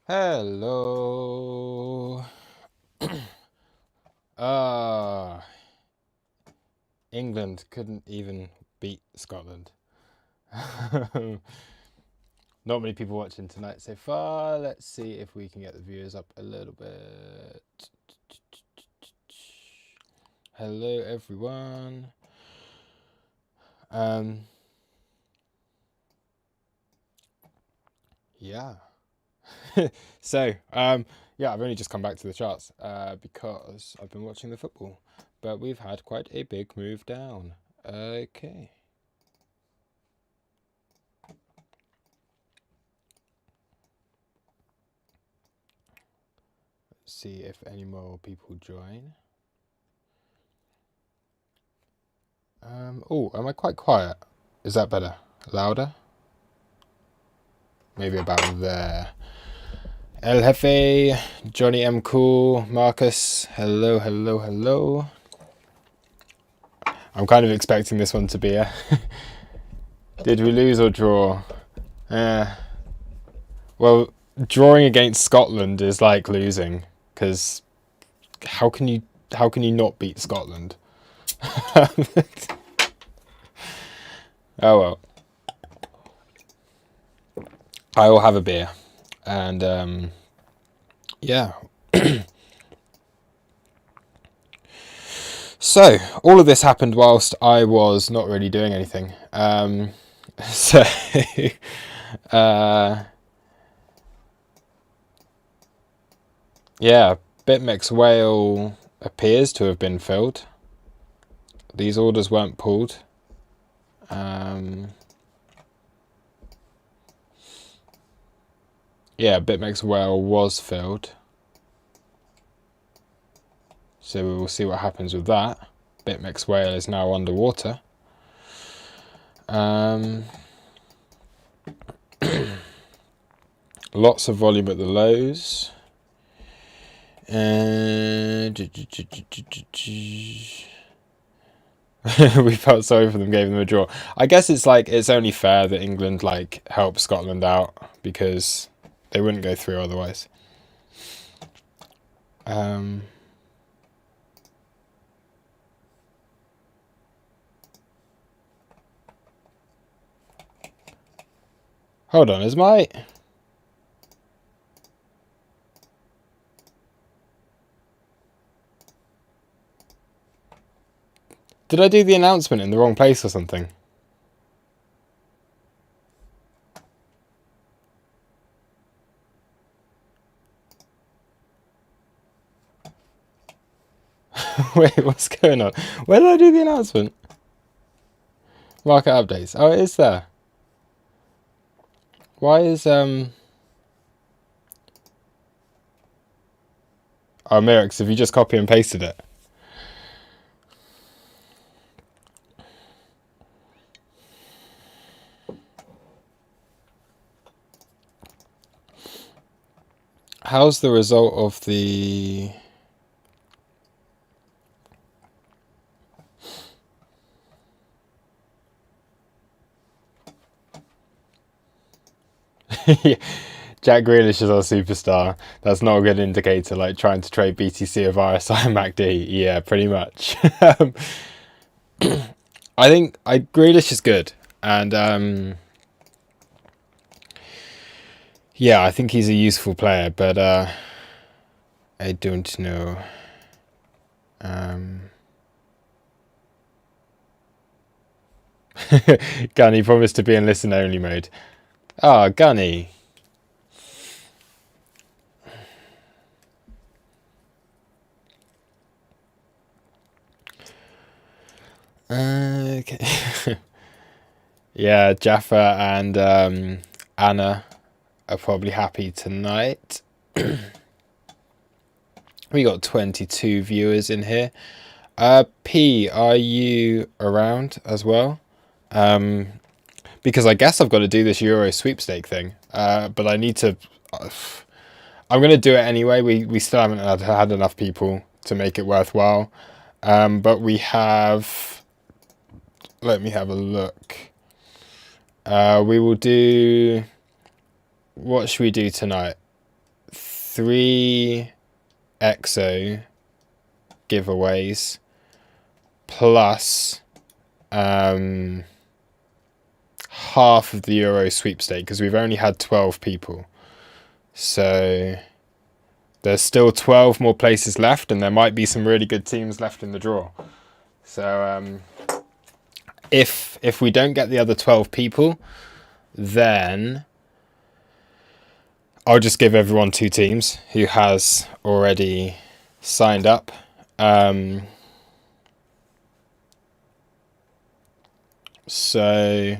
Hello. England couldn't even beat Scotland. Not many people watching tonight so far. Let's see if we can get the viewers up a little bit. Hello, everyone. Yeah. So, yeah, I've only just come back to the charts because I've been watching the football, but we've had quite a big move down. Okay. Let's see if any more people join. Oh, am I quite quiet? Is that better? Louder? Maybe about there. El Jefe, Johnny M. Cool, Marcus, hello, hello, hello. I'm kind of expecting this one to be a... Did we lose or draw? Well, drawing against Scotland is like losing, because how can you not beat Scotland? Oh well. I will have a beer, and yeah. So all of this happened whilst I was not really doing anything. So yeah, BitMEX whale appears to have been filled. These orders weren't pulled. Yeah, BitMEX whale was filled. So we will see what happens with that. BitMEX whale is now underwater. Lots of volume at the lows. We felt sorry for them, gave them a draw. I guess it's like it's only fair that England like helped Scotland out because they wouldn't go through otherwise. Hold on, is my... Did I do the announcement in the wrong place or something? Wait, what's going on? Where did I do the announcement? Market updates. Oh, it is there. Why is Oh, Mirix, have you just copy and pasted it? How's the result of the... Jack Grealish is our superstar. That's not a good indicator, like trying to trade BTC of RSI and MACD. Yeah, pretty much. I think Grealish is good. And yeah, I think he's a useful player, but I don't know. Gunny promised to be in listen only mode. Ah, Gunny. Okay. Yeah, Jaffa and Anna are probably happy tonight. We got 22 viewers in here. P, are you around as well? Because I guess I've got to do this Euro sweepstake thing. But I need to... I'm going to do it anyway. We still haven't had enough people to make it worthwhile. But we have... Let me have a look. We will do... What should we do tonight? 3 EXO giveaways plus half of the Euro sweepstake, because we've only had 12 people. So there's still 12 more places left, and there might be some really good teams left in the draw. So if we don't get the other 12 people, then I'll just give everyone 2 teams who has already signed up. So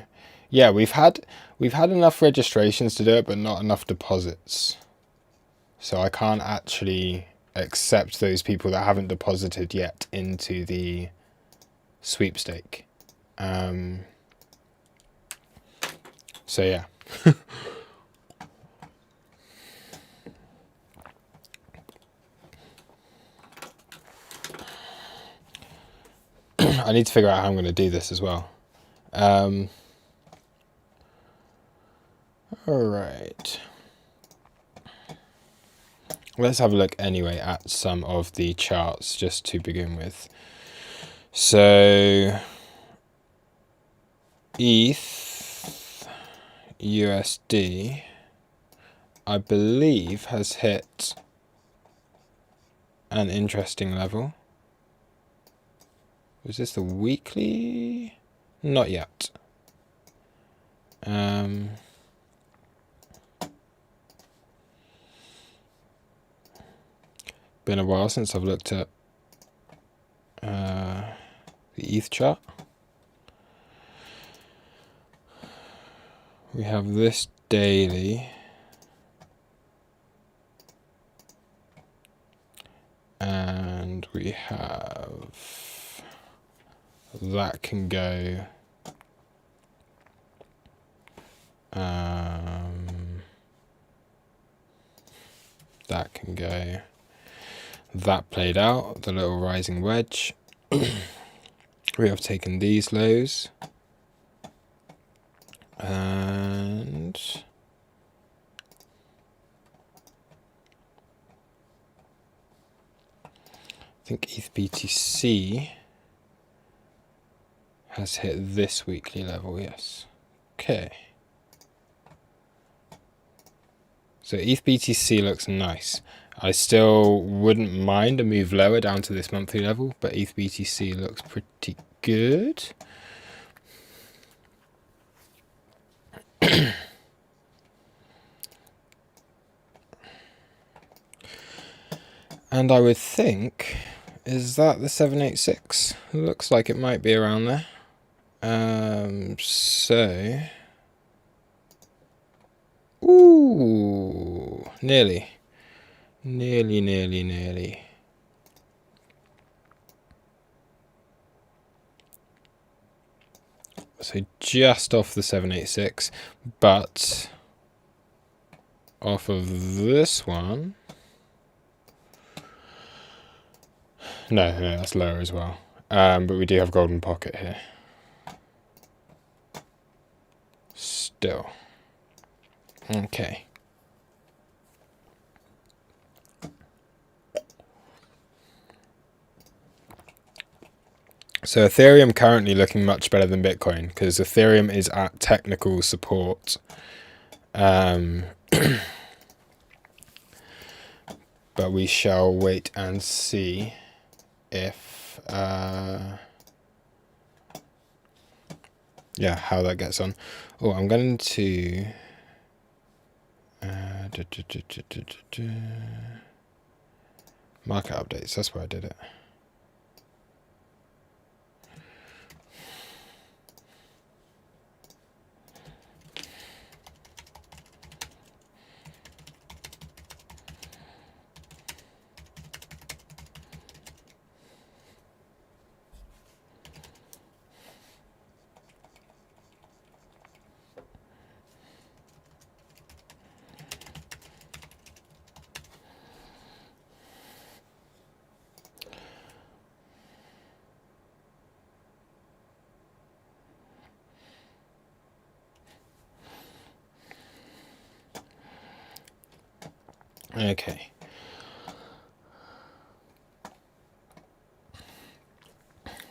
yeah, we've had enough registrations to do it, but not enough deposits. So I can't actually accept those people that haven't deposited yet into the sweepstake. So yeah. I need to figure out how I'm going to do this as well. All right. Let's have a look anyway at some of the charts just to begin with. So ETH USD, I believe, has hit an interesting level. Was this the weekly? Not yet. Been a while since I've looked at the ETH chart. We have this daily, and we have that can go that can go. That played out, the little rising wedge. We have taken these lows, and I think ETH BTC has hit this weekly level, yes. Okay. So ETH BTC looks nice. I still wouldn't mind a move lower down to this monthly level, but ETH BTC looks pretty good. And I would think, is that the 786? It looks like it might be around there. So, ooh, nearly. So just off the 786, but off of this one. No, that's lower as well. But we do have golden pocket here. Still. Okay. So Ethereum currently looking much better than Bitcoin, because Ethereum is at technical support. But we shall wait and see if yeah, how that gets on. Oh, I'm going to market updates. That's where I did it. Okay.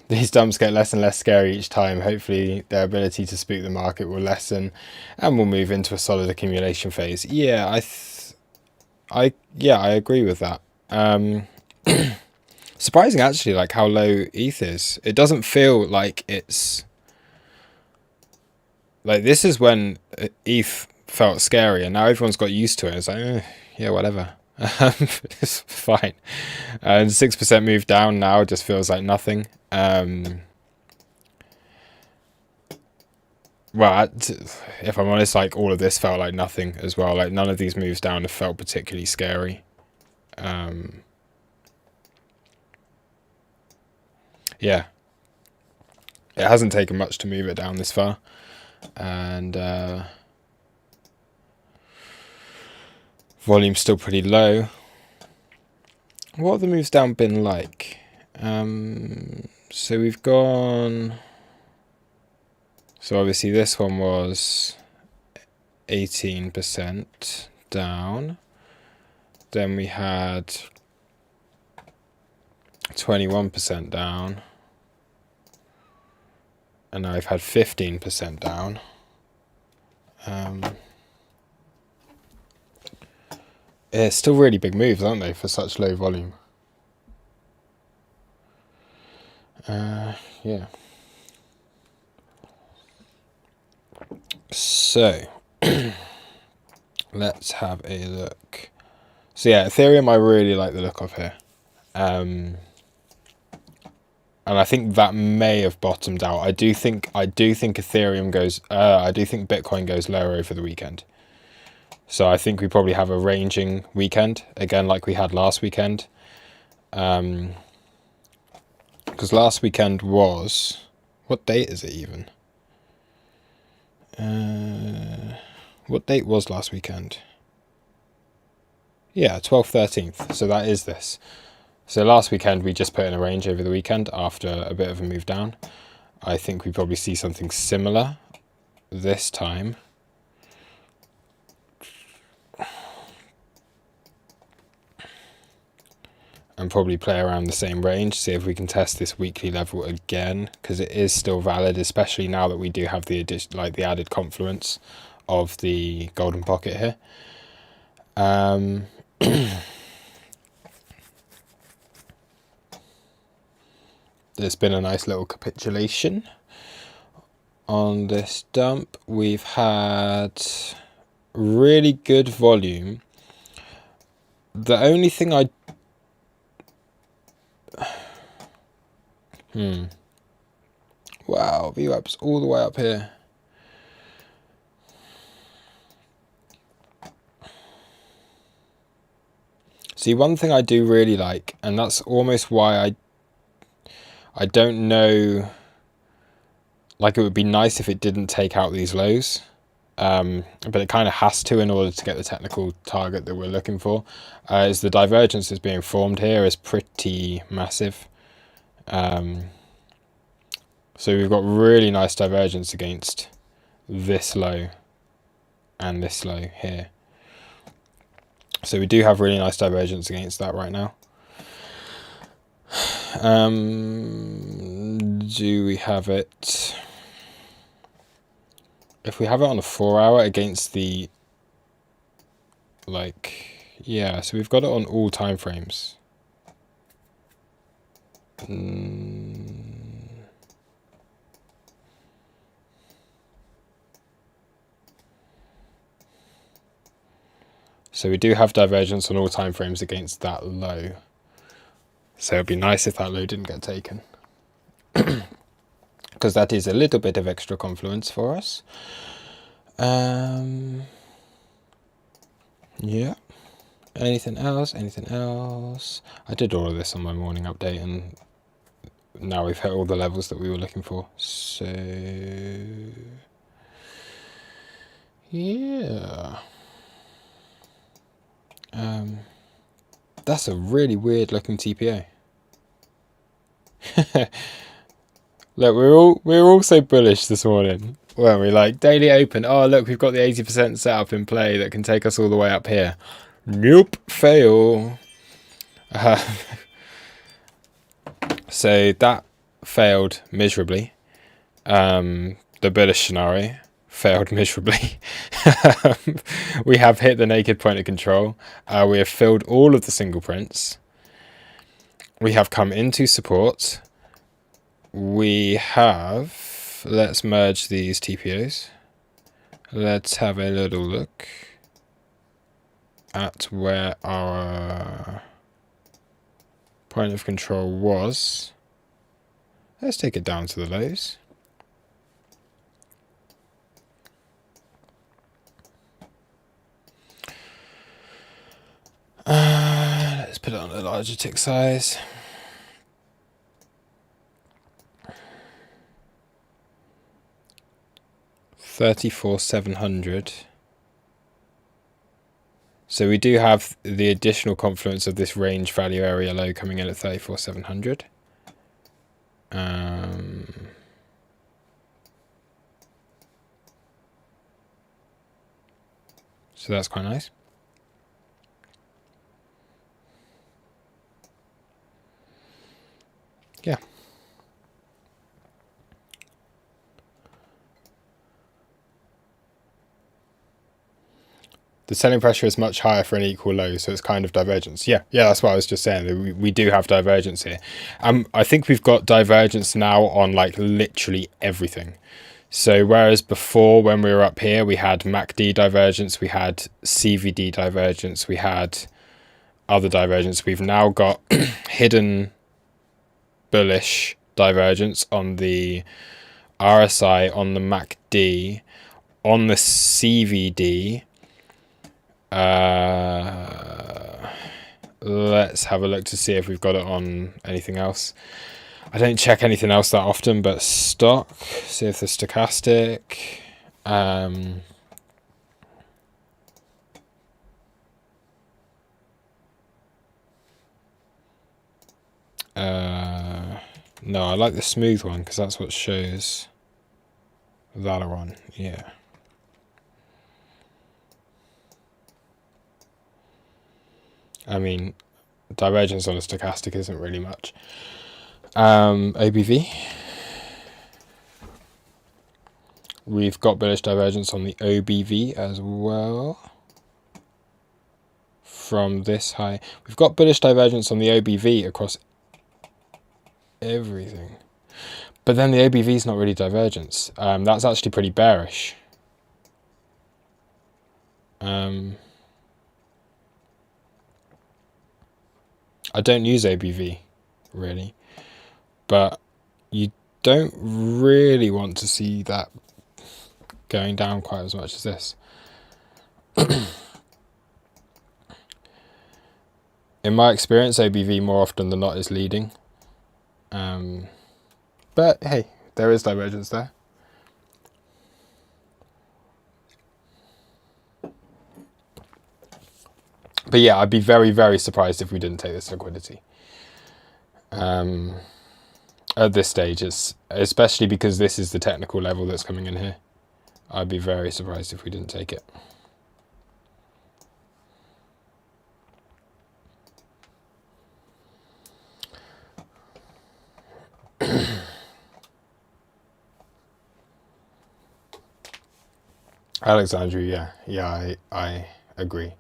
These dumps get less and less scary each time. Hopefully their ability to spook the market will lessen and we'll move into a solid accumulation phase. Yeah, I agree with that. Surprising actually, like how low ETH is. It doesn't feel like it's like, this is when ETH felt scary and now everyone's got used to it. It's like, yeah, whatever. It's fine. And 6% move down now just feels like nothing. Well, if I'm honest, like all of this felt like nothing as well. Like none of these moves down have felt particularly scary. Yeah, it hasn't taken much to move it down this far, and volume's still pretty low. What have the moves down been like? So we've gone. So obviously this one was 18% down. Then we had 21% down. And now I've had 15% down. It's still really big moves, aren't they, for such low volume? Yeah. So let's have a look. So yeah, Ethereum, I really like the look of here. And I think that may have bottomed out. I do think Ethereum goes. I do think Bitcoin goes lower over the weekend. So I think we probably have a ranging weekend again, like we had last weekend. Because last weekend was, what date is it even? What date was last weekend? Yeah, 12th, 13th. So that is this. So last weekend we just put in a range over the weekend after a bit of a move down. I think we probably see something similar this time. And probably play around the same range, see if we can test this weekly level again, because it is still valid, especially now that we do have the addition, like the added confluence of the golden pocket here. There's been a nice little capitulation on this dump. We've had really good volume. The only thing wow, VWAP's all the way up here. See, one thing I do really like, and that's almost why I don't know, like it would be nice if it didn't take out these lows, but it kind of has to in order to get the technical target that we're looking for, is the divergence that's being formed here is pretty massive. So we've got really nice divergence against this low and this low here. So we do have really nice divergence against that right now. Do we have it? If we have it on a 4 hour against the, like, yeah, so we've got it on all time frames. So we do have divergence on all time frames against that low. So it'd be nice if that low didn't get taken. Because that is a little bit of extra confluence for us. Yeah. Anything else? Anything else? I did all of this on my morning update and now we've hit all the levels that we were looking for. So yeah. That's a really weird looking TPO. Look, we're all so bullish this morning, weren't we? Like daily open. Oh look, we've got the 80% setup in play that can take us all the way up here. Nope, fail. So that failed miserably. The bullish scenario failed miserably. We have hit the naked point of control. We have filled all of the single prints. We have come into support. We have, let's merge these TPOs. Let's have a little look at where our point of control was. Let's take it down to the lows. Let's put it on a larger tick size. $34,700. So we do have the additional confluence of this range value area low coming in at 34,700. So that's quite nice. Yeah. The selling pressure is much higher for an equal low, so it's kind of divergence. Yeah, that's what I was just saying. We do have divergence here. I think we've got divergence now on like literally everything. So whereas before when we were up here, we had MACD divergence, we had CVD divergence, we had other divergence, we've now got hidden bullish divergence on the RSI, on the MACD, on the CVD. Let's have a look to see if we've got it on anything else. I don't check anything else that often, but stock, see if the stochastic. No, I like the smooth one because that's what shows that one. Yeah. I mean, divergence on a stochastic isn't really much. OBV. We've got bullish divergence on the OBV as well. From this high. We've got bullish divergence on the OBV across everything. But then the OBV is not really divergence. That's actually pretty bearish. I don't use OBV, really. But you don't really want to see that going down quite as much as this. In my experience, OBV more often than not is leading. But hey, there is divergence there. But yeah, I'd be very, very surprised if we didn't take this liquidity. At this stage, especially because this is the technical level that's coming in here. I'd be very surprised if we didn't take it. Alexandria, yeah, I agree.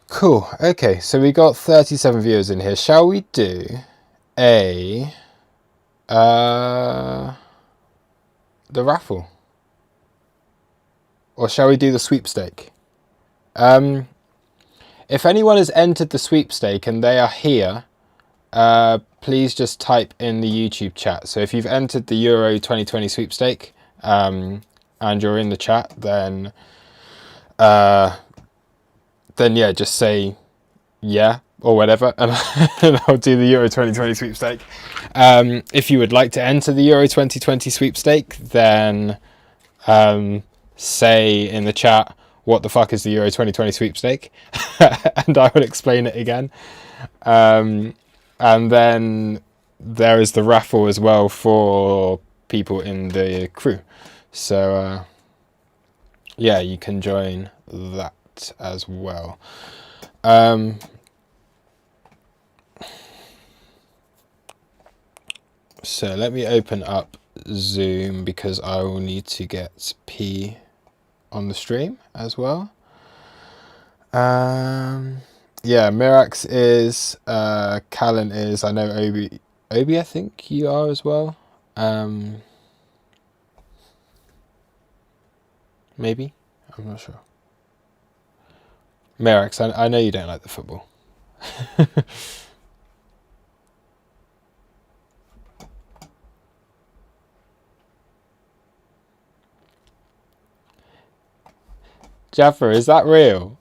Cool. Okay, so we got 37 viewers in here. Shall we do the raffle? Or shall we do the sweepstake? If anyone has entered the sweepstake and they are here, please just type in the YouTube chat. So if you've entered the Euro 2020 sweepstake and you're in the chat, then yeah, just say yeah or whatever, and I'll do the Euro 2020 sweepstake. If you would like to enter the Euro 2020 sweepstake, then say in the chat, what the fuck is the Euro 2020 sweepstake? And I will explain it again. And then there is the raffle as well for people in the crew. So yeah, you can join that as well. So let me open up Zoom because I will need to get P on the stream as well. Yeah, Mirax is, Callan is, I know Obi I think you are as well. Maybe, I'm not sure. Mirax, I know you don't like the football. Jaffer, is that real?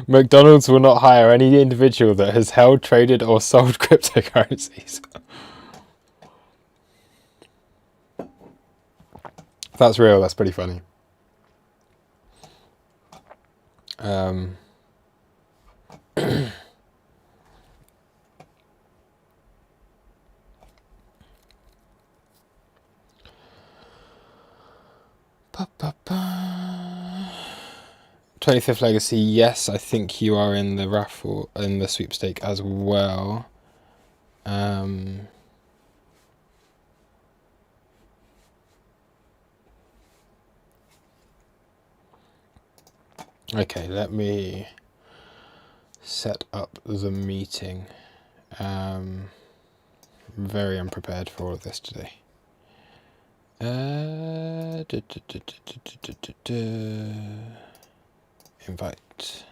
McDonald's will not hire any individual that has held, traded, or sold cryptocurrencies. If that's real, that's pretty funny. Ba, ba, ba. 25th Legacy, yes, I think you are in the raffle, in the sweepstake as well. Okay, let me set up the meeting. Very unprepared for all of this today. Invite.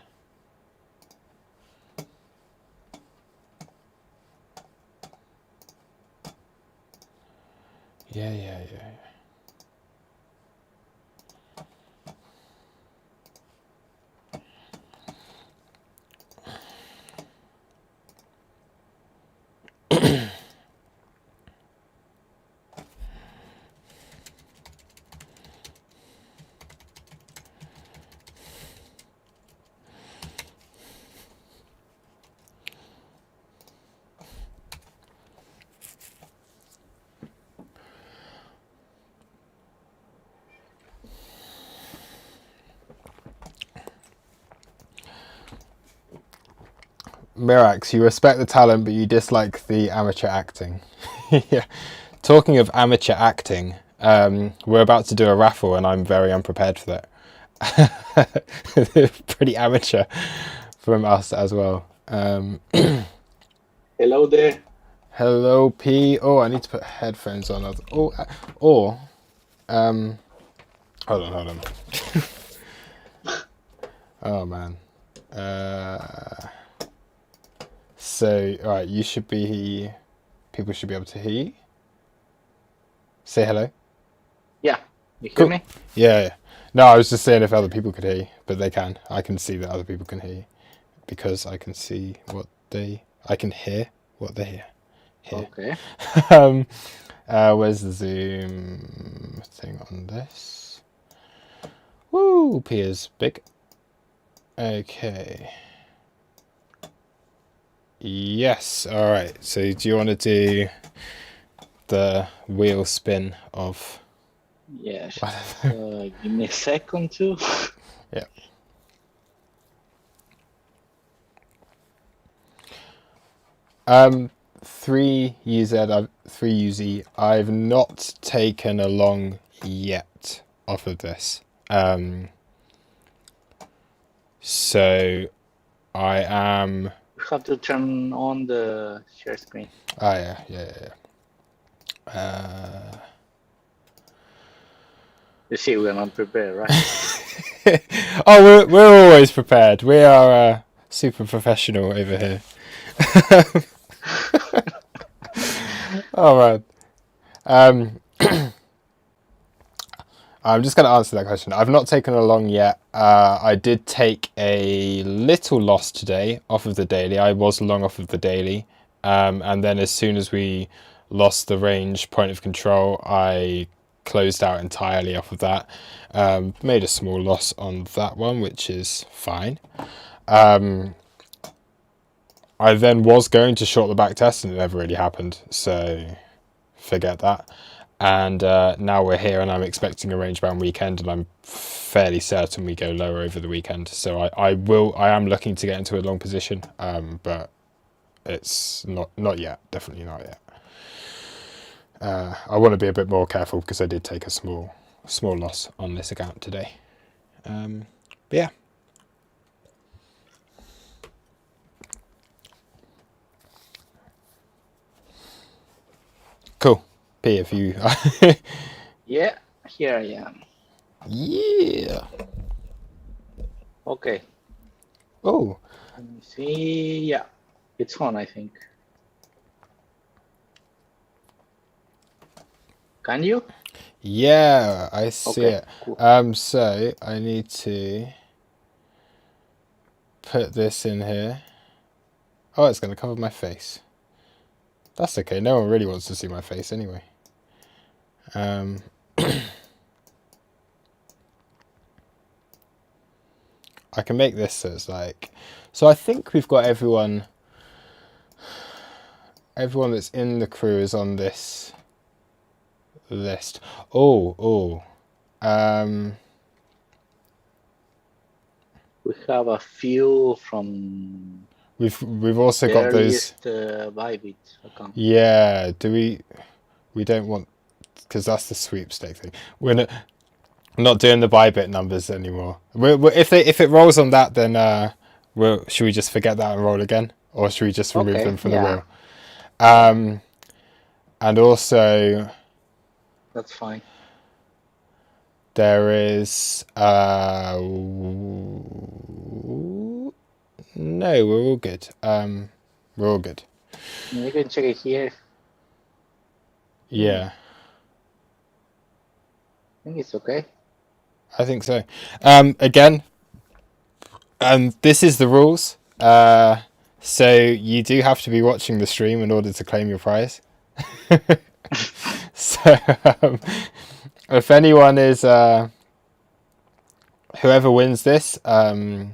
Yeah. Mirax, you respect the talent, but you dislike the amateur acting. Yeah. Talking of amateur acting, we're about to do a raffle, and I'm very unprepared for that. Pretty amateur from us as well. Hello there. Hello, P. Oh, I need to put headphones on. Hold on. Oh man. So, all right, you should be. People should be able to hear you. Say hello. Yeah, you hear me? Yeah. No, I was just saying if other people could hear you, but they can. I can see that other people can hear you because I can see what they. I can hear what they hear. Okay. Where's the Zoom thing on this? Woo, P is big. Okay. Yes. All right. So, do you want to do the wheel spin of? Yes. Give me a second too. Yeah. Three UZ. I've not taken a long yet off of this. So I am. You have to turn on the share screen. Oh yeah. You see, we're not prepared, right? Oh, we're always prepared. We are super professional over here. Oh man. I'm just going to answer that question. I've not taken a long yet. I did take a little loss today off of the daily. I was long off of the daily. And then as soon as we lost the range point of control, I closed out entirely off of that. Made a small loss on that one, which is fine. I then was going to short the back test and it never really happened, so forget that. And now we're here and I'm expecting a range bound weekend, and I'm fairly certain we go lower over the weekend. So I am looking to get into a long position, but it's not yet, definitely not yet. I want to be a bit more careful because I did take a small loss on this account today. But yeah. Cool. P, if you... Yeah, here I am. Yeah. Okay. Oh. Let me see. Yeah, it's on, I think. Can you? Yeah, I see it. Cool. So I need to put this in here. Oh, it's going to cover my face. That's okay. No one really wants to see my face anyway. I can make this so it's like... So I think we've got everyone that's in the crew is on this list. Oh. We have a few from... We've also got those... Bybit account. Yeah, we don't want... Because that's the sweepstake thing. We're not doing the Bybit numbers anymore. If it rolls on that, then should we just forget that and roll again, or should we just remove them from the wheel? And also, that's fine. There is no, we're all good. We're all good. You can check it here. Yeah. I think it's okay. I think so. Again, this is the rules. So you do have to be watching the stream in order to claim your prize. So if anyone is whoever wins this, I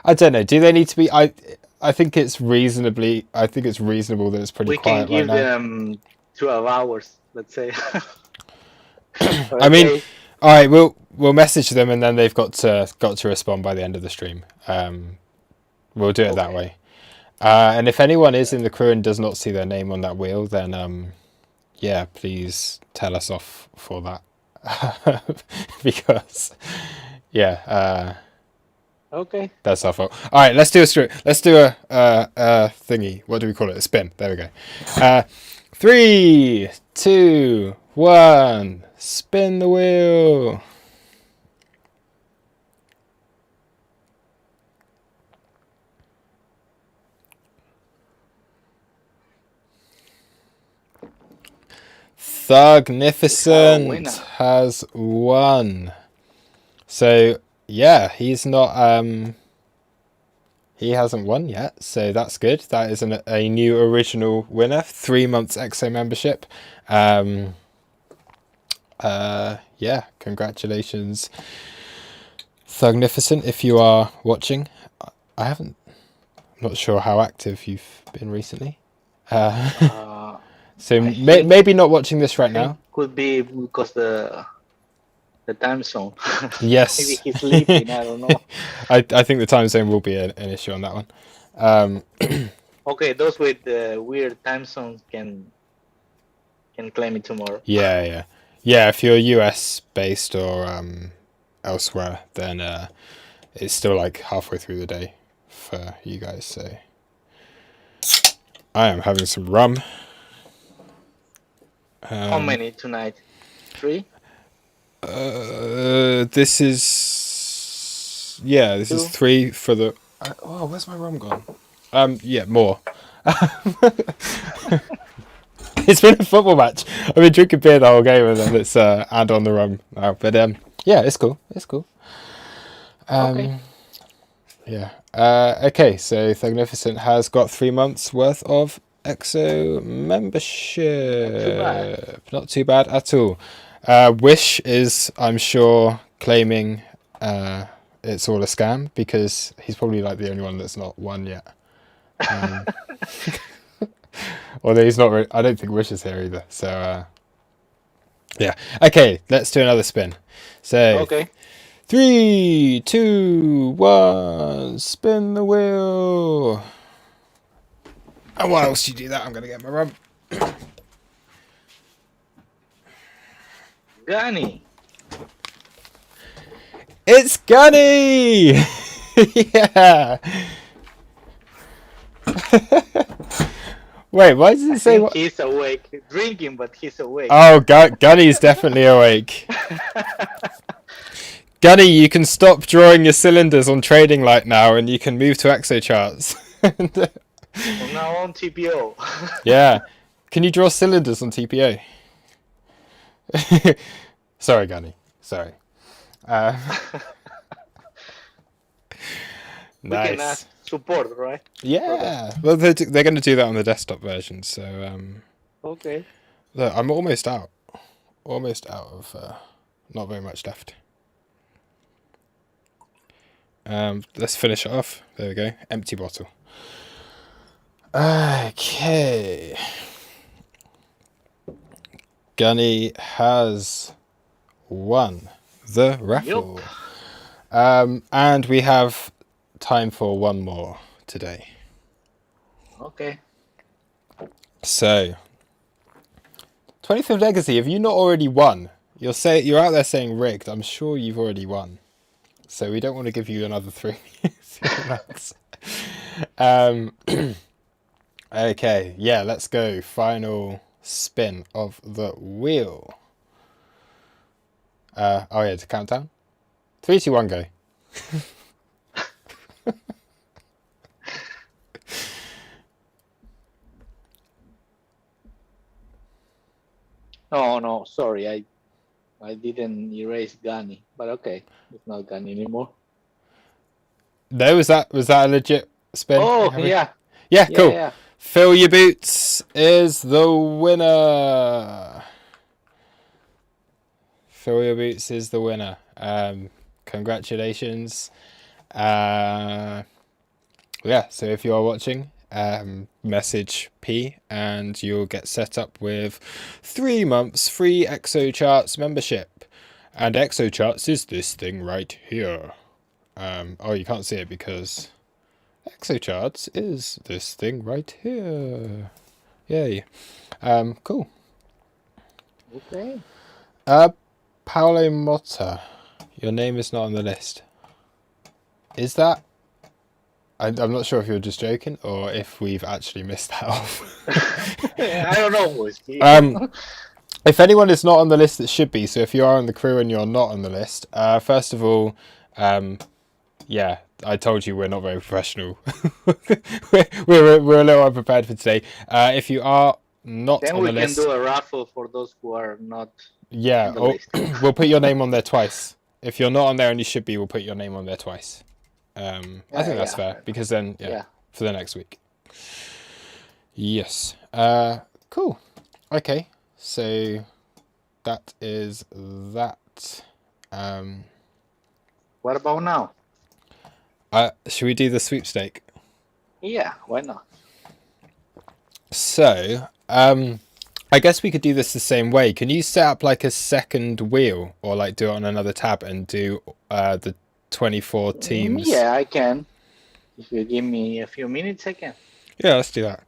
don't know. Do they need to be? I think it's reasonable that it's pretty quiet right now. We can give them 12 hours, let's say. Okay. I mean, all right, we'll message them and then they've got to respond by the end of the stream. We'll do it that way. And if anyone is in the crew and does not see their name on that wheel, then yeah, please tell us off for that. Because yeah, okay, that's our fault. All right, let's do a thingy. What do we call it? A spin. There we go. 3, 2, 1. Spin the wheel. Thugnificent has won. So yeah, he's not he hasn't won yet, so that's good. That is a new original winner. 3 months EXO membership. Yeah, congratulations, Thugnificent, if you are watching. I'm not sure how active you've been recently. So maybe not watching this right now. Could be because the time zone. Yes. Maybe he's sleeping, I don't know. I think the time zone will be an issue on that one. Okay, those with weird time zones can claim it tomorrow. Yeah. If you're US based or elsewhere, then it's still like halfway through the day for you guys. So I am having some rum. How many tonight? 3? This is 3 for the. Oh, where's my rum gone? Yeah, more. It's been a football match. I've been drinking beer the whole game, and then it's add on the rum now. But yeah, it's cool. Okay. Yeah. Okay, so Thugnificent has got 3 months worth of EXO membership. Not too bad at all. Wish is, I'm sure, claiming it's all a scam, because he's probably like the only one that's not won yet. Although he's not. I don't think Wish is here either. So yeah. Okay, let's do another spin. So Okay. 3, 2, 1, spin the wheel. And whilst you do that, I'm gonna get my rum. Gunny. It's Gunny! Yeah! Wait, why does it say what? He's awake. Drinking, but he's awake. Oh, Gunny's definitely awake. Gunny, you can stop drawing your cylinders on Trading Light now, and you can move to exocharts. From now on, TPO. Yeah. Can you draw cylinders on TPO? Sorry, Gunny. Sorry. We can Nice. ask support, right? Yeah. Well, they're going to do that on the desktop version. So, Okay. look, I'm almost out. Almost out of. Not very much left. Let's finish it off. There we go. Empty bottle. Okay. Gunny has won the raffle. Yep. And we have time for one more today. Okay. So, 25th Legacy, have you not already won? You're out there saying rigged. I'm sure you've already won. So we don't want to give you another 3 months. Okay, yeah, let's go. Final spin of the wheel. Oh yeah, to count down. 3, 2, 1, go. Oh no, sorry, I didn't erase Gunny, but okay, it's not Gunny anymore. No, was that a legit spin? Oh yeah. Yeah, cool. Yeah. Fill Your Boots is the winner. Fill Your Boots is the winner. Congratulations. Yeah, so if you are watching, message P and you'll get set up with 3 months free ExoCharts membership. And ExoCharts is this thing right here. Oh, you can't see it because ExoCharts is this thing right here. Yay. Cool. Okay. Paolo Motta, your name is not on the list. Is that? I'm not sure if you're just joking or if we've actually missed that off. I don't know. If anyone is not on the list, it should be. So if you are on the crew and you're not on the list, first of all, yeah, I told you we're not very professional. we're a little unprepared for today. If you are not then on the we list, can do a raffle for those who are not. yeah, we'll put your name on there twice. If you're not on there and you should be, we'll put your name on there twice. I think that's fair because then, yeah, for the next week. Yes. Cool. Okay. So that is that. What about now? Should we do the sweepstake? Yeah, why not? So, I guess we could do this the same way. Can you set up like a second wheel or like do it on another tab and do the 24 teams? Yeah, I can. If you give me a few minutes, I can. Yeah, let's do that.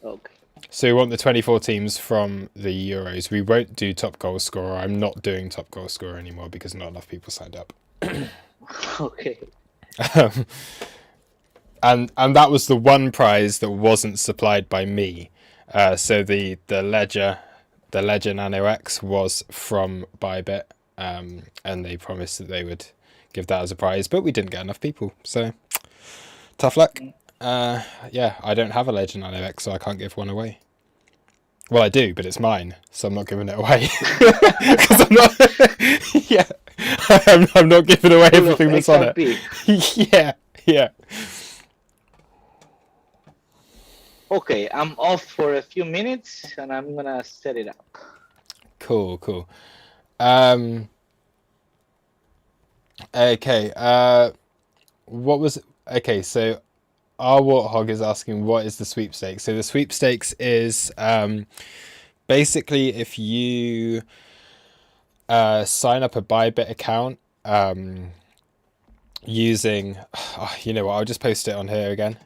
Okay. So we want the 24 teams from the Euros. We won't do top goal scorer. I'm not doing top goal scorer anymore because not enough people signed up. Okay. And that was the one prize that wasn't supplied by me. So the Ledger Nano X was from Bybit, and they promised that they would give that as a prize, but we didn't get enough people. So tough luck. Yeah, I don't have a Ledger Nano X, so I can't give one away. Well, I do, but it's mine, so I'm not giving it away. Because I'm not. Yeah, I'm not giving away everything that's on it. Yeah. Okay, I'm off for a few minutes and I'm gonna set it up. Cool. Okay. What was okay? So our warthog is asking what is the sweepstakes. So the sweepstakes is basically if you sign up a Bybit account using, you know what? I'll just post it on here again.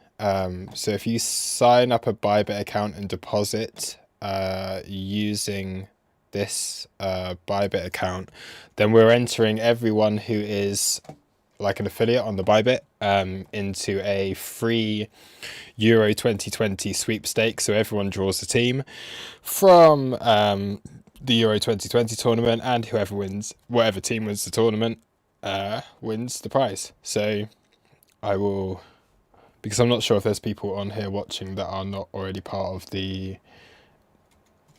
So if you sign up a Bybit account and deposit using this Bybit account, then we're entering everyone who is like an affiliate on the Bybit into a free Euro 2020 sweepstake. So everyone draws a team from the Euro 2020 tournament, and whoever wins, whatever team wins the tournament, wins the prize. So I will, because I'm not sure if there's people on here watching that are not already part of the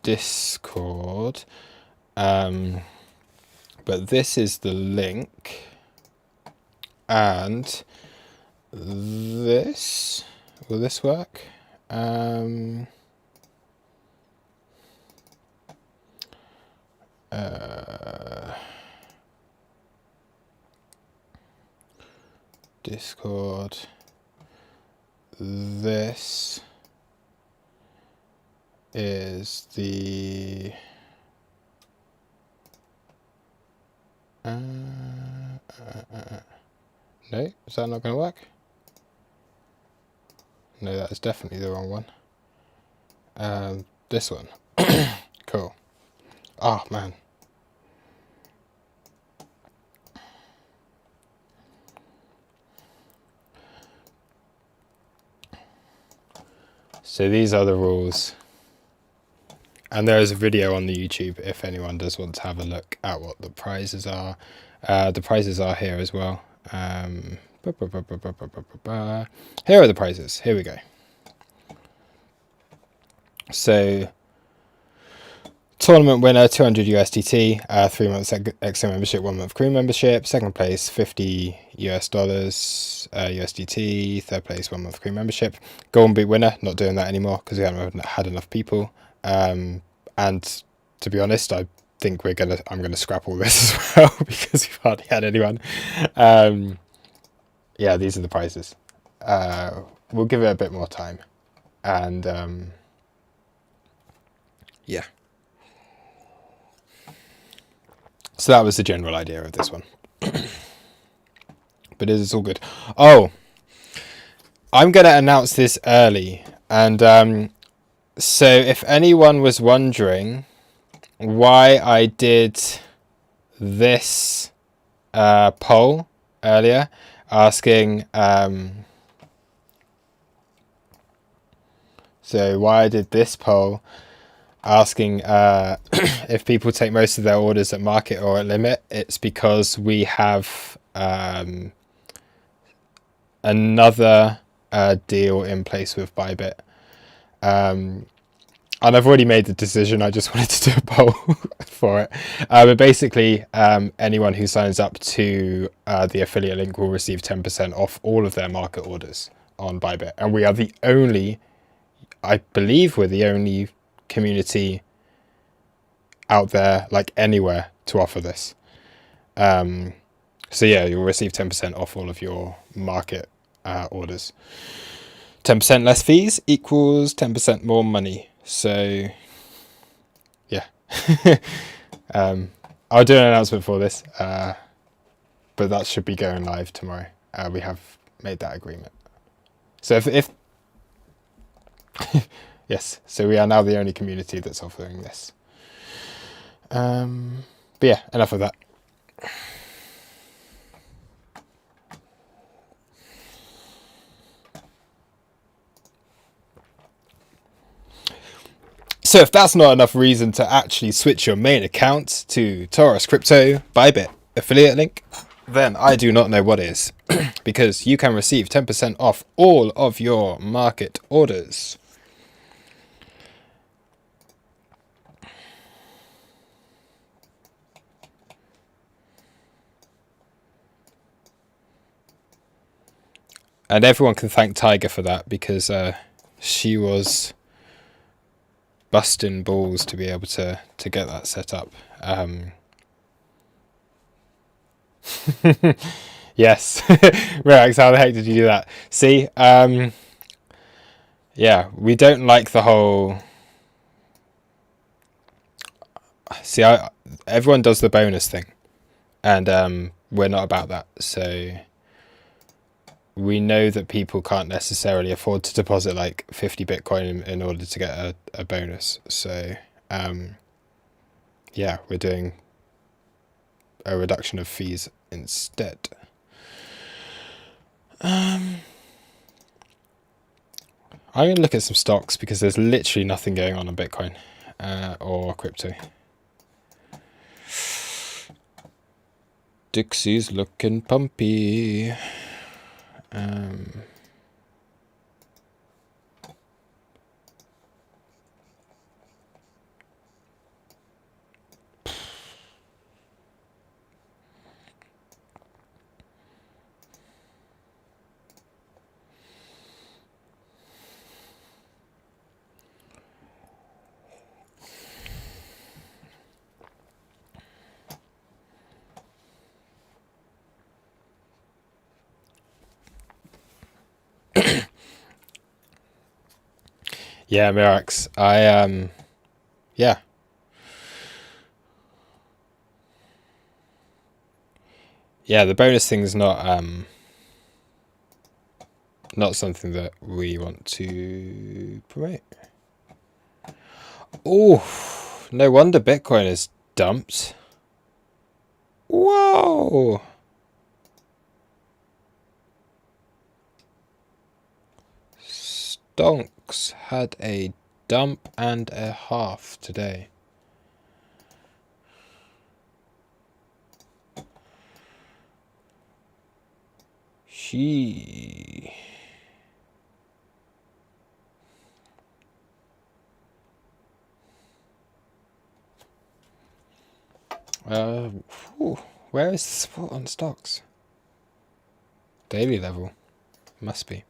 Discord, but this is the link, and this, will this work? Discord, this is the no, is that not going to work? No, that is definitely the wrong one. This one. Cool. Oh man. So these are the rules. And there is a video on the YouTube if anyone does want to have a look at what the prizes are. The prizes are here as well. Here are the prizes. Here we go. So tournament winner 200 USDT, 3 months XO membership, 1 month crew membership. Second place $50 USDT. Third place 1 month crew membership. Golden boot winner, not doing that anymore because we haven't had enough people. And to be honest, I think I'm gonna scrap all this as well because we've hardly had anyone. Yeah, these are the prizes. We'll give it a bit more time, and yeah. So that was the general idea of this one. But it is all good. Oh, I'm going to announce this early. And so if anyone was wondering why I did this poll earlier, asking... so why I did this poll asking if people take most of their orders at market or at limit, it's because we have another deal in place with Bybit. And I've already made the decision. I just wanted to do a poll for it. But basically, anyone who signs up to the affiliate link will receive 10% off all of their market orders on Bybit. And we are the only, I believe we're the only community out there, like anywhere, to offer this. So yeah, you'll receive 10% off all of your market orders. 10% less fees equals 10% more money. So yeah. I'll do an announcement for this, but that should be going live tomorrow. We have made that agreement. So if yes, so we are now the only community that's offering this. But yeah, enough of that. So if that's not enough reason to actually switch your main account to Toros Crypto Bybit affiliate link, then I do not know what is. Because you can receive 10% off all of your market orders. And everyone can thank Tiger for that, because she was busting balls to be able to get that set up. Yes. Rex, how the heck did you do that? See, yeah, we don't like the whole. See, everyone does the bonus thing, and we're not about that. So we know that people can't necessarily afford to deposit like 50 Bitcoin in order to get a bonus. So yeah, we're doing a reduction of fees instead. I'm going to look at some stocks because there's literally nothing going on Bitcoin or crypto. Dixie's looking pumpy. Yeah, Mirax. Yeah. Yeah, the bonus thing's not something that we want to promote. Oh, no wonder Bitcoin is dumped. Whoa. Stonks had a dump and a half today. She. Where is the support on stocks? Daily level. Must be.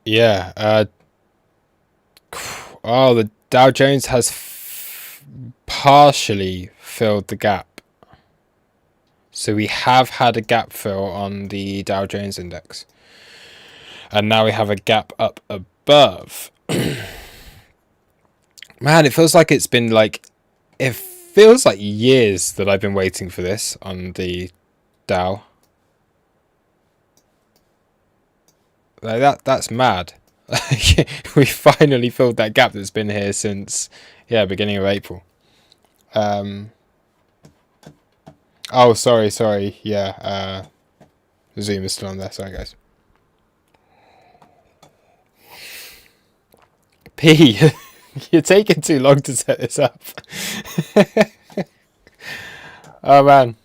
Yeah. Oh, the Dow Jones has partially filled the gap. So we have had a gap fill on the Dow Jones index. And now we have a gap up above. Man, it feels like it's been like... It feels like years that I've been waiting for this on the Dow. Like that's mad. We finally filled that gap that's been here since, yeah, beginning of April. Oh, sorry. Yeah, Zoom is still on there. Sorry, guys. P, you're taking too long to set this up. Oh, man.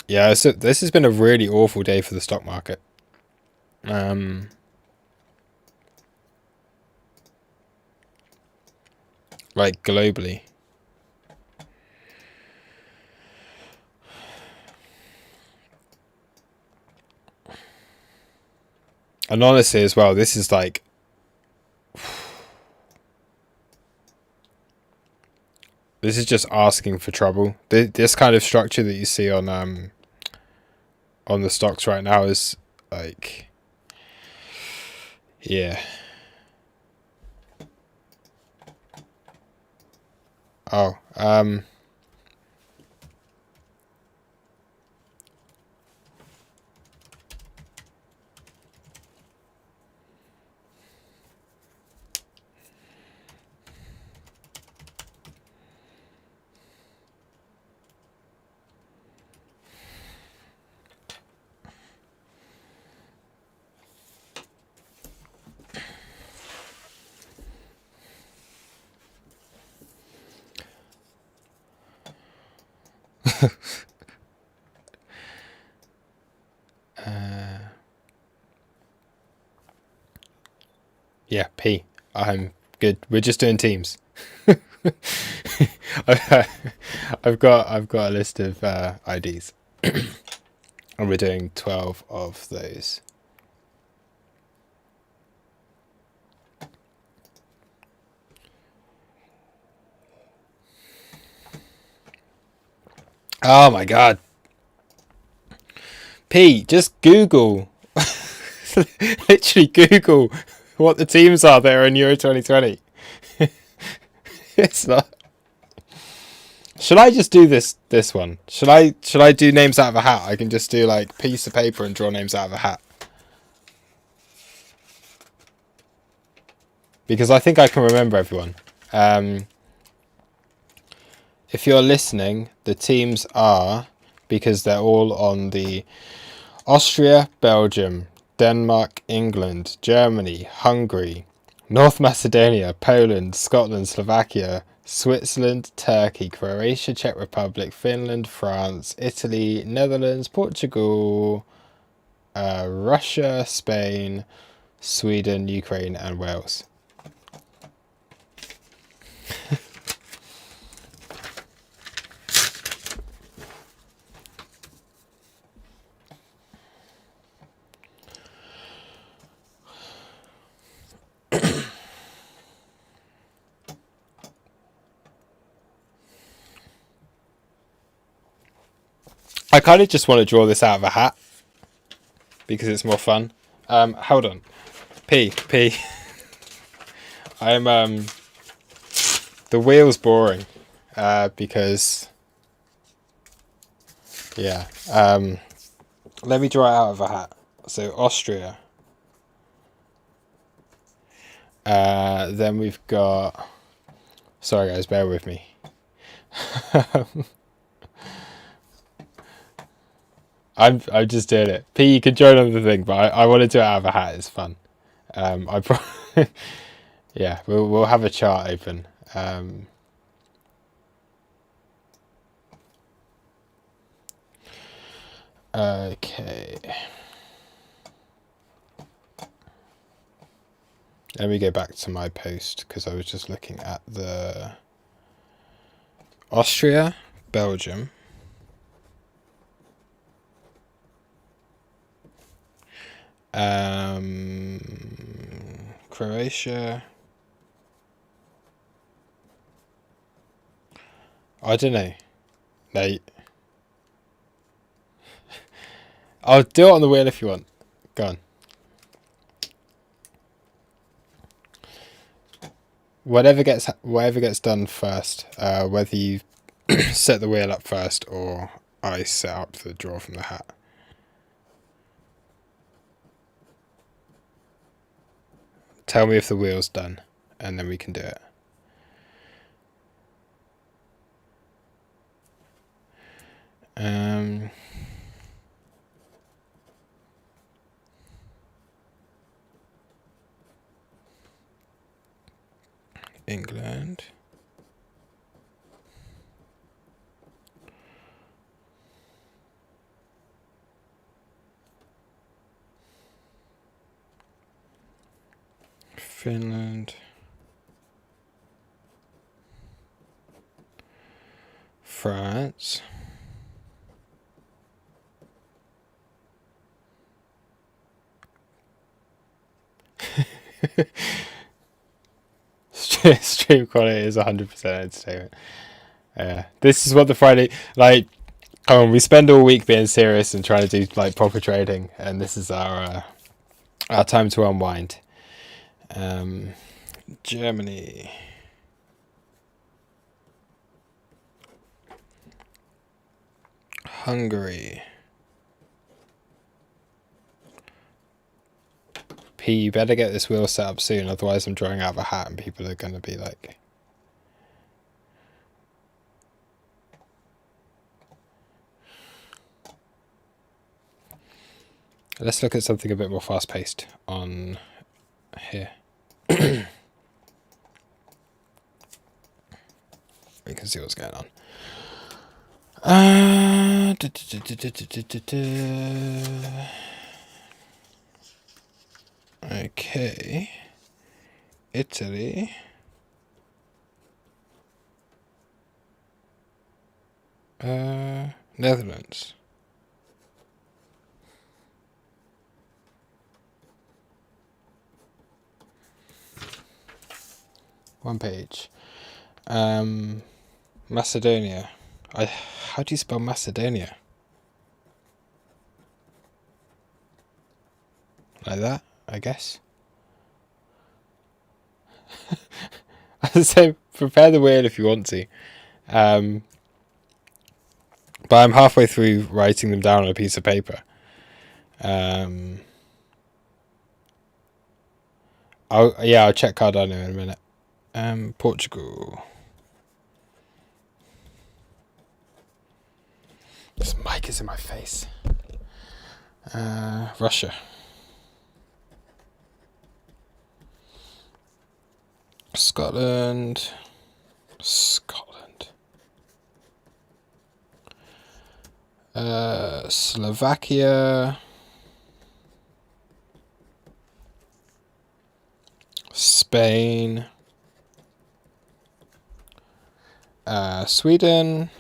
Yeah, so this has been a really awful day for the stock market. Like globally. And honestly as well, this is like... This is just asking for trouble. This kind of structure that you see on the stocks right now is like... Yeah. Oh, Yeah, P. I'm good. We're just doing teams. I've got a list of IDs, and we're doing 12 of those. Oh my god. P, just Google. Literally Google what the teams are that are in Euro 2020. It's not. Should I just do this one? Should I do names out of a hat? I can just do like piece of paper and draw names out of a hat. Because I think I can remember everyone. If you're listening, the teams are, because they're all on the Austria, Belgium, Denmark, England, Germany, Hungary, North Macedonia, Poland, Scotland, Slovakia, Switzerland, Turkey, Croatia, Czech Republic, Finland, France, Italy, Netherlands, Portugal, Russia, Spain, Sweden, Ukraine, and Wales. I kind of just want to draw this out of a hat because it's more fun. Hold on. P. I'm the wheel's boring because yeah. Let me draw it out of a hat. So Austria. Then we've got. Sorry guys, bear with me. I'm just doing it. P, you can join on the thing, but I want to do it out of a hat. It's fun. Yeah, we'll have a chart open. Okay. Let me go back to my post because I was just looking at the Austria, Belgium, Croatia. I don't know. Nate. I'll do it on the wheel if you want. Go on. Whatever gets done first, whether you set the wheel up first or I set up the draw from the hat. Tell me if the wheel's done, and then we can do it. England. Finland. France. Stream quality is 100% entertainment. This is what the Friday, like, come on, we spend all week being serious and trying to do like proper trading, and this is our time to unwind. Germany. Hungary. P, you better get this wheel set up soon, otherwise I'm drawing out of a hat and people are going to be like... Let's look at something a bit more fast-paced on here. We can see what's going on. Okay. Italy. Netherlands. One page. Macedonia. How do you spell Macedonia? Like that, I guess. So prepare the wheel if you want to. But I'm halfway through writing them down on a piece of paper. I'll check Cardano in a minute. Portugal. This mic is in my face. Russia. Scotland. Slovakia. Spain. Sweden.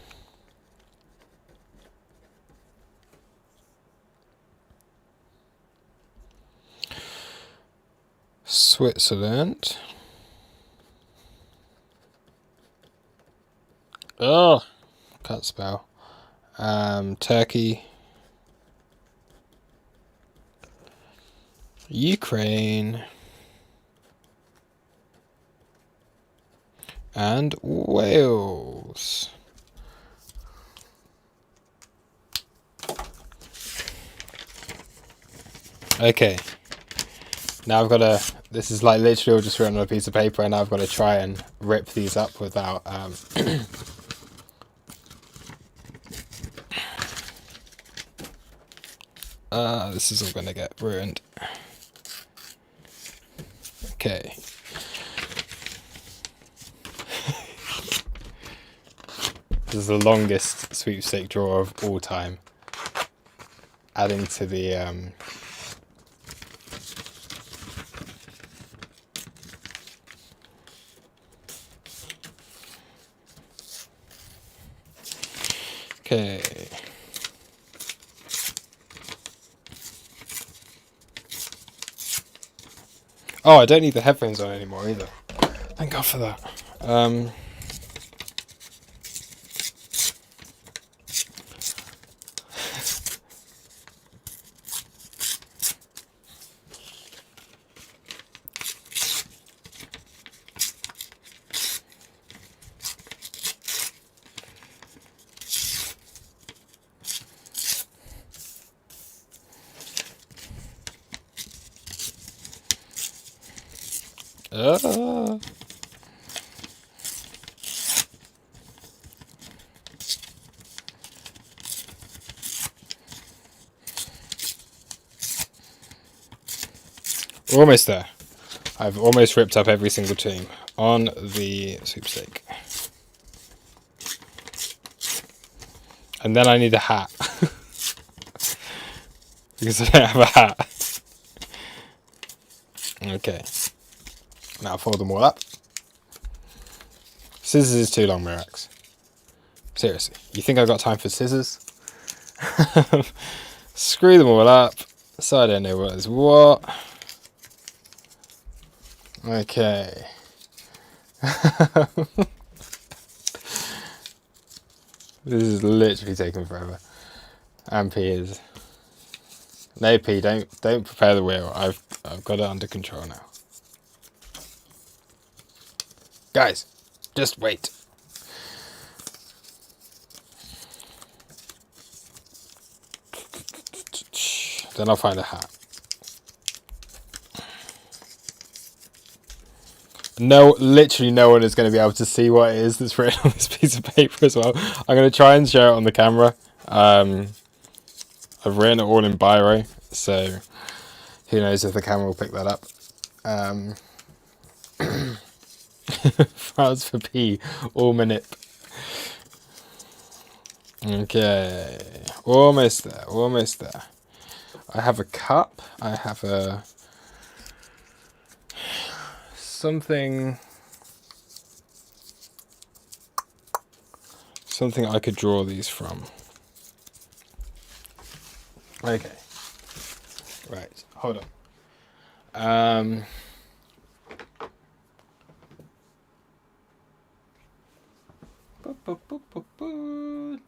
Switzerland. Oh, can't spell. Turkey. Ukraine. And Wales. Okay. Now I've got to, this is like literally all just written on a piece of paper, and now I've got to try and rip these up without, this is all going to get ruined. Okay. This is the longest sweepstake draw of all time. Adding to the, okay. Oh, I don't need the headphones on anymore either. Thank God for that. We're almost there. I've almost ripped up every single team on the sweepstake. And then I need a hat. Because I don't have a hat. Okay. Now fold them all up. Scissors is too long, Mirax. Seriously. You think I've got time for scissors? Screw them all up. So I don't know what is what. Okay. This is literally taking forever. And P is... No, P, don't prepare the wheel. I've got it under control now. Guys, just wait. Then I'll find a hat. No, literally no one is going to be able to see what it is that's written on this piece of paper as well. I'm going to try and show it on the camera. I've written it all in biro, so who knows if the camera will pick that up. Files for P, all manip. Okay, almost there, almost there. I have a cup. I have a something I could draw these from. Okay, right, hold on.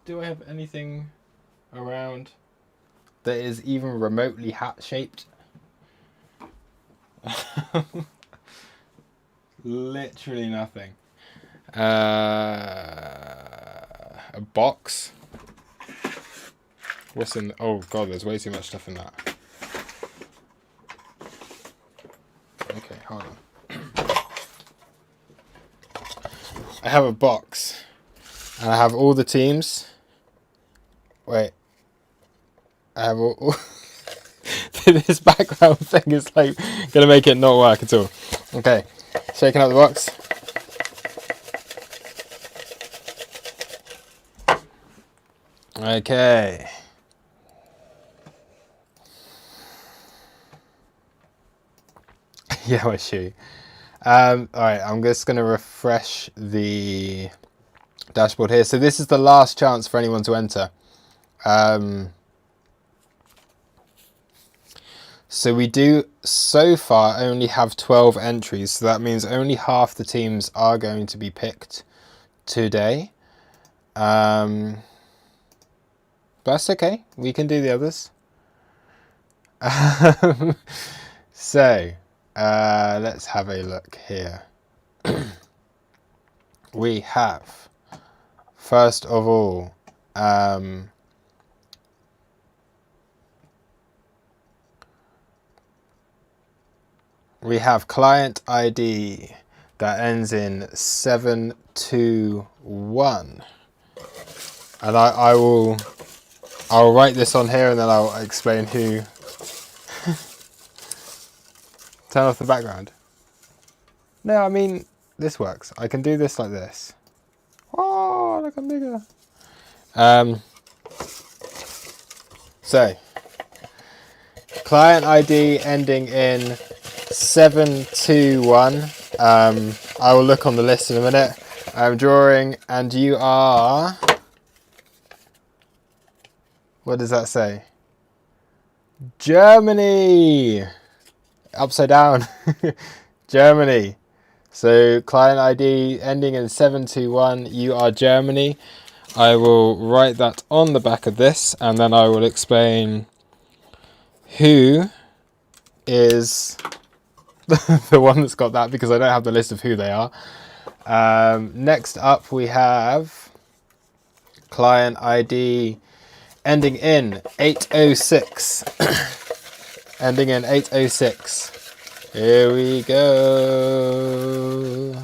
Do I have anything around that is even remotely hat-shaped? Literally nothing. A box. What's in? Oh god, there's way too much stuff in that. Okay, hold on. I have a box, and I have all the teams. Wait, I have all this background thing is like gonna make it not work at all. Okay, shaking out the box. Okay. Yeah, my shoe. Alright, I'm just going to refresh the dashboard here. So this is the last chance for anyone to enter. So we do, so far, only have 12 entries. So that means only half the teams are going to be picked today. But that's okay. We can do the others. So, let's have a look here. We have, first of all, we have client ID that ends in 721, and I'll write this on here and then I'll explain who. Turn off the background. No, I mean this works. I can do this like this. Oh, look, I'm bigger. So client ID ending in 721. I will look on the list in a minute. I'm drawing, and you are. What does that say? Germany. Upside down. Germany. So client ID ending in 721. You are Germany. I will write that on the back of this, and then I will explain who is the one that's got that, because I don't have the list of who they are. Next up we have client ID ending in 806. Ending in 806. Here we go.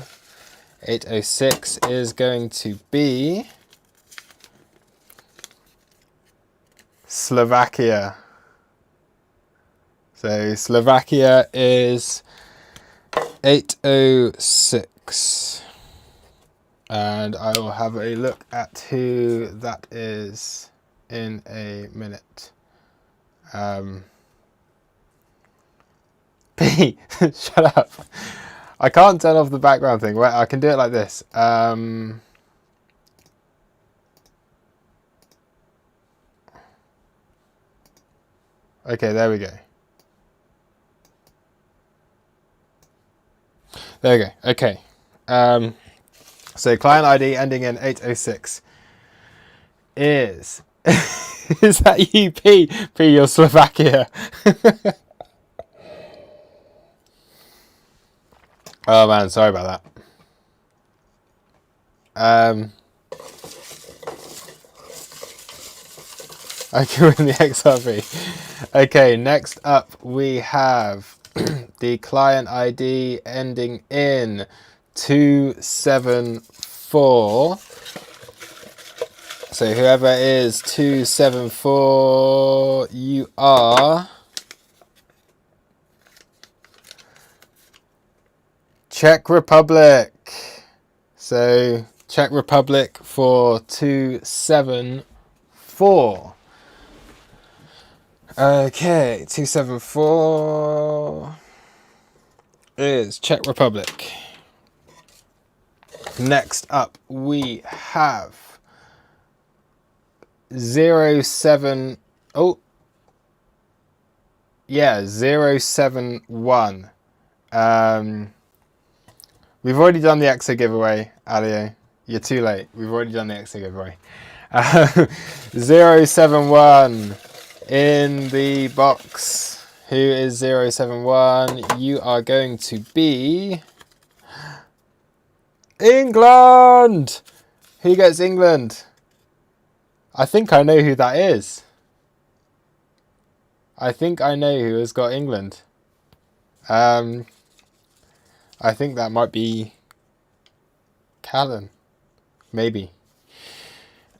806 is going to be Slovakia. So Slovakia is 806. And I will have a look at who that is in a minute. P, shut up. I can't turn off the background thing. Wait, I can do it like this. Okay, there we go. There we go. Okay. So client ID ending in 806 is is that you, P? P, you're Slovakia. Oh man, sorry about that. I can win the XRP. Okay, next up we have the client ID ending in 274. So whoever is 274, you are Czech Republic. So Czech Republic for 274. 274. Okay, 274 is Czech Republic. Next up, we have 071. We've already done the EXO giveaway, Alio. You're too late. We've already done the EXO giveaway. 071 in the box. Who is 071? You are going to be England. Who gets England? I think I know who that is. I think I know who has got England. I think that might be Callan. Maybe.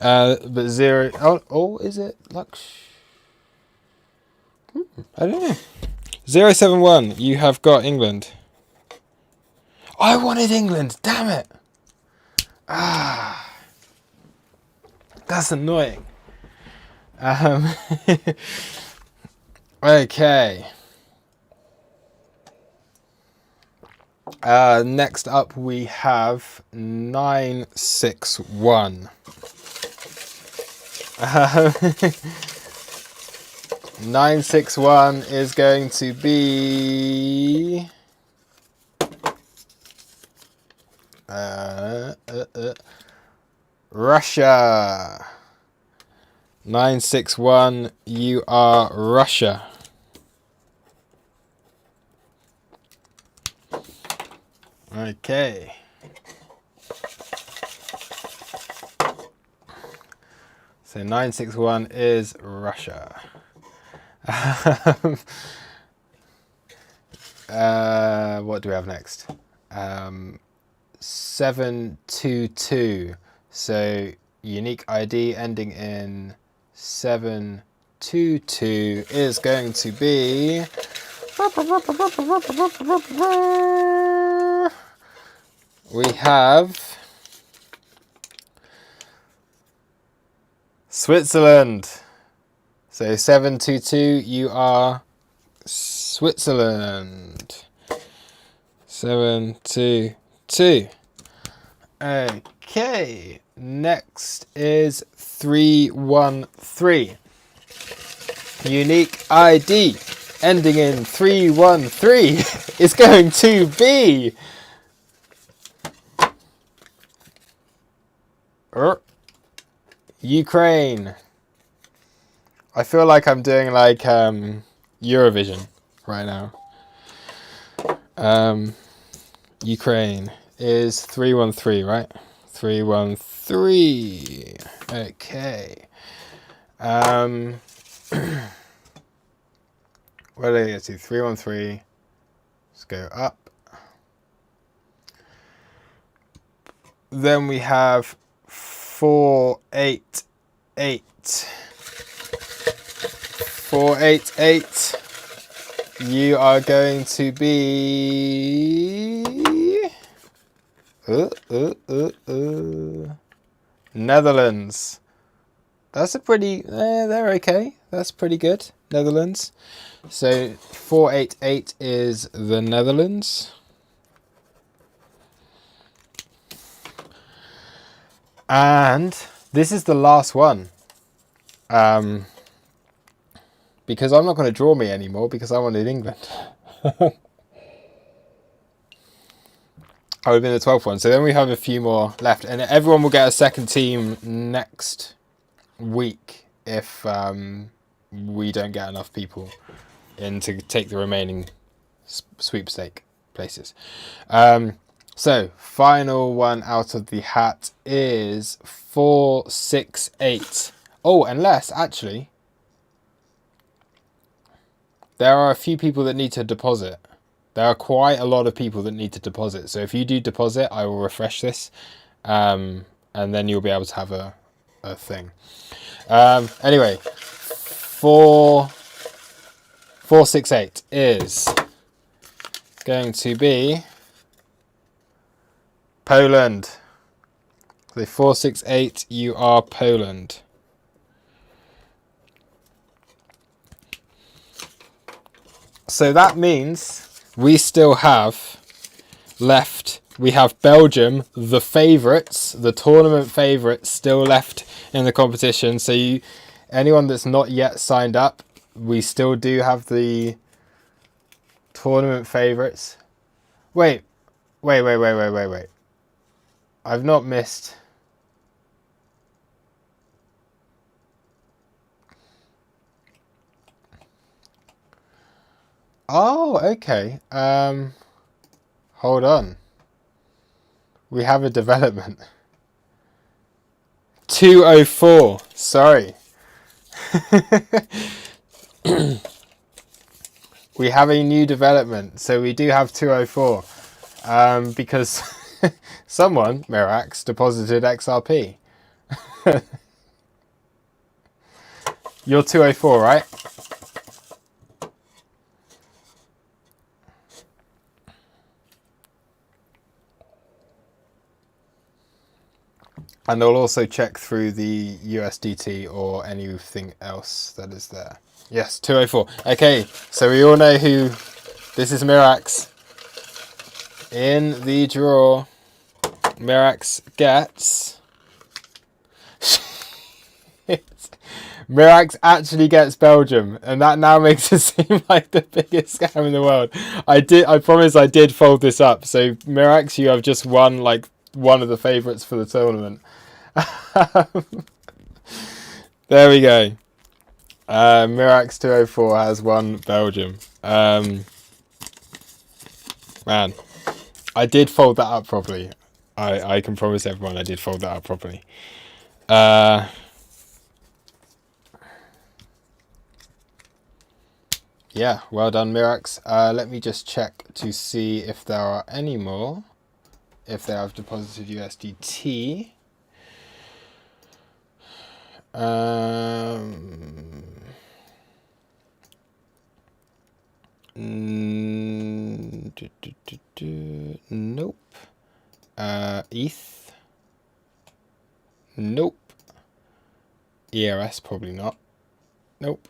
But zero. Oh, is it Lux? I don't know. 071. You have got England. I wanted England. Damn it. That's annoying. Okay. Next up we have 961. 961 is going to be Russia. 961, you are Russia. Okay. So 961 is Russia. What do we have next? 722. So unique ID ending in 722 is going to be we have Switzerland. So 722, you are Switzerland. 722. Okay, next is 313. Unique ID ending in 313 is going to be Ukraine. I feel like I'm doing like Eurovision right now. Ukraine is 313, right? 313. Okay. Where did I get to? 313. Let's go up. Then we have 488. 488. You are going to be Netherlands. That's a pretty. They're okay. That's pretty good. Netherlands. So 488 is the Netherlands. And this is the last one. Because I'm not going to draw me anymore because I wanted England. I would have been the 12th one. So then we have a few more left. And everyone will get a second team next week if we don't get enough people in to take the remaining sweepstake places. So final one out of the hat is 468. Oh, unless actually there are a few people that need to deposit. There are quite a lot of people that need to deposit. So if you do deposit, I will refresh this. And then you'll be able to have a thing. Anyway, 468 is going to be Poland. So 468, you are Poland. So that means we still have left. We have Belgium, the favourites, the tournament favourites, still left in the competition. So anyone that's not yet signed up, we still do have the tournament favourites. Wait. I've not missed. Oh, okay. Hold on. We have a development. 204. Sorry. We have a new development. So we do have 204. Because someone, Mirax, deposited XRP. You're 204, right? And they'll also check through the USDT or anything else that is there. Yes, 204. Okay, so we all know who... This is Mirax. In the draw, Mirax gets... Mirax actually gets Belgium, and that now makes it seem like the biggest scam in the world. I promise I did fold this up. So Mirax, you have just won like one of the favourites for the tournament. There we go. Mirax 204 has won Belgium. Man, I did fold that up properly. I can promise everyone I did fold that up properly. Yeah, well done, Mirax. Let me just check to see if there are any more. If they have deposited USDT. Nope. ETH. Nope. ERS probably not. Nope.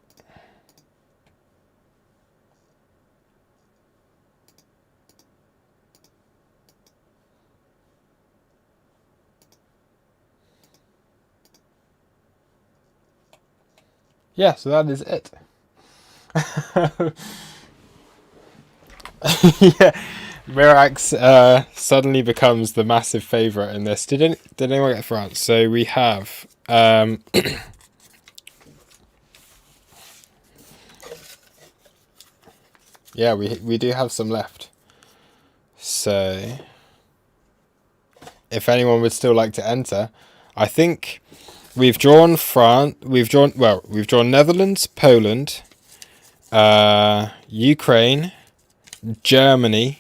Yeah, so that is it. Yeah, Mirax suddenly becomes the massive favourite in this. Did anyone get France? So we have yeah, we do have some left. So if anyone would still like to enter, I think we've drawn France. We've drawn Netherlands, Poland, Ukraine, Germany,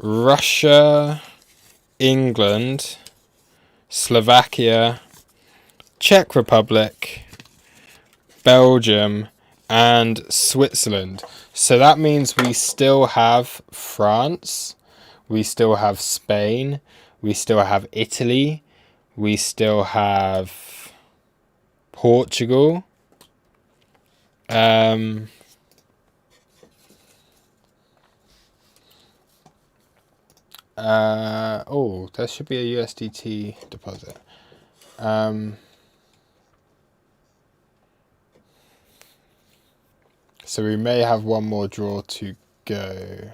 Russia, England, Slovakia, Czech Republic, Belgium, and Switzerland. So that means we still have France, we still have Spain, we still have Italy, we still have Portugal. Oh, there should be a USDT deposit. So we may have one more draw to go.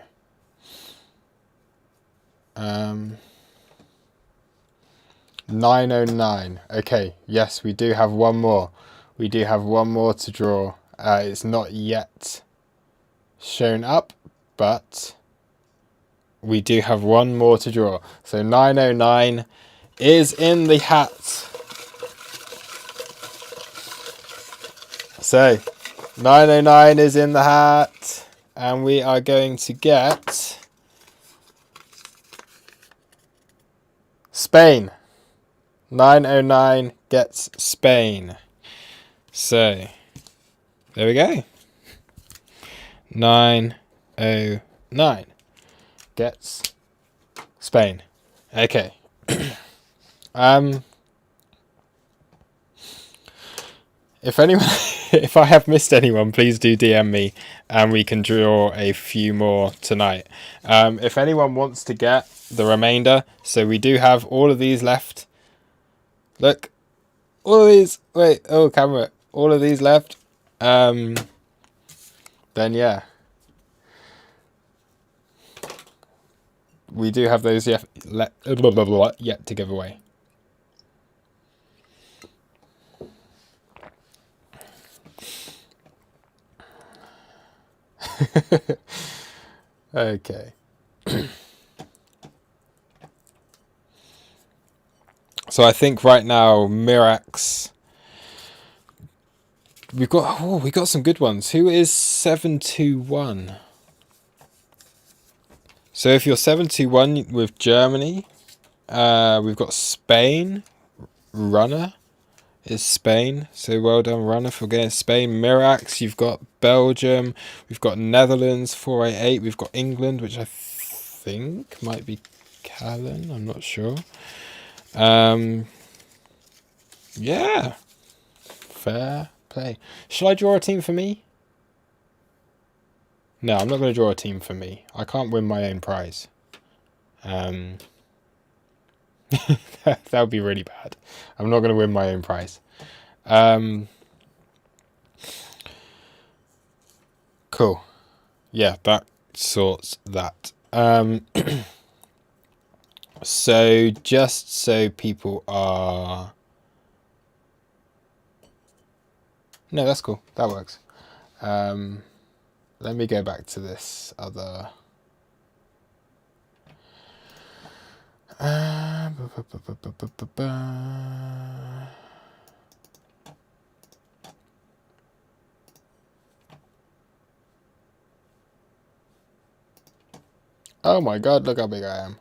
909. Okay, yes, we do have one more. We do have one more to draw. It's not yet shown up, but we do have one more to draw. So 909 is in the hat. So 909 is in the hat, and we are going to get Spain. 909 gets Spain. So there we go. 909 gets Spain. Okay. If anyone, if I have missed anyone, please do DM me, and we can draw a few more tonight. If anyone wants to get the remainder, so we do have all of these left. Look, all of these. Wait, oh camera, all of these left. Then yeah, we do have those yet to give away. Okay. So I think right now Mirax, we got some good ones. Who is 721? So if you're 721 with Germany, we've got Spain. Runner is Spain. So well done, Runner, for getting Spain. Mirax, you've got Belgium. We've got Netherlands 488. We've got England, which I think might be Callan. I'm not sure. Yeah, fair play. Shall I draw a team for me? No, I'm not going to draw a team for me. I can't win my own prize. That would be really bad. I'm not going to win my own prize. Cool. Yeah, that sorts that. So just so people are... No, that's cool. That works. Let me go back to this other... Oh my god, look how big I am.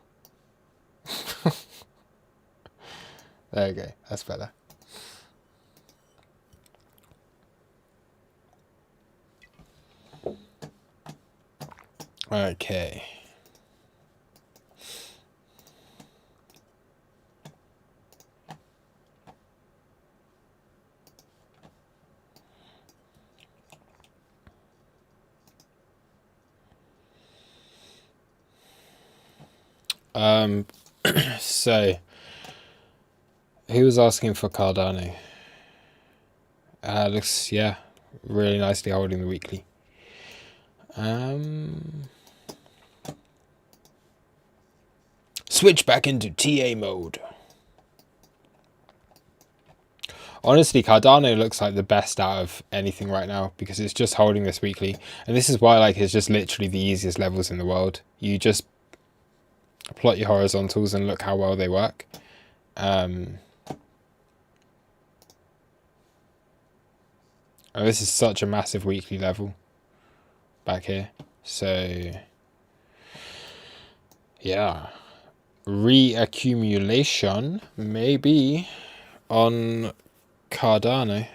There you go, that's better. Okay. So who was asking for Cardano? Looks, yeah, really nicely holding the weekly. Switch back into TA mode. Honestly, Cardano looks like the best out of anything right now because it's just holding this weekly. And this is why, like, it's just literally the easiest levels in the world. You just plot your horizontals and look how well they work. Oh, this is such a massive weekly level back here. So, yeah. Reaccumulation maybe on Cardano.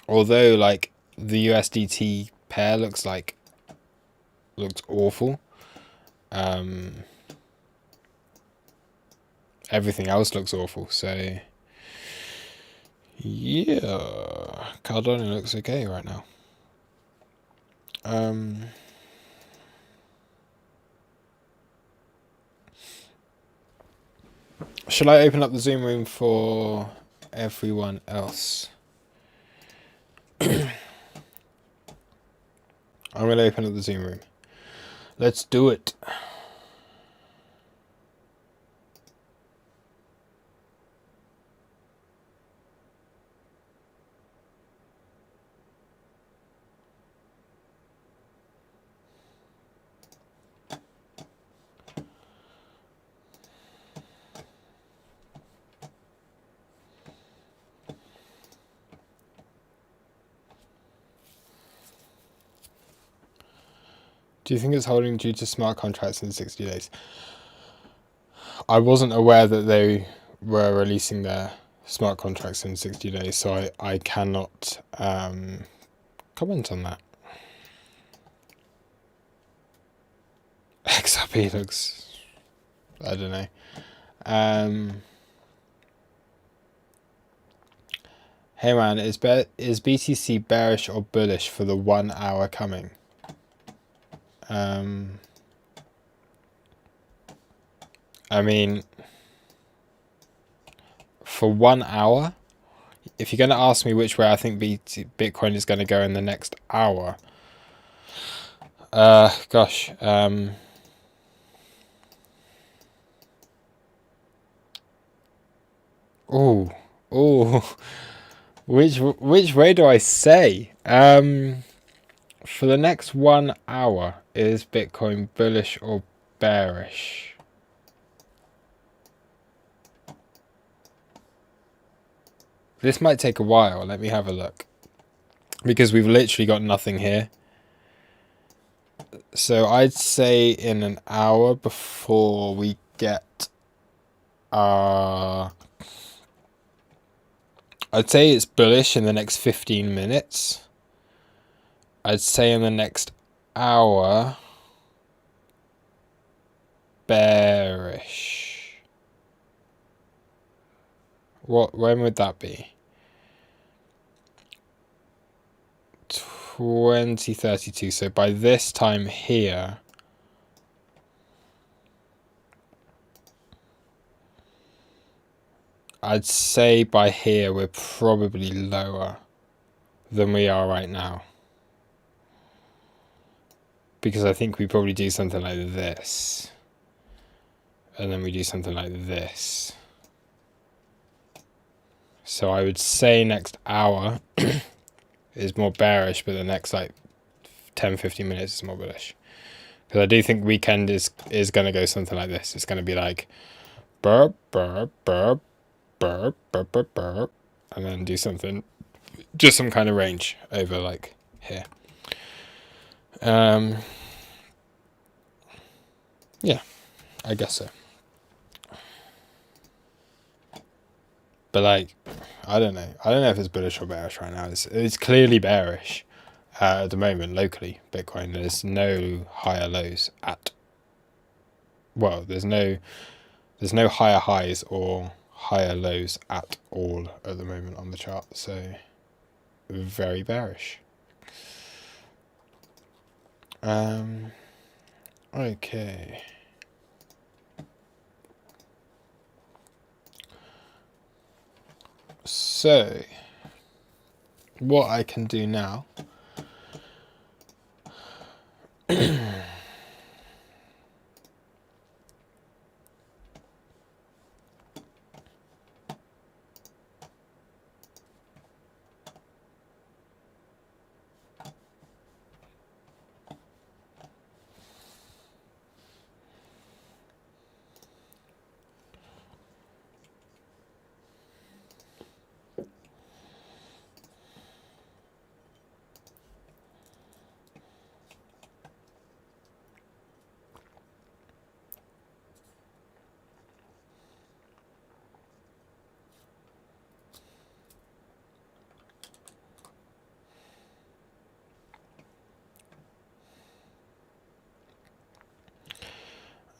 Although, like, the USDT pair looks awful. Everything else looks awful, so yeah, Cardano looks okay right now. Shall I open up the Zoom room for everyone else? I'm going to open up the Zoom room. Let's do it. Do you think it's holding due to smart contracts in 60 days? I wasn't aware that they were releasing their smart contracts in 60 days, so I cannot comment on that. XRP looks... I don't know. Hey man, is BTC bearish or bullish for the 1 hour coming? I mean, for 1 hour, if you're going to ask me which way I think Bitcoin is going to go in the next hour, gosh, which way do I say? For the next 1 hour, is Bitcoin bullish or bearish? This might take a while. Let me have a look. Because we've literally got nothing here. So I'd say in an hour before we get... I'd say it's bullish in the next 15 minutes. I'd say in the next hour... bearish. When would that be? 2032. So by this time here, I'd say by here we're probably lower than we are right now, because I think we probably do something like this, and then we do something like this. So I would say next hour is more bearish, but the next like 10-15 minutes is more bullish. Because I do think weekend is going to go something like this. It's going to be like burp, burp, burp, burp, burp, burp, burp, and then do something, just some kind of range over like here. Yeah, I guess so. But like, I don't know. I don't know if it's bullish or bearish right now. It's clearly bearish at the moment locally. Bitcoin, there's no higher lows at. Well, there's no higher highs or higher lows at all at the moment on the chart. So very bearish. Okay. So, what I can do now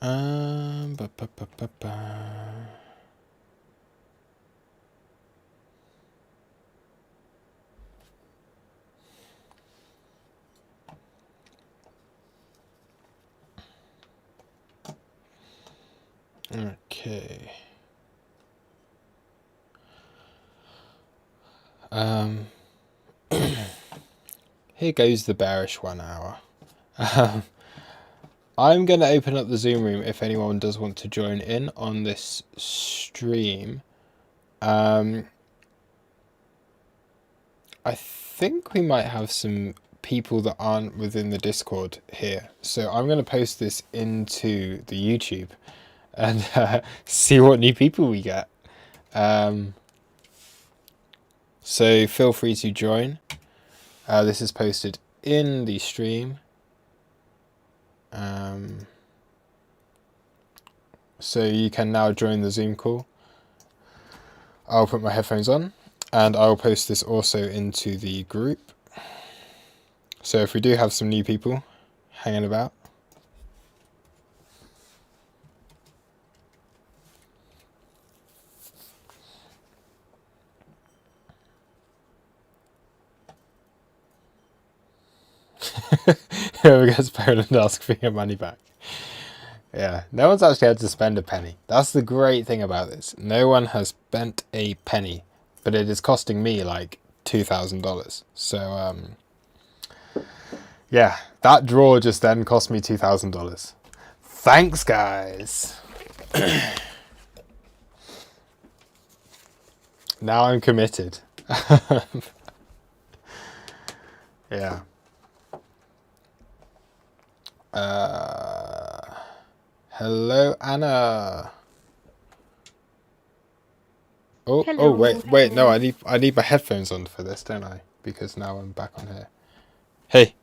ba, ba, ba, ba, ba. Okay. Here goes the bearish 1 hour. I'm going to open up the Zoom room if anyone does want to join in on this stream. I think we might have some people that aren't within the Discord here. So I'm going to post this into the YouTube and see what new people we get. So feel free to join. This is posted in the stream. So you can now join the Zoom call. I'll put my headphones on and I'll post this also into the group. So if we do have some new people hanging about, Whoever gets Poland asks for your money back. Yeah, no one's actually had to spend a penny. That's the great thing about this. No one has spent a penny, but it is costing me like $2,000. So yeah, that draw just then cost me $2,000. Thanks, guys. Now I'm committed. Yeah. Hello, Anna. Oh, Hello, wait. No, hello. I need my headphones on for this, don't I? Because now I'm back on here. Hey.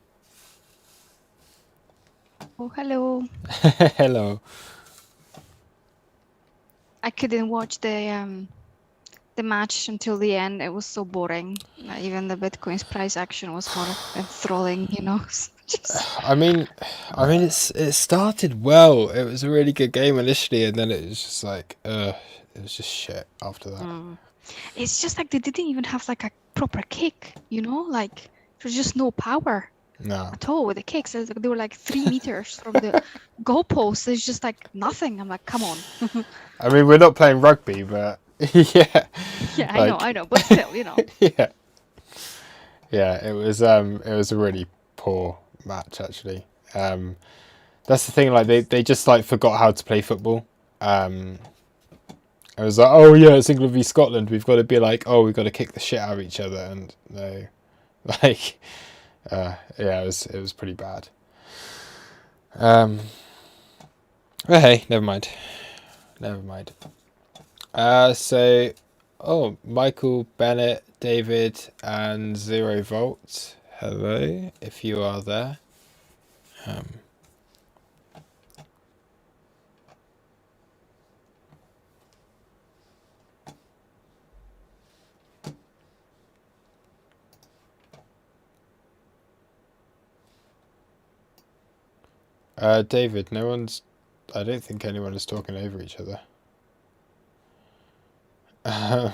Oh, hello. Hello. I couldn't watch the match until the end. It was so boring. Even the Bitcoin's price action was more enthralling, you know. Just... I mean, it started well. It was a really good game initially, and then it was just like, it was just shit after that. It's just like they didn't even have like a proper kick, you know. Like there's just no power No. at all with the kicks. They were like 3 meters from the goalpost. There's just like nothing. I'm like, come on. I mean, we're not playing rugby, but yeah. Yeah, Like, I know, but still, you know. Yeah. Yeah, it was a really poor match actually. That's the thing, like they just like forgot how to play football. I was like, oh yeah, it's England v Scotland. We've got to be like, oh, we've got to kick the shit out of each other, and no, like, yeah, it was pretty bad. But hey, never mind. So, oh, Michael, Bennett, David, and Zero Volt. Hello, if you are there. David, I don't think anyone is talking over each other. I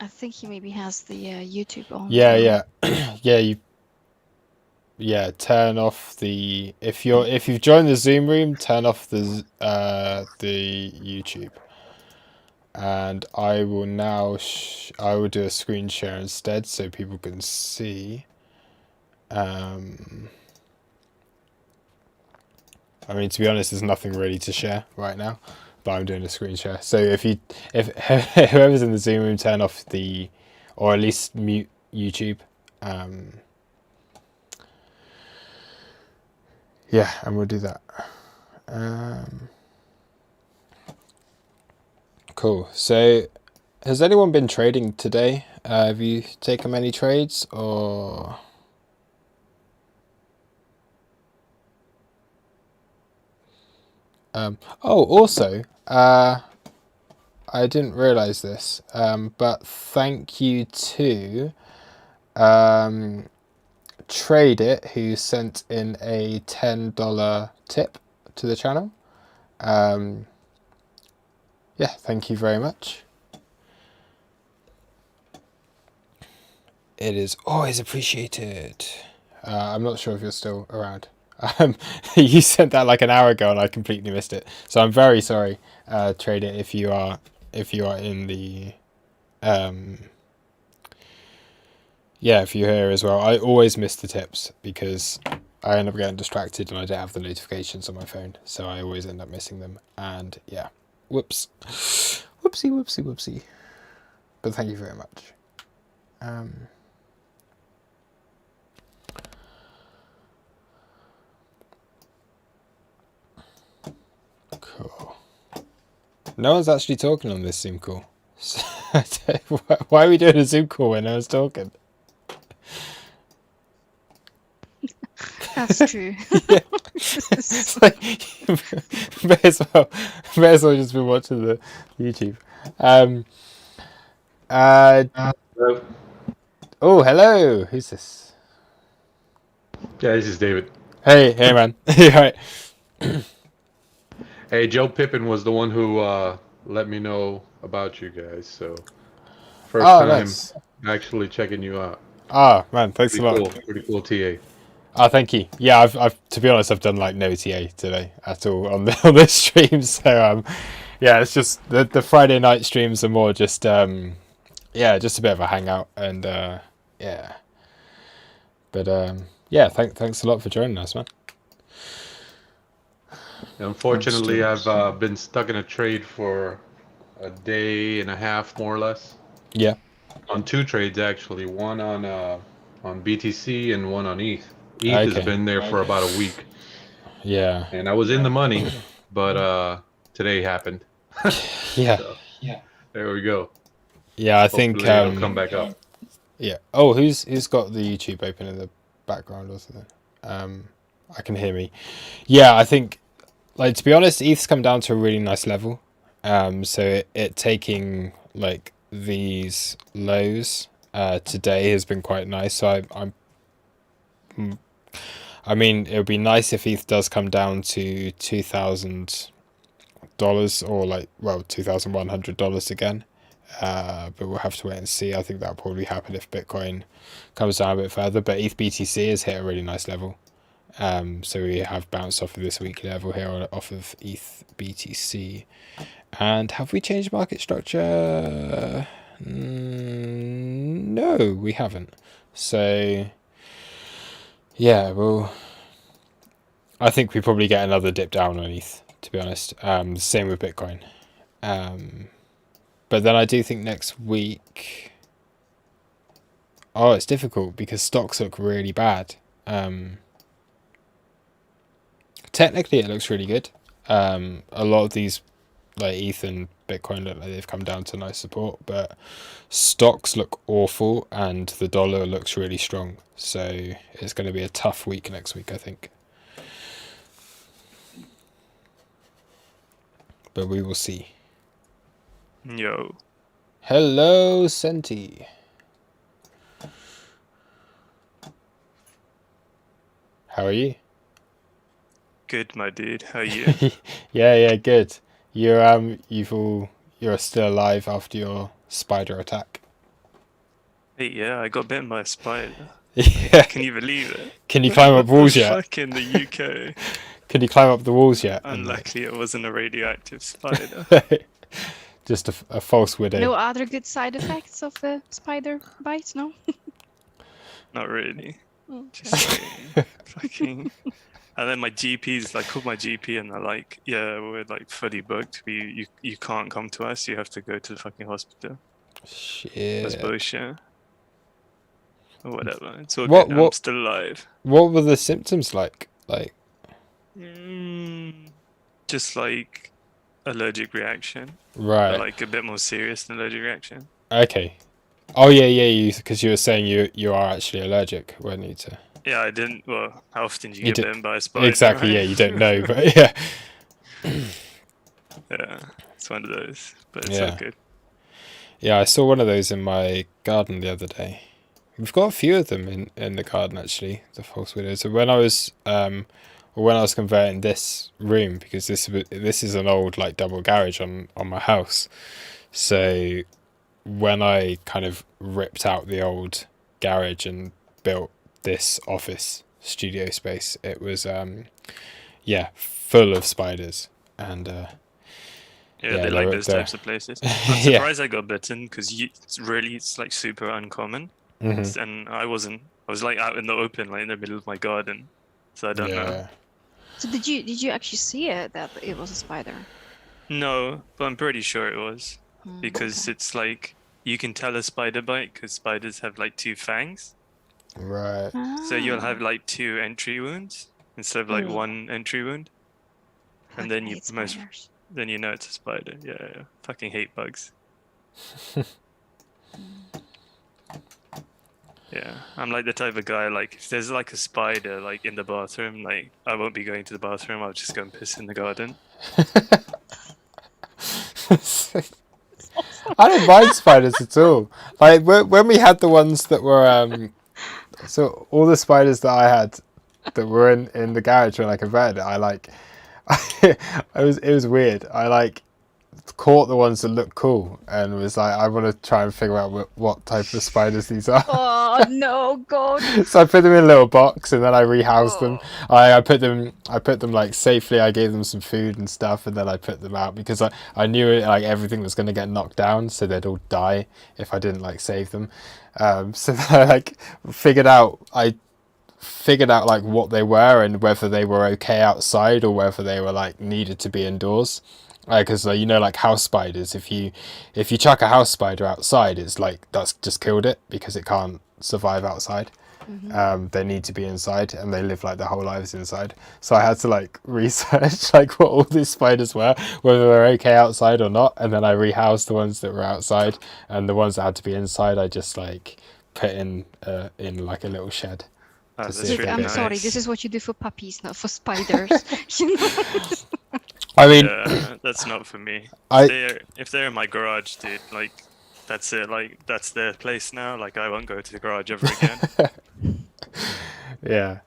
think he maybe has the YouTube on. Yeah. Turn off the if you've joined the Zoom room, turn off the YouTube. And I will now I will do a screen share instead so people can see. I mean, to be honest, there's nothing really to share right now, but I'm doing a screen share. So if whoever's in the Zoom room, turn off or at least mute YouTube. Yeah, and we'll do that. Cool. So, has anyone been trading today? Have you taken many trades or? Also, I didn't realize this, but thank you to Trade It, who sent in a $10 tip to the channel. Yeah, thank you very much. It is always appreciated. I'm not sure if you're still around. You sent that like an hour ago and I completely missed it. So I'm very sorry, Trade It, if you are in the yeah, if you're here as well. I always miss the tips because I end up getting distracted and I don't have the notifications on my phone, so I always end up missing them. And yeah, whoops, whoopsie. But thank you very much. Cool. No one's actually talking on this Zoom call. Why are we doing a Zoom call when no one's talking? That's true. Yeah. It's like, may as well just be watching the YouTube. Oh, hello. Who's this? Yeah, this is David. Hey, man. You all right? Hey, Joe Pippin was the one who let me know about you guys. So first time Nice. actually checking you out. Ah, man, thanks a Pretty lot. cool. Pretty cool TA. Ah, thank you. Yeah, I've to be honest, I've done like no TA today at all on on this stream. So yeah, it's just the Friday night streams are more just yeah, just a bit of a hangout and yeah. But yeah, thanks a lot for joining us, man. Unfortunately, I've been stuck in a trade for a day and a half, more or less. Yeah. On 2 trades actually, one on BTC and one on ETH. ETH has Okay. been there for about a week, Yeah. and I was in the money, but today happened. Yeah. So, there we go. Yeah, I think Hopefully it'll come back up. yeah. Oh, who's got the YouTube open in the background or something? I can hear me. Yeah, I think like to be honest, ETH's come down to a really nice level. So it taking like these lows today has been quite nice. So I mean, it would be nice if ETH does come down to $2,000 or like $2,100 again. But we'll have to wait and see. I think that'll probably happen if Bitcoin comes down a bit further. But ETH BTC has hit a really nice level. So we have bounced off of this weekly level here off of ETH BTC. And have we changed market structure? No, we haven't. So yeah, well, I think we probably get another dip down on ETH, to be honest. Same with Bitcoin. But then I do think next week... Oh, it's difficult because stocks look really bad. Technically, it looks really good. A lot of these, like ETH and Bitcoin, look like they've come down to nice support, but stocks look awful and the dollar looks really strong. So it's going to be a tough week next week, I think. But we will see. Yo. Hello, Senti. How are you? Good, my dude. How are you? Yeah, good. You're still alive after your spider attack. Hey, yeah, I got bitten by a spider. Yeah. Can you believe it? Can you climb up walls yet? Fuck in the UK. Can you climb up the walls yet? Unluckily, it wasn't a radioactive spider. Just a false widow. No other good side effects of the spider bite, no? Not really. Okay. Just like, fucking. And then my GP's like called my GP and they're like, yeah, we're like fully booked. You can't come to us. You have to go to the fucking hospital. Shit. That's bullshit. Or whatever. It's all What- good. what- I'm still alive. What were the symptoms like? Just like allergic reaction. Right. But like a bit more serious than allergic reaction. Okay. Oh yeah. Because you were saying you are actually allergic, weren't you? To Yeah, I didn't. Well, how often do you You get did- bitten by a spider? exactly. right? Yeah, you don't know, but yeah. Yeah, it's one of those. But it's Yeah. all good. Yeah, I saw one of those in my garden the other day. We've got a few of them in the garden actually, the false widows. So when I was converting this room, because this is an old like double garage on my house. So when I kind of ripped out the old garage and built this office studio space, it was full of spiders and Yeah, Yeah, they like they're- those they're- types of places. I'm Yeah. surprised I got bitten because it's like super uncommon. mhm, And I wasn't. I was like out in the open, like in the middle of my garden. So I don't know. yeah. So did you actually see it that it was a spider? No, but I'm pretty sure it was Hmm, because okay. it's like you can tell a spider bite because spiders have like 2 fangs. Right. So you'll Ah, have like 2 entry wounds instead of like Mm. 1 entry wound. and then fucking you hate most- spiders. Then you know it's a spider. Yeah. Fucking hate bugs. Yeah, I'm like the type of guy, like, if there's like a spider like in the bathroom, like, I won't be going to the bathroom, I'll just go and piss in the garden. I don't mind spiders at all. Like when we had the ones that were so all the spiders that I had that were in the garage when I converted it, I like it was weird. I like caught the ones that look cool and was like, I want to try and figure out what type of spiders these are. Oh no, God! So I put them in a little box and then I rehoused them. Oh. I put them like safely. I gave them some food and stuff, and then I put them out because I knew it, like everything was going to get knocked down, so they'd all die if I didn't like save them. So then I like figured out like what they were and whether they were okay outside or whether they were like needed to be indoors. Because you know, like house spiders, if you chuck a house spider outside, it's like that's just killed it because it can't survive outside. They need to be inside, and they live like their whole lives inside. So I had to like research like what all these spiders were, whether they're okay outside or not, and then I rehoused the ones that were outside, and the ones that had to be inside, I just like put in like a little shed. That's see if really I'm nice. sorry, this is what you do for puppies, not for spiders. You know? I mean, Yeah, that's not for me. I If they're in my garage, dude, like that's it. Like that's their place now. Like I won't go to the garage ever again. yeah.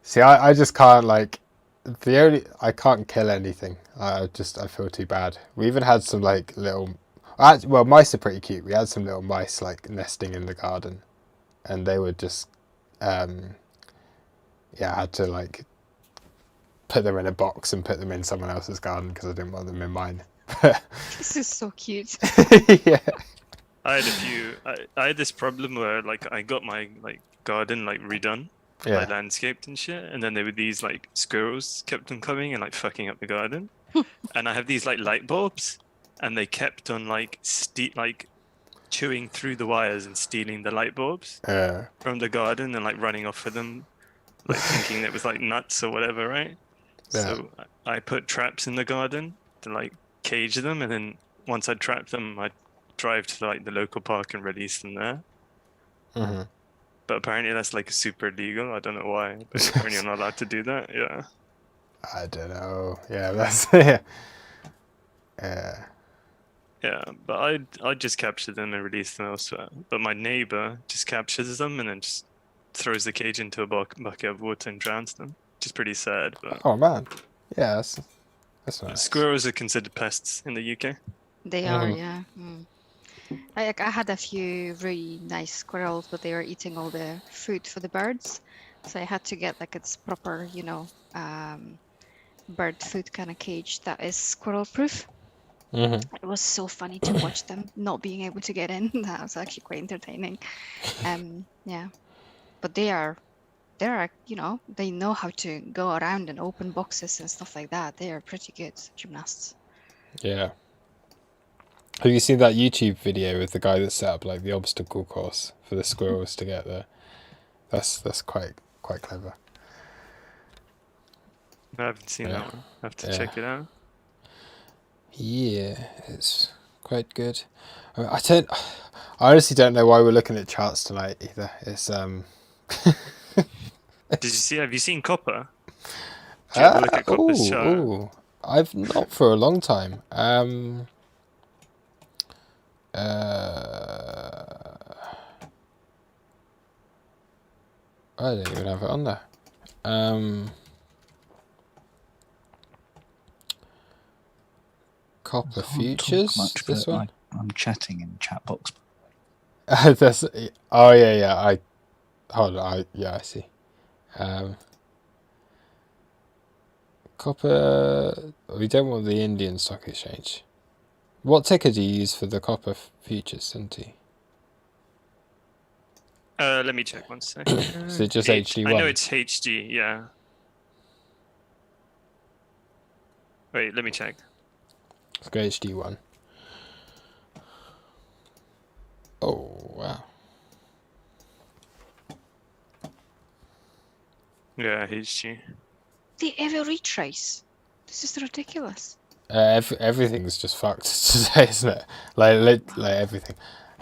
See, I just can't like I can't kill anything. I feel too bad. We even had some like little, well, mice are pretty cute. We had some little mice like nesting in the garden, and they were just, I had to like put them in a box and put them in someone else's garden because I didn't want them in mine. This is so cute. Yeah. I had a few. I had this problem where like I got my like garden like redone, like Yeah. landscaped and shit, and then there were these like squirrels kept on coming and like fucking up the garden. And I have these like light bulbs, and they kept on like chewing through the wires and stealing the light bulbs Yeah. from the garden and like running off with them, like thinking it was like nuts or whatever, right? Yeah. So I put traps in the garden to like cage them, and then once I trapped them, I'd drive to like the local park and release them there. hmm But apparently that's like super illegal. I don't know why, but apparently you're not allowed to do that. Yeah. I don't know. Yeah, that's yeah. Yeah. Yeah, but I just capture them and release them elsewhere. But my neighbor just captures them and then just throws the cage into a bucket of water and drowns them, which is pretty sad. But Oh man. Yeah, that's nice. squirrels are considered pests in the UK. They are, yeah. I had a few really nice squirrels, but they were eating all the food for the birds. So I had to get like its proper, bird food kind of cage that is squirrel proof. It was so funny to watch them not being able to get in. That was actually quite entertaining. Yeah, but they're they know how to go around and open boxes and stuff like that. They are pretty good gymnasts. Yeah. Have you seen that YouTube video with the guy that set up like the obstacle course for the squirrels to get there? That's quite clever. I haven't seen Yeah. that one. I have to Yeah. check it out. Yeah, it's quite good. I honestly don't know why we're looking at charts tonight either. It's Have you seen copper? Did you ever look at copper's chart? ooh, I've not for a long time. I don't even have it on there. Copper Can't talk futures. much, This but one. I'm chatting in the chat box. That's oh yeah. Hold on. I see. Copper. We don't want the Indian Stock Exchange. What ticker do you use for the copper futures, Cinti? Let me check one second. Is it just I know HD1? it's HG, yeah. Wait, let me check. Let's go HD1. Oh wow. Yeah, HG. They ever retrace? This is ridiculous. Everything's just fucked today, isn't it? Like everything.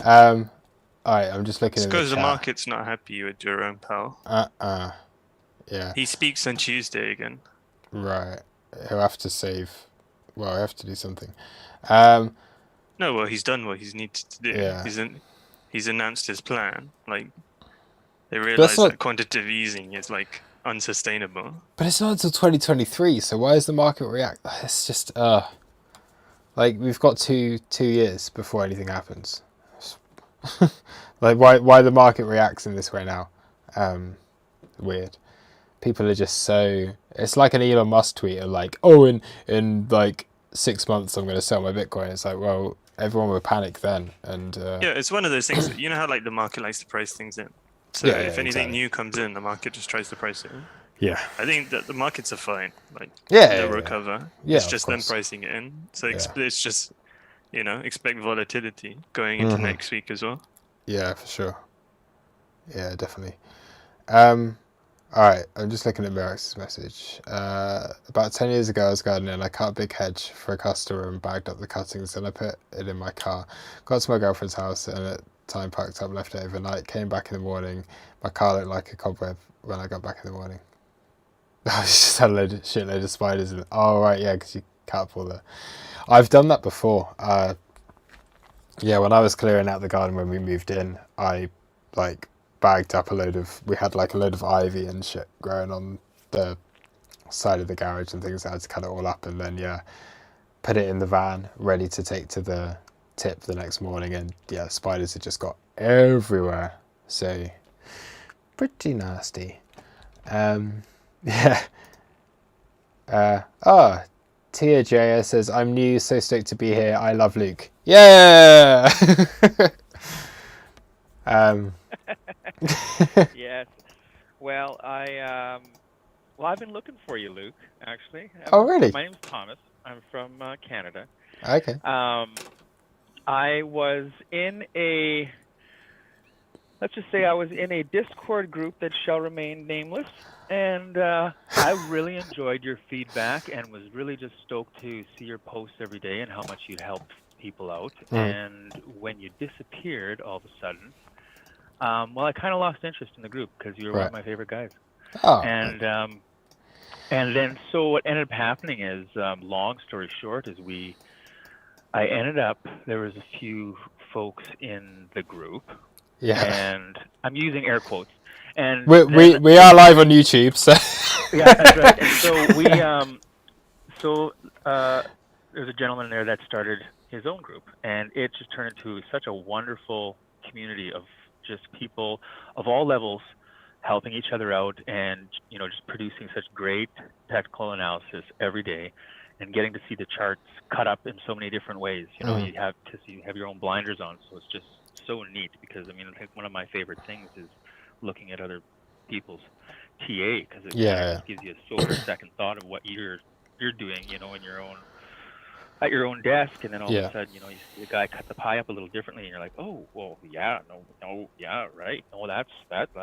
Alright, I'm just looking It's at the because the chat. market's not happy with Jerome Powell. Yeah. He speaks on Tuesday again. Right. He'll have to save. Well, he'll have to do something. No, well, he's done what he's needed to do. Yeah. He's announced his plan. Like, they that's realize not- that quantitative easing is like unsustainable. But it's not until 2023, so why does the market react? It's just like Like we've got two years before anything happens. Like why the market reacts in this way now? Weird. People are just so. It's like an Elon Musk tweet of like, oh, in like 6 months I'm going to sell my Bitcoin. It's like, well, everyone will panic then, and Yeah, it's one of those things that, you know how like the market likes to price things in. So Yeah, if anything exactly. new comes in, the market just tries to price it in. yeah, I think that the markets are fine. Like yeah, they'll yeah. recover. Yeah, It's of just them course. pricing it in. So Yeah. it's just, you know, expect volatility going into next week as well. Yeah, for sure. Yeah, definitely. All right, I'm just looking at Merrick's message. About 10 years ago, I was gardening. I cut a big hedge for a customer and bagged up the cuttings, and I put it in my car. Got to my girlfriend's house, and at time packed up, left it overnight. Came back in the morning. My car looked like a cobweb when I got back in the morning. I just had a shitload of spiders in it. Oh, right, yeah, because you cut up all the... I've done that before. Yeah, when I was clearing out the garden when we moved in, I, like, bagged up we had like a load of ivy and shit growing on the side of the garage and things. I had to cut it all up and then, yeah, put it in the van, ready to take to the tip the next morning. And yeah, spiders had just got everywhere. So, pretty nasty. Yeah. Tia J says, I'm new, so stoked to be here. I love Luke. Yeah! Yes. Well, I've been looking for you, Luke. Actually. Oh, really? My name's Thomas. I'm from Canada. Okay. I was in a. Let's just say I was in a Discord group that shall remain nameless, and I really enjoyed your feedback and was really just stoked to see your posts every day and how much you helped people out. And when you disappeared all of a sudden, well, I kind of lost interest in the group because you were one of my favorite guys. Oh. And then so what ended up happening is, long story short, is I ended up, there was a few folks in the group. Yeah. And I'm using air quotes. And we are live on YouTube, so yeah, that's right. And so there's a gentleman there that started his own group, and it just turned into such a wonderful community of just people of all levels helping each other out, and just producing such great technical analysis every day, and getting to see the charts cut up in so many different ways. You have your own blinders on, so it's just so neat. Because I think one of my favorite things is looking at other people's TA, because it just gives you a sort of second thought of what you're doing, in your own at your own desk, and then all of a sudden, you see the guy cut the pie up a little differently, and you're like, oh, well, yeah, no, yeah, right, no, that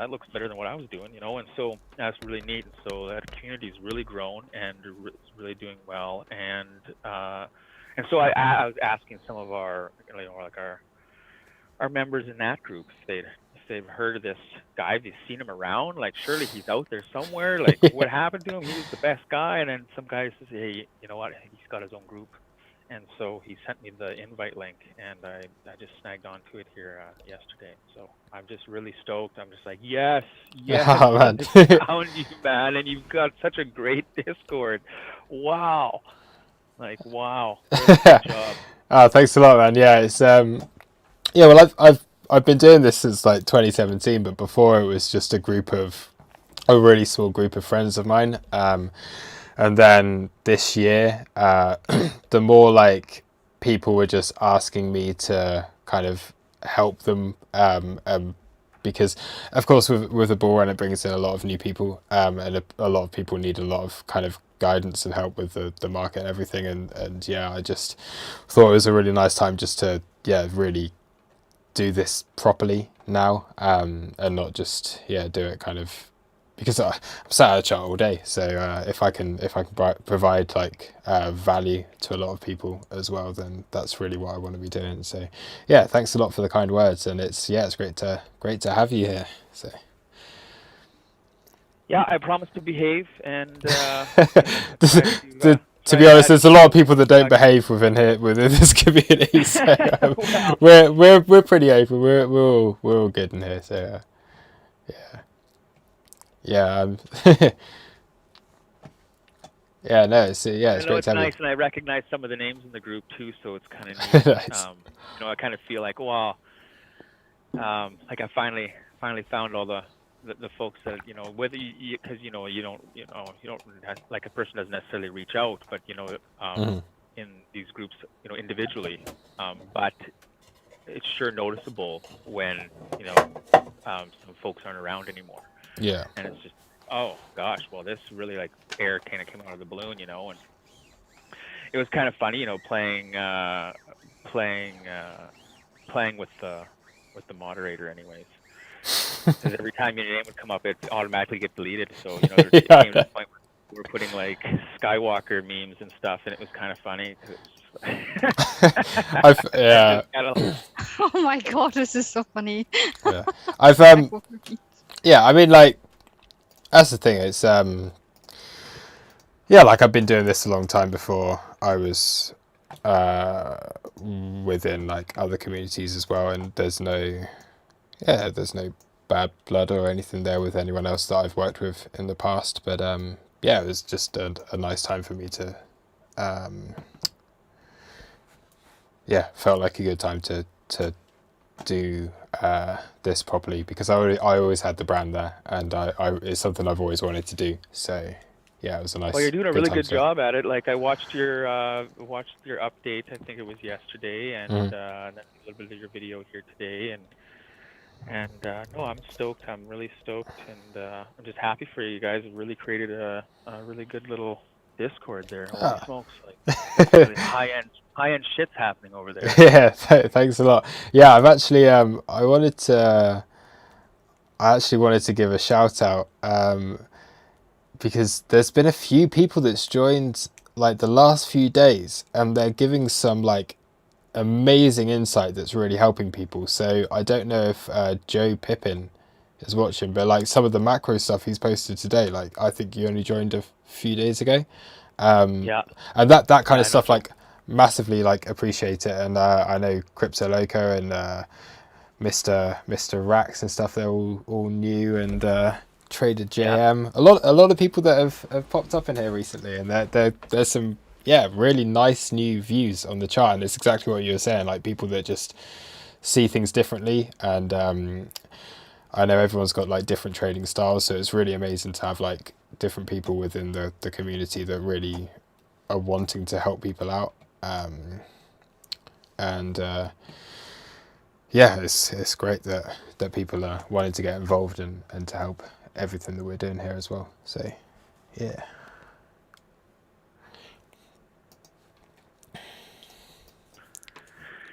looks better than what I was doing, and so that's really neat. And so that community's really grown and it's really doing well, and so I was asking some of our, our members in that group if they've heard of this guy, if they've seen him around, like surely he's out there somewhere, like what happened to him? He was the best guy. And then some guy says, hey, you know what, he's got his own group. And so he sent me the invite link, and I just snagged onto it here yesterday. So I'm just really stoked. I'm just like, yes, Oh, man. found you, man, and you've got such a great Discord. Wow. Like, wow. Really good job. Oh, thanks a lot, man. Yeah, it's yeah, well, I've been doing this since like 2017, but before it was just a really small group of friends of mine. And then this year, the more like people were just asking me to kind of help them, because of course with the bull run it brings in a lot of new people, and a lot of people need a lot of kind of guidance and help with the market and everything. And yeah, I just thought it was a really nice time just to really do this properly now, and not just do it kind of because I'm sat at a chat all day. So if I can provide like value to a lot of people as well, then that's really what I want to be doing. So yeah, thanks a lot for the kind words, and it's great to have you here. So yeah, I promise to behave, and to be honest, there's a lot of people that don't behave within this community. So we're pretty open. We're all good in here. So yeah. Yeah, no, it's I know great it's to have nice, and I recognize some of the names in the group too, so it's kind of neat. you. Nice. I kind of feel like, wow, like I finally found all the folks that whether because you don't like a person doesn't necessarily reach out, but in these groups individually, but it's sure noticeable when some folks aren't around anymore. Yeah. And it's just, oh gosh, well, this really like air kind of came out of the balloon, and it was kind of funny, playing with the moderator, anyways. Because every time your name would come up, it automatically get deleted. So there came to the point where we were putting like Skywalker memes and stuff, and it was kind of funny. Yeah. Oh my god, this is so funny. Yeah. Yeah, I mean, like, that's the thing. It's yeah, like I've been doing this a long time before I was within like other communities as well, and there's no bad blood or anything there with anyone else that I've worked with in the past. But yeah, it was just a nice time for me to felt like a good time to do this properly, because I always had the brand there, and I it's something I've always wanted to do. So yeah, it was a nice. Well, you're doing a really good time job at it. Like I watched your update. I think it was yesterday, and then a little bit of your video here today, and no, I'm stoked. I'm really stoked, and I'm just happy for you. You guys have really created a really good little Discord there. Holy smokes! Like really high end shit's happening over there. Yeah, thanks a lot. Yeah, I've actually I actually wanted to give a shout out because there's been a few people that's joined like the last few days, and they're giving some like amazing insight that's really helping people. So I don't know if Joe Pippin is watching, but like some of the macro stuff he's posted today, like I think you only joined a few days ago. Yeah. And that kind of stuff, like massively like appreciate it. And I know Crypto Loco and Mr. Rax and stuff, they're all new, and Trader JM. A lot of people that have popped up in here recently, and there's some really nice new views on the chart, and it's exactly what you were saying, like people that just see things differently. And I know everyone's got like different trading styles, so it's really amazing to have like different people within the community that really are wanting to help people out. And yeah, it's great that people are wanting to get involved and to help everything that we're doing here as well. So yeah.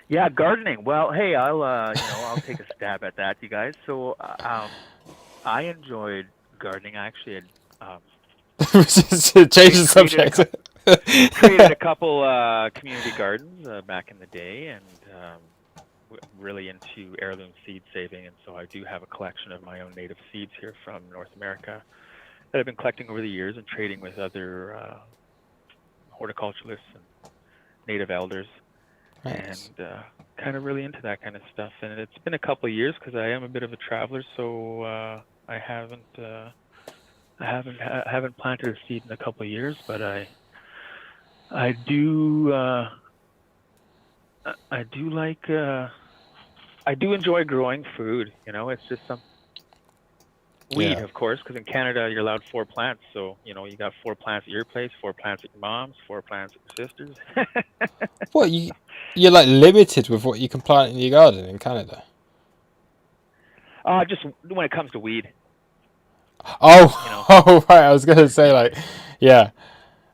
Yeah, gardening. Well, hey, I'll take a stab at that, you guys. So I enjoyed gardening. I actually had change the subject. created a couple community gardens back in the day, and really into heirloom seed saving. And so I do have a collection of my own native seeds here from North America that I've been collecting over the years and trading with other horticulturalists and native elders. Nice. And kind of really into that kind of stuff. And it's been a couple of years because I am a bit of a traveler, so I haven't planted a seed in a couple of years. But I do enjoy growing food. It's just some weed, of course, because in Canada you're allowed 4 plants. So you got 4 plants at your place, 4 plants at your mom's, 4 plants at your sister's. What, you're like limited with what you can plant in your garden in Canada? Just when it comes to weed. Oh, oh right. I was gonna say like, yeah.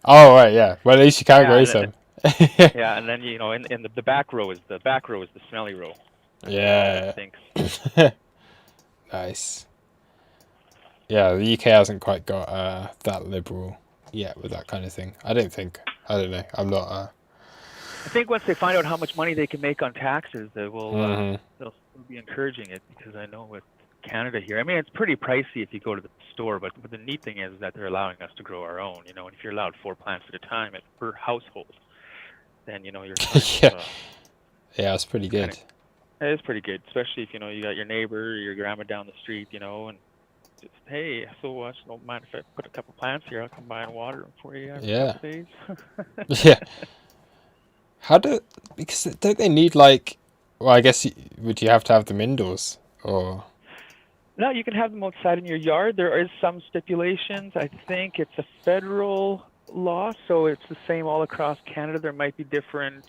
Oh right, yeah. Well, at least you can grow some. Yeah, and then in the back row is the smelly row. Yeah. Thanks. Nice. Yeah, the UK hasn't quite got that liberal yet with that kind of thing. I don't know. I'm not. I think once they find out how much money they can make on taxes, they will they'll be encouraging it, because I know with Canada here, I mean, it's pretty pricey if you go to the store, but the neat thing is that they're allowing us to grow our own. And if you're allowed 4 plants at a time per household, then you're yeah, it's pretty good. It is pretty good, especially if you got your neighbor or your grandma down the street, and just hey, so don't mind if I put a couple plants here. I'll come by and water them for you every Yeah. couple days. Yeah. Because don't they need like, well, I guess would you have to have them indoors or? No, you can have them outside in your yard. There is some stipulations. I think it's a federal law, so it's the same all across Canada. There might be different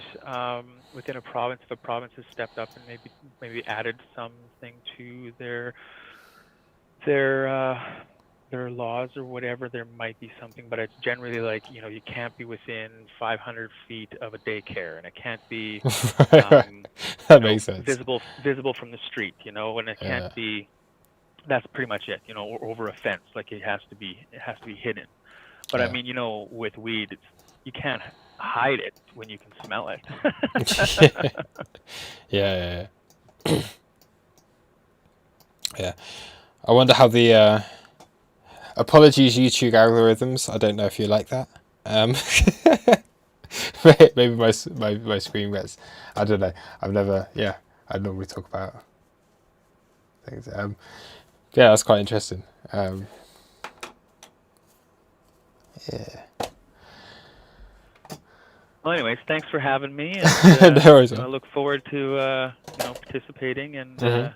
within a province. If a province has stepped up and maybe added something to their laws or whatever, there might be something. But it's generally like, you can't be within 500 feet of a daycare, and it can't be That makes sense. visible from the street. And it can't Yeah. be. That's pretty much it, or over a fence. Like it has to be hidden. But Yeah. I mean, with weed, you can't hide it when you can smell it. Yeah. Yeah. I wonder how the apologies YouTube algorithms. I don't know if you like that. Maybe my screen gets. I don't know. I've never. Yeah. I normally talk about things. Yeah, that's quite interesting. Yeah. Well, anyways, thanks for having me. And, No worries, man. I look forward to participating and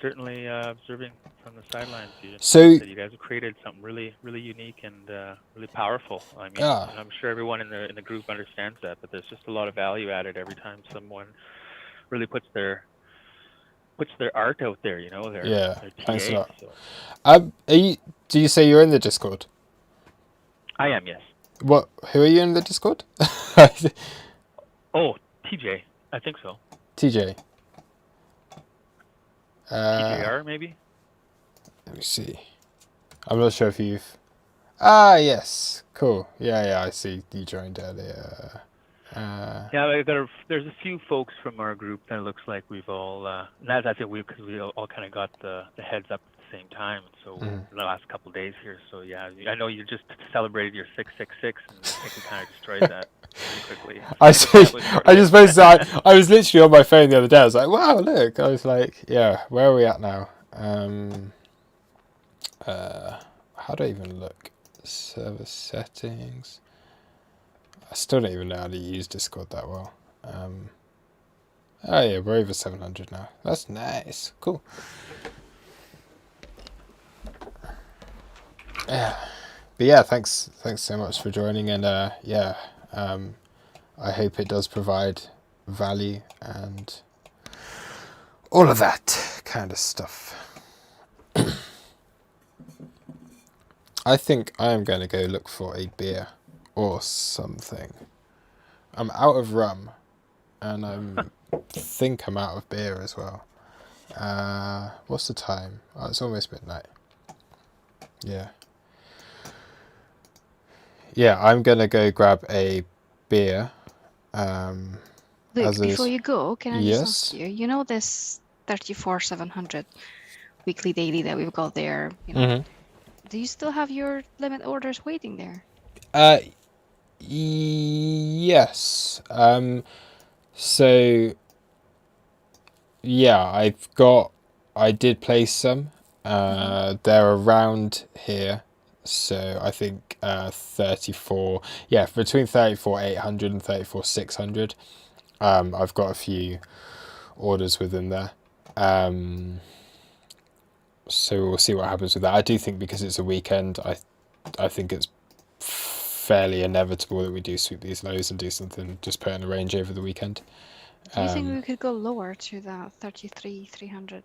certainly observing from the sidelines. So You guys have created something really, really unique and really powerful. I mean, and I'm sure everyone in the group understands that, but there's just a lot of value added every time someone really puts their art out there. Their thanks a TA, lot. so. Do you say you're in the Discord? I am, yes. What? Who are you in the Discord? Oh, TJ. I think so. TJ. TJR, maybe? Let me see. I'm not sure if you've... yes. Cool. Yeah, I see you joined earlier. Yeah, there's a few folks from our group that it looks like we've all... that's because we all kind of got the heads up at the same time. So the last couple of days here. So yeah, I know you just celebrated your 666, and I think we kind of destroyed that pretty quickly. I was literally on my phone the other day. I was like, wow, look. I was like, yeah, where are we at now? How do I even look? Server settings. I still don't even know how to use Discord that well. Oh yeah, we're over 700 now. That's nice. Cool. Yeah. But yeah, thanks so much for joining, and I hope it does provide value and all of that kind of stuff. I think I am going to go look for a beer or something. I'm out of rum, and I think I'm out of beer as well. What's the time? Oh, it's almost midnight. Yeah. Yeah, I'm going to go grab a beer. Luke, before you go, can I Yes? just ask you, this 34,700 weekly daily that we've got there, do you still have your limit orders waiting there? Yes. So yeah, I did place some. They're around here. So I think 34, between 34,800 and 34,600. I've got a few orders within there. So we'll see what happens with that. I do think because it's a weekend, I think it's fairly inevitable that we do sweep these lows and do something, just put in a range over the weekend. Do you think we could go lower to that 33,300?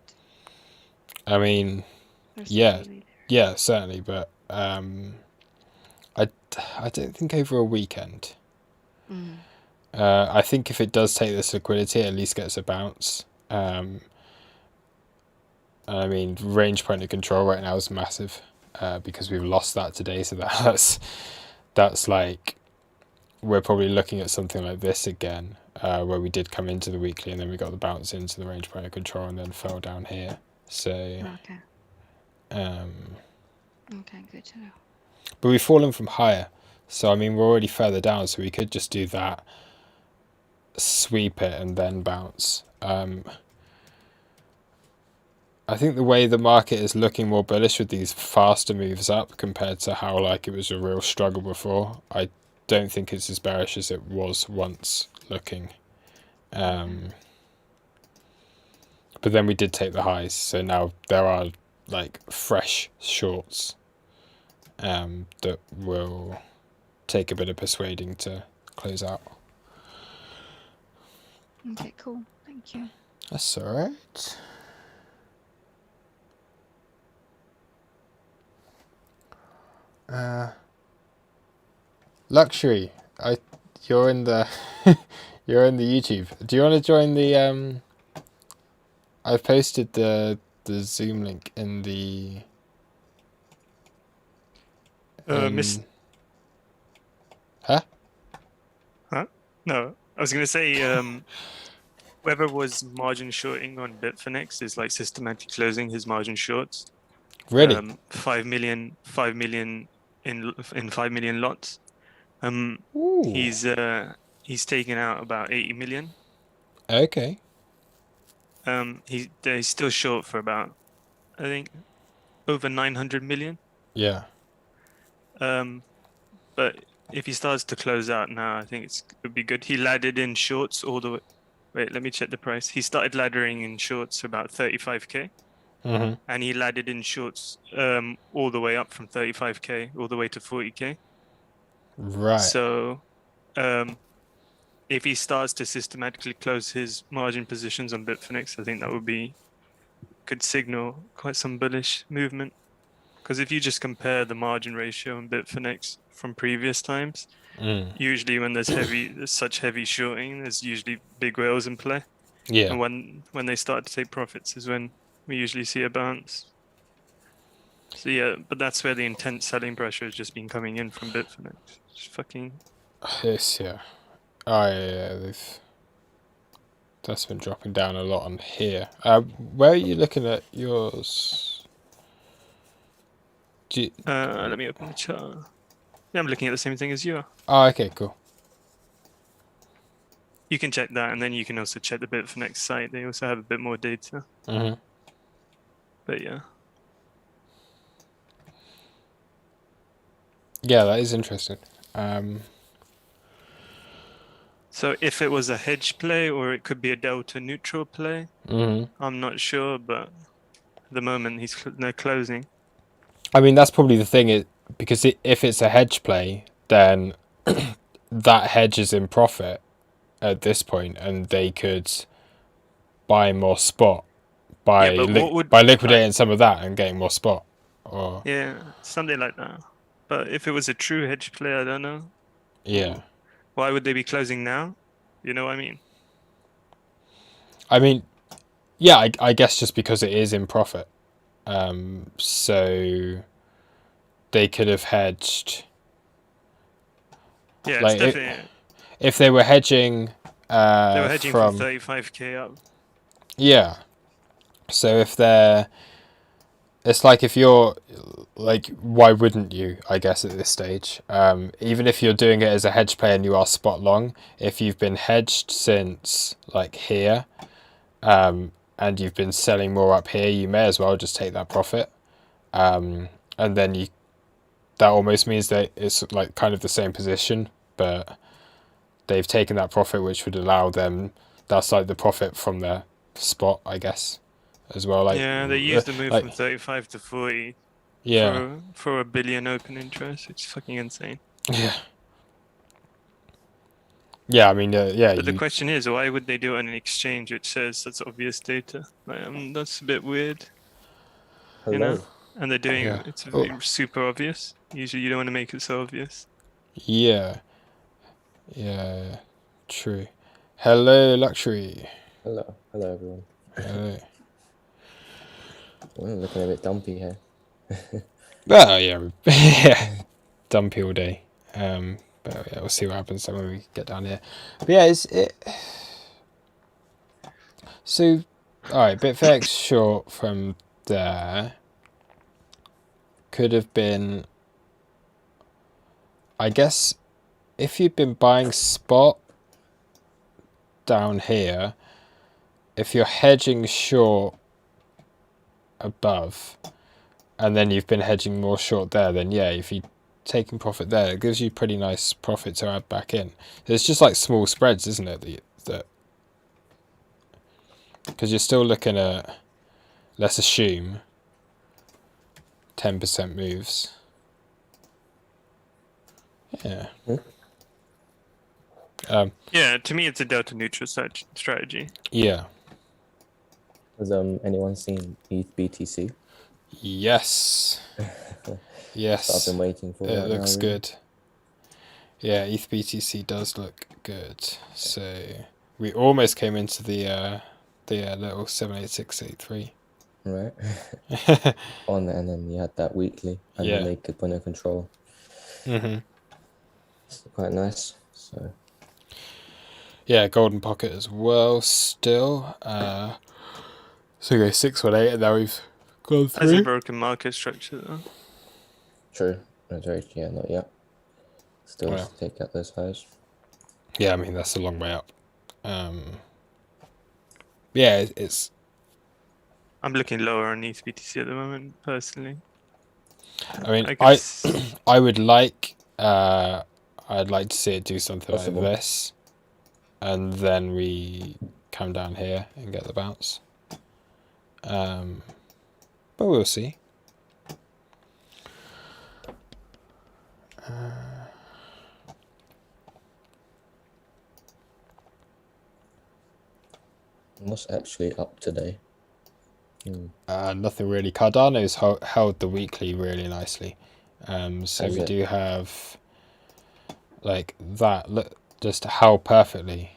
I mean, yeah, certainly, but I don't think over a weekend. I think if it does take this liquidity, it at least gets a bounce. I mean, range point of control right now is massive because we've lost that today. So that's like, we're probably looking at something like this again, where we did come into the weekly and then we got the bounce into the range point of control and then fell down here. So, okay, good to know. But we've fallen from higher. So, I mean, we're already further down. So we could just do that, sweep it and then bounce. I think the way the market is looking more bullish with these faster moves up compared to how like it was a real struggle before. I don't think it's as bearish as it was once looking. But then we did take the highs, so now there are like fresh shorts that will take a bit of persuading to close out. Okay, cool. Thank you. That's all right. Luxury, you're in the you're in the YouTube. Do you want to join the I've posted the Zoom link in the Huh? No, I was gonna say whoever was margin shorting on Bitfinex is like systematically closing his margin shorts. Really? 5 million in 5 million lots. Ooh. He's taken out about 80 million. Okay. He's still short for about, I think, over 900 million. Yeah. But if he starts to close out now, I think it would be good. He laddered in shorts all the way. Wait, let me check the price. He started laddering in shorts about 35k. Mm-hmm. And he laddered in shorts all the way up from 35k all the way to 40k. Right. So if he starts to systematically close his margin positions on Bitfinex, I think that could signal quite some bullish movement. Because if you just compare the margin ratio on Bitfinex from previous times, usually when there's such heavy shorting, there's usually big whales in play. Yeah. And when they start to take profits is when we usually see a bounce. So yeah, but that's where the intense selling pressure has just been coming in from Bitfinex. It's fucking. Yes, yeah. Oh yeah, that's been dropping down a lot on here. Where are you looking at yours? Let me open the chart. Yeah, I'm looking at the same thing as you are. Oh, okay, cool. You can check that, and then you can also check the Bitfinex site. They also have a bit more data. Mm-hmm. But yeah. Yeah, that is interesting. So if it was a hedge play, or it could be a delta neutral play, I'm not sure, but at the moment they're closing. I mean, that's probably the thing, because if it's a hedge play, then that hedge is in profit at this point, and they could buy more spot by liquidating some of that and getting more spot. Or yeah, something like that. But if it was a true hedge play, I don't know. Yeah. Why would they be closing now? You know what I mean? I mean, yeah, I guess just because it is in profit. So they could have hedged. Yeah, like it's definitely. If they were hedging. They were hedging from 35k up. Yeah. So if they're. It's like if you're. Like, why wouldn't you, I guess, at this stage? Even if you're doing it as a hedge play and you are spot long, if you've been hedged since, like, here, and you've been selling more up here, you may as well just take that profit. And then that almost means that it's, like, kind of the same position, but they've taken that profit, which would allow them... That's, like, the profit from their spot, I guess, as well. Like, yeah, they used the move from 35 to 40. Yeah. For $1 billion open interest, it's fucking insane. Yeah. Yeah, I mean, yeah. But the question is, why would they do it on an exchange which says that's obvious data? Like, that's a bit weird. Hello. You know? And they're doing it's super obvious. Usually you don't want to make it so obvious. Yeah. Yeah, true. Hello, Luxury. Hello everyone. Hello. Well, looking a bit dumpy here. Oh yeah, yeah, dumpy all day. But yeah, we'll see what happens when we get down here. But yeah, so all right, Bitfinex short from there could have been, I guess, if you've been buying spot down here, if you're hedging short above, and then you've been hedging more short there, then yeah, if you taking profit there, it gives you pretty nice profit to add back in. It's just like small spreads, isn't it? That because you're still looking at, let's assume 10% moves. Yeah. Yeah, to me, it's a delta neutral strategy. Yeah. Has anyone seen ETH BTC? Yes. Yes. I've been waiting for It that looks now, really. good. Yeah, ETH BTC does look good. So we almost came into the little 78683. Right. And then you had that weekly and Yeah. the naked winner control. Mhm. It's quite nice. So Yeah, golden pocket as well. Still. So go 618, and now we've gone Has a through. broken market structure though. true. That's very yeah, not yet. Still Well. to take out those highs. Yeah, I mean that's a long way up. Yeah, it's. I'm looking lower on ETH BTC at the moment, personally. I mean, I guess I would like. I'd like to see it do something Possible. like this, and then we come down here and get the bounce. But we'll see. What's actually up today? Nothing really. Cardano's held the weekly really nicely. So Has we it? do have like that. Look, just how perfectly,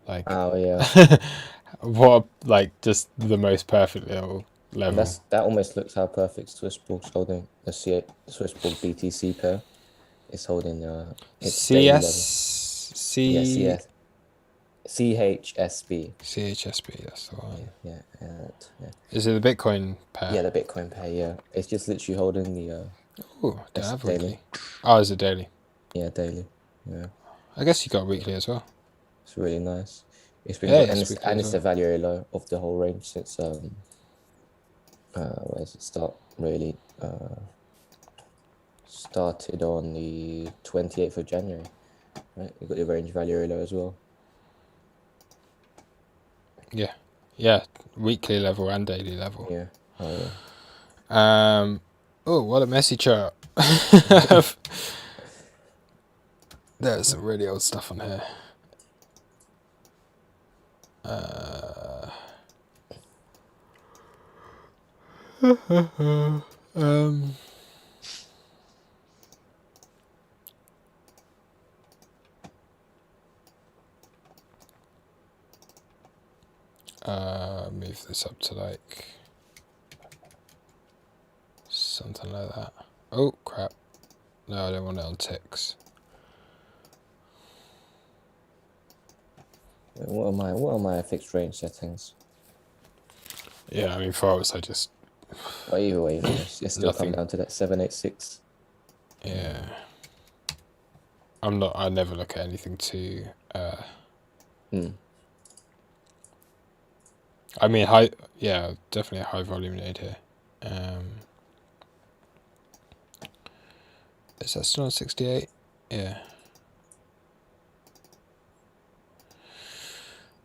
like Oh yeah. what like just the most perfect little level. That almost looks how perfect Swissborg's holding the Swissborg BTC pair. It's holding its daily level. CS CHSB. CHSB. That's the one. Yeah. Is it the Bitcoin pair? Yeah, the Bitcoin pair. Yeah, it's just literally holding the Oh, don't that's have daily. weekly. Oh, is it daily? Yeah, daily. Yeah, I guess you got weekly as well. it's really nice. It's been Yeah, good, it's weekly as it's the value area low of the whole range since where does it start? Really, started on the 28th of January. Right, you got the range value area low as well. Yeah, weekly level and daily level. Yeah. Oh yeah. Oh, what a messy chart. There's some really old stuff on here. Move this up to like something like that. Oh crap! No, I don't want it on ticks. What are my fixed range settings? Yeah, I mean for us, I just Well, either way, it's still Nothing. come down to that 786. yeah. I never look at anything too. I mean, definitely a high volume node here. Is that still on 68? Yeah.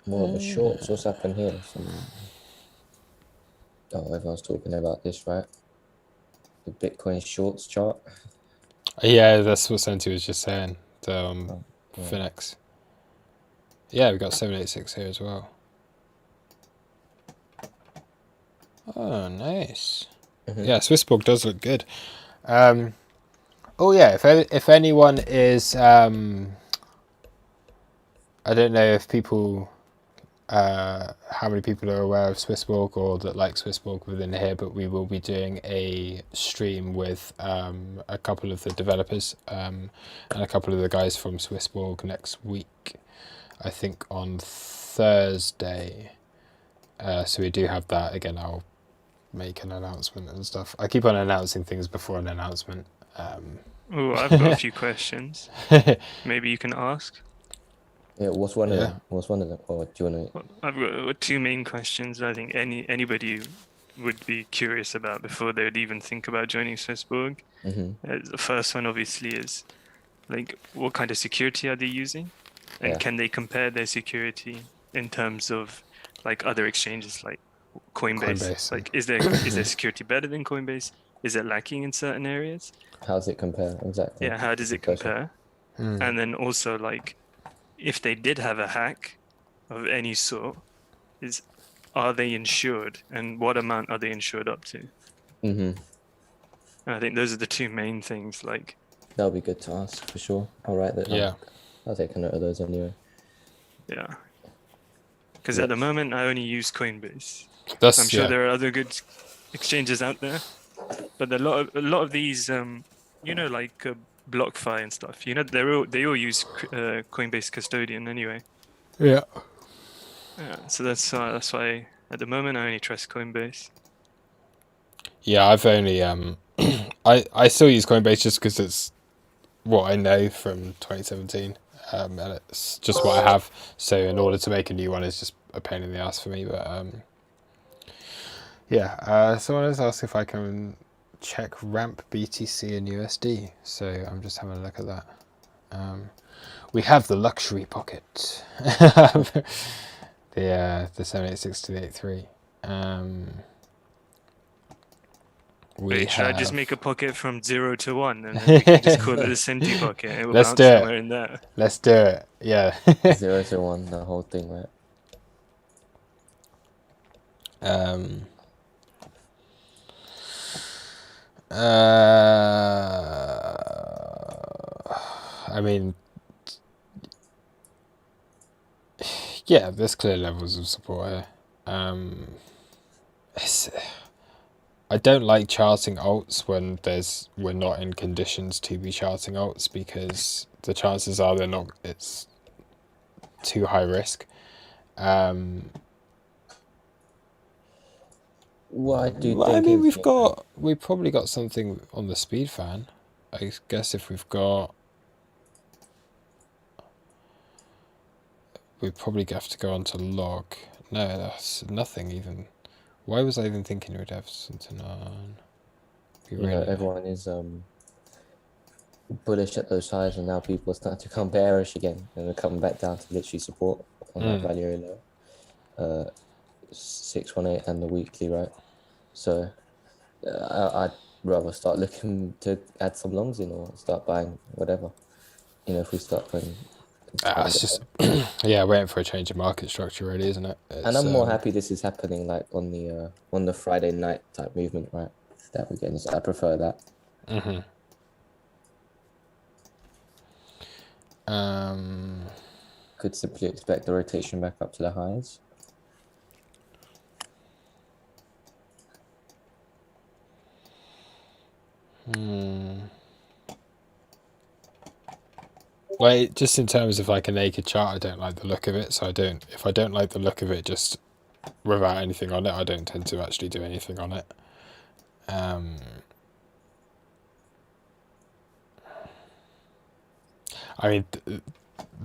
More of the shorts. What's happened here? Everyone's talking about this, right? The Bitcoin shorts chart. Yeah, that's what Santi was just saying. The Yeah. Finex. Yeah, we've got 786 here as well. Oh, nice. Yeah, Swissborg does look good. Oh yeah, if anyone is, I don't know if people, how many people are aware of Swissborg or that like Swissborg within here, but we will be doing a stream with a couple of the developers and a couple of the guys from Swissborg next week. I think on Thursday. So we do have that. Again, I'll make an announcement and stuff. I keep on announcing things before an announcement. Oh, I've got a few questions. Maybe you can ask. Yeah, what's one of them? Or do you want to? I've got two main questions. I think anybody would be curious about before they would even think about joining Swissborg. The first one obviously is like, what kind of security are they using, and can they compare their security in terms of like other exchanges like Coinbase? Like, is their security better than Coinbase? Is it lacking in certain areas? How does it compare exactly? Yeah, how does it compare? And then also, like, if they did have a hack of any sort, are they insured, and what amount are they insured up to? And I think those are the two main things. Like, that'll be good to ask for sure. I'll write that. Yeah. I'll take a note of those anyway. Yeah. Because at the moment, I only use Coinbase. That's, I'm sure there are other good exchanges out there, but a lot of these, you know, like BlockFi and stuff. You know, they all use Coinbase custodian anyway. Yeah. Yeah. So that's why at the moment I only trust Coinbase. Yeah, I've only I still use Coinbase just because it's what I know from 2017, and it's just what I have. So in order to make a new one is just a pain in the ass for me. But yeah, someone has asked if I can check ramp BTC and USD. So I'm just having a look at that. We have the luxury pocket, the 786 to the 83. Wait, should I just make a pocket from 0 to 1 and then we can just call it a centi pocket? It will bounce somewhere in there. Let's do it. Yeah. 0 to 1, the whole thing, right? I mean, yeah, there's clear levels of support here. I don't like charting alts when we're not in conditions to be charting alts, because the chances are it's too high risk. What do you I think? mean, we've probably got something on the speed fan. I guess if we've got, we probably have to go onto log. No, that's nothing even. Why was I even thinking we'd have something on? You know, everyone is bullish at those highs, and now people are starting to come bearish again, and they're coming back down to literally support on that value area low. 618 and the weekly, right? So I'd rather start looking to add some longs in, or start buying whatever. You know, if we start putting. It's just yeah, waiting for a change of market structure, really, isn't it? And I'm more happy this is happening like on the Friday night type movement, right? That we're getting. I prefer that. Could simply expect the rotation back up to the highs. Well, just in terms of like a naked chart, I don't like the look of it. So if I don't like the look of it, just without anything on it, I don't tend to actually do anything on it. I mean,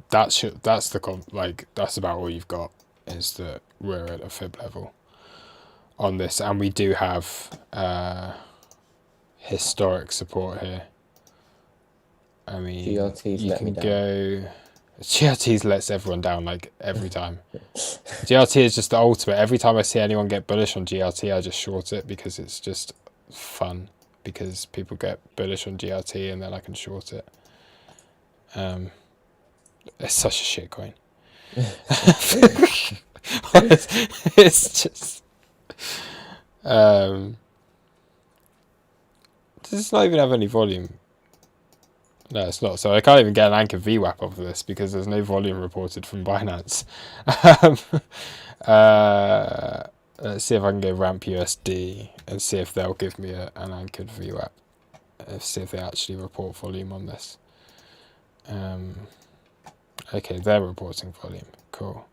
that's about all you've got, is that we're at a fib level on this, and we do have historic support here. I mean, GRT's you let me can down. go. GRT's lets everyone down like every time. GRT is just the ultimate. Every time I see anyone get bullish on GRT, I just short it, because it's just fun. Because people get bullish on GRT and then I can short it. It's such a shit coin. It's just does not even have any volume. No, it's not. So I can't even get an anchor VWAP off of this because there's no volume reported from Binance. Let's see if I can go ramp USD and see if they'll give me an anchored VWAP. Let's see if they actually report volume on this. Okay, they're reporting volume. Cool.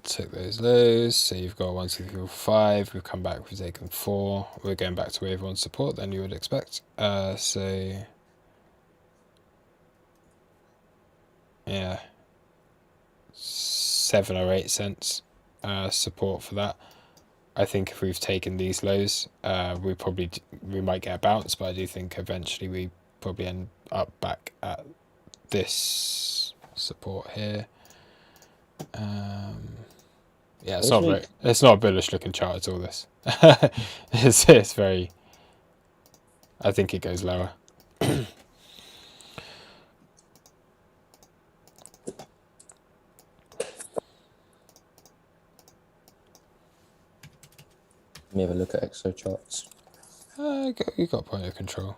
Took those lows, so you've got 1, 2, 3, 4, 5. We've come back, we've taken 4. We're going back to wave 1 support, then you would expect. So yeah, 7 or 8 cents support for that. I think if we've taken these lows, we might get a bounce, but I do think eventually we probably end up back at this support here. Yeah, it's not a bullish looking chart at all. This it's very. I think it goes lower. Let me have a look at XO charts. You got point of control.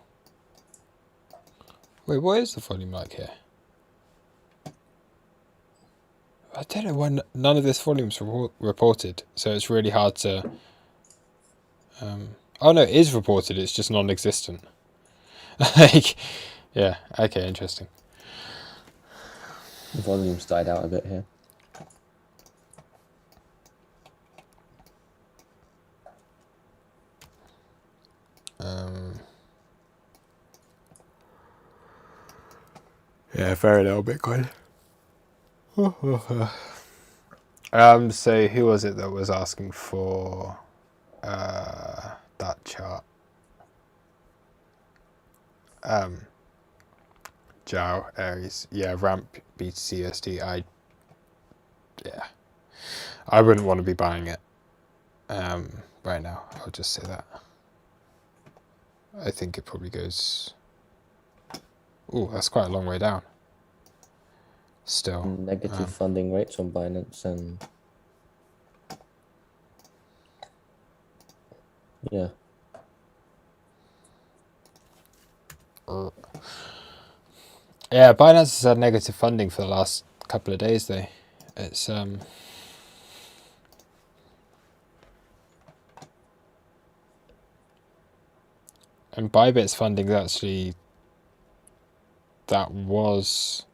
Wait, what is the volume like here? I don't know why none of this volume's reported, so it's really hard to. Oh no, it is reported. It's just non-existent. Like, yeah. Okay, interesting. The volume's died out a bit here. Yeah, very little Bitcoin. So who was it that was asking for that chart? Jow, Aries. Yeah, ramp BTC USD. I wouldn't want to be buying it right now. I'll just say that. I think it probably goes. Ooh, that's quite a long way down. Still. Negative funding rates on Binance and yeah. Yeah, Binance has had negative funding for the last couple of days though. It's and Bybit's funding actually that was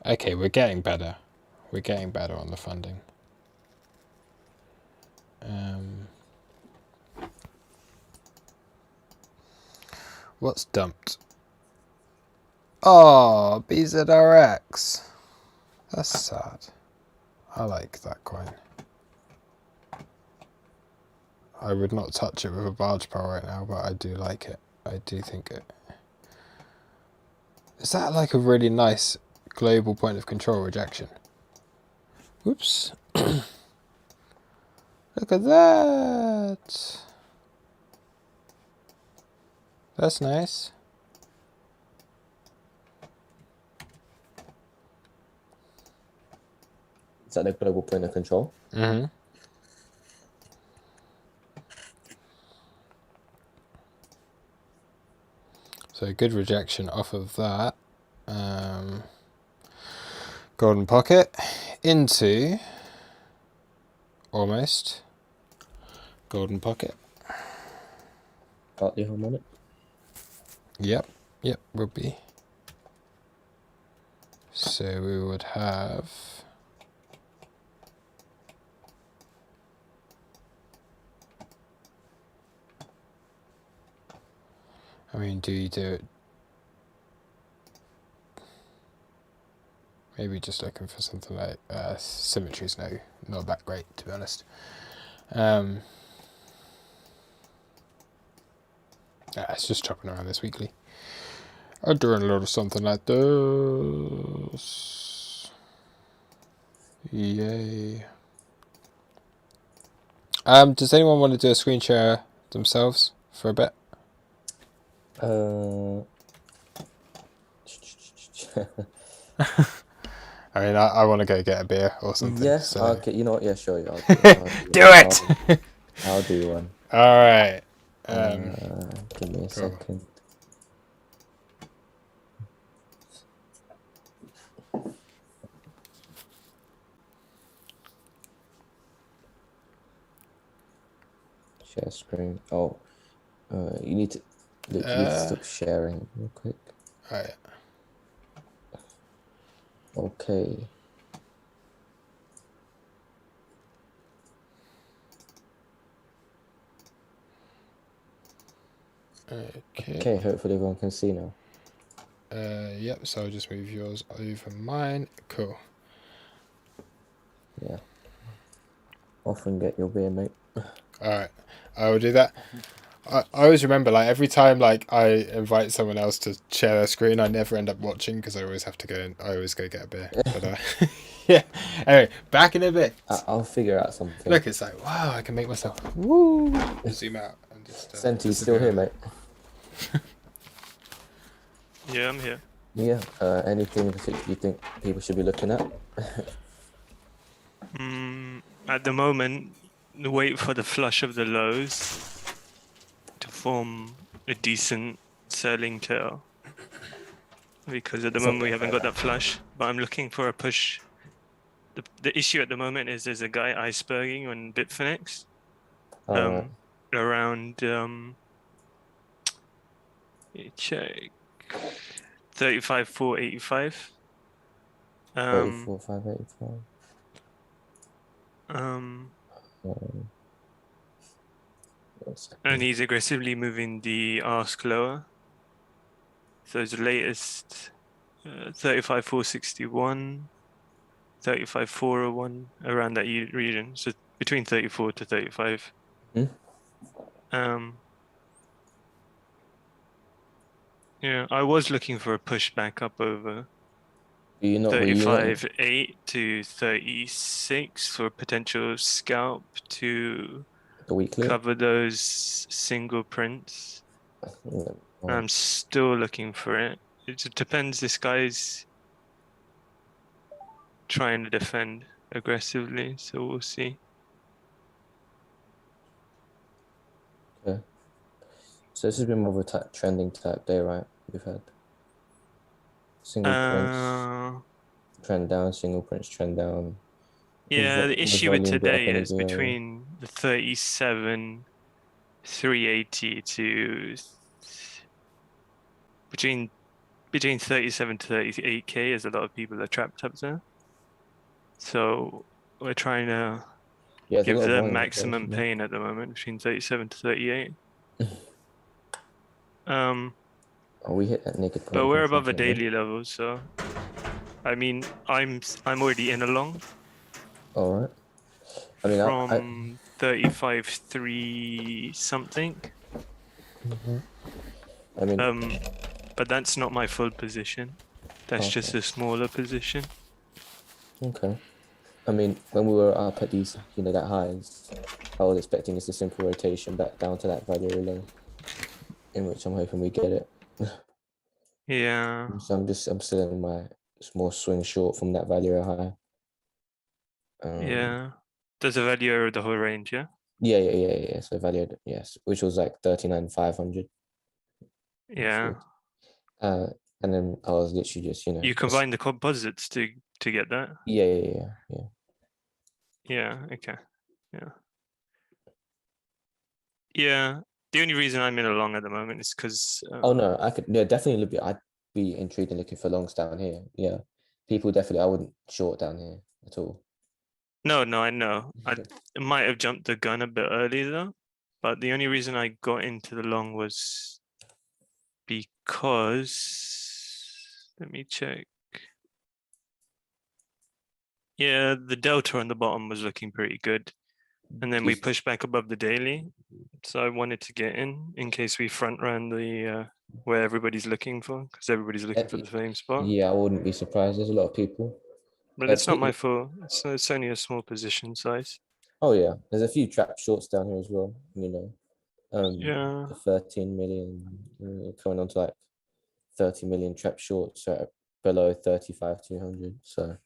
okay, we're getting better. We're getting better on the funding. What's dumped? Oh, BZRX. That's sad. I like that coin. I would not touch it with a barge pole right now, but I do like it. I do think it. Is that like a really nice global point of control rejection? Whoops. Look at that. That's nice. Is that the global point of control? Mm-hmm. So good rejection off of that. Golden pocket into almost golden pocket. Partly harmonic. Yep, would be. So we would have. I mean, do you do it? Maybe just looking for something like symmetries. No, not that great to be honest. It's just chopping around this weekly. I'm doing a lot of something like this. Yay. Does anyone want to do a screen share themselves for a bit? I mean, I want to go get a beer or something. Yeah, so. okay, you know what? Yeah, sure. I'll do it! I'll do one. Alright. Give me a second. Share screen. Oh, you need to literally stop sharing real quick. Alright. Okay. Okay, hopefully everyone can see now. Yep, so I'll just move yours over mine. Cool. Yeah. Often get your beer, mate. Alright, I will do that. I always remember, like, every time, like, I invite someone else to share their screen, I never end up watching because I always have to go in. I always go get a beer. But, yeah. Anyway, back in a bit. I'll figure out something. Look, it's like, wow, I can make myself woo zoom out and just. Senti's still here, mate. Yeah, I'm here. Yeah. Anything in particular you think people should be looking at? At the moment, wait for the flush of the lows to form a decent selling tail. Because at the moment we haven't got that flush, but I'm looking for a push. The issue at the moment is there's a guy iceberging on Bitfinex around check 35,485. 34,585. And he's aggressively moving the ask lower. So his latest 35,461, 35,401, around that region. So between 34 to 35. Yeah, I was looking for a push back up over 35.8 to 36 for a potential scalp to the weekly cover those single prints. I'm still looking for it. It just depends. This guy's trying to defend aggressively, so we'll see. Okay. So this has been more of a trending type day, right? We've had single prints trend down, single prints trend down. Yeah, the issue with today is between the 37,380 to between 37 to 38k, as a lot of people are trapped up there. So we're trying to give the maximum pain at the moment between 37 to 38. We hit that naked point. But we're above a daily level, so I mean, I'm already in a long. All right. I mean, from 35.3 something. I mean, but that's not my full position. That's just a smaller position. Okay. I mean, when we were up at these, that highs, I was expecting just a simple rotation back down to that value low, in which I'm hoping we get it. Yeah. So I'm still in my small swing short from that value high. Yeah. There's a value over the whole range, yeah? Yeah. So valued, yes, which was like 39,500. Yeah. And then I was literally just, You combine the composites to get that? Yeah. Yeah, okay. Yeah. The only reason I'm in a long at the moment is because oh no, I could definitely I'd be intrigued in looking for longs down here. Yeah. People definitely, I wouldn't short down here at all. No, I know. I might have jumped the gun a bit early though, but the only reason I got into the long was because, let me check. Yeah, the delta on the bottom was looking pretty good. And then we pushed back above the daily. So I wanted to get in case we front ran the where everybody's looking for, because everybody's looking for the same spot. Yeah, I wouldn't be surprised. There's a lot of people. But it's not my fault. It's only a small position size. Oh yeah, there's a few trap shorts down here as well. Yeah. 13 million coming on to like 30 million trap shorts at below 35,200. So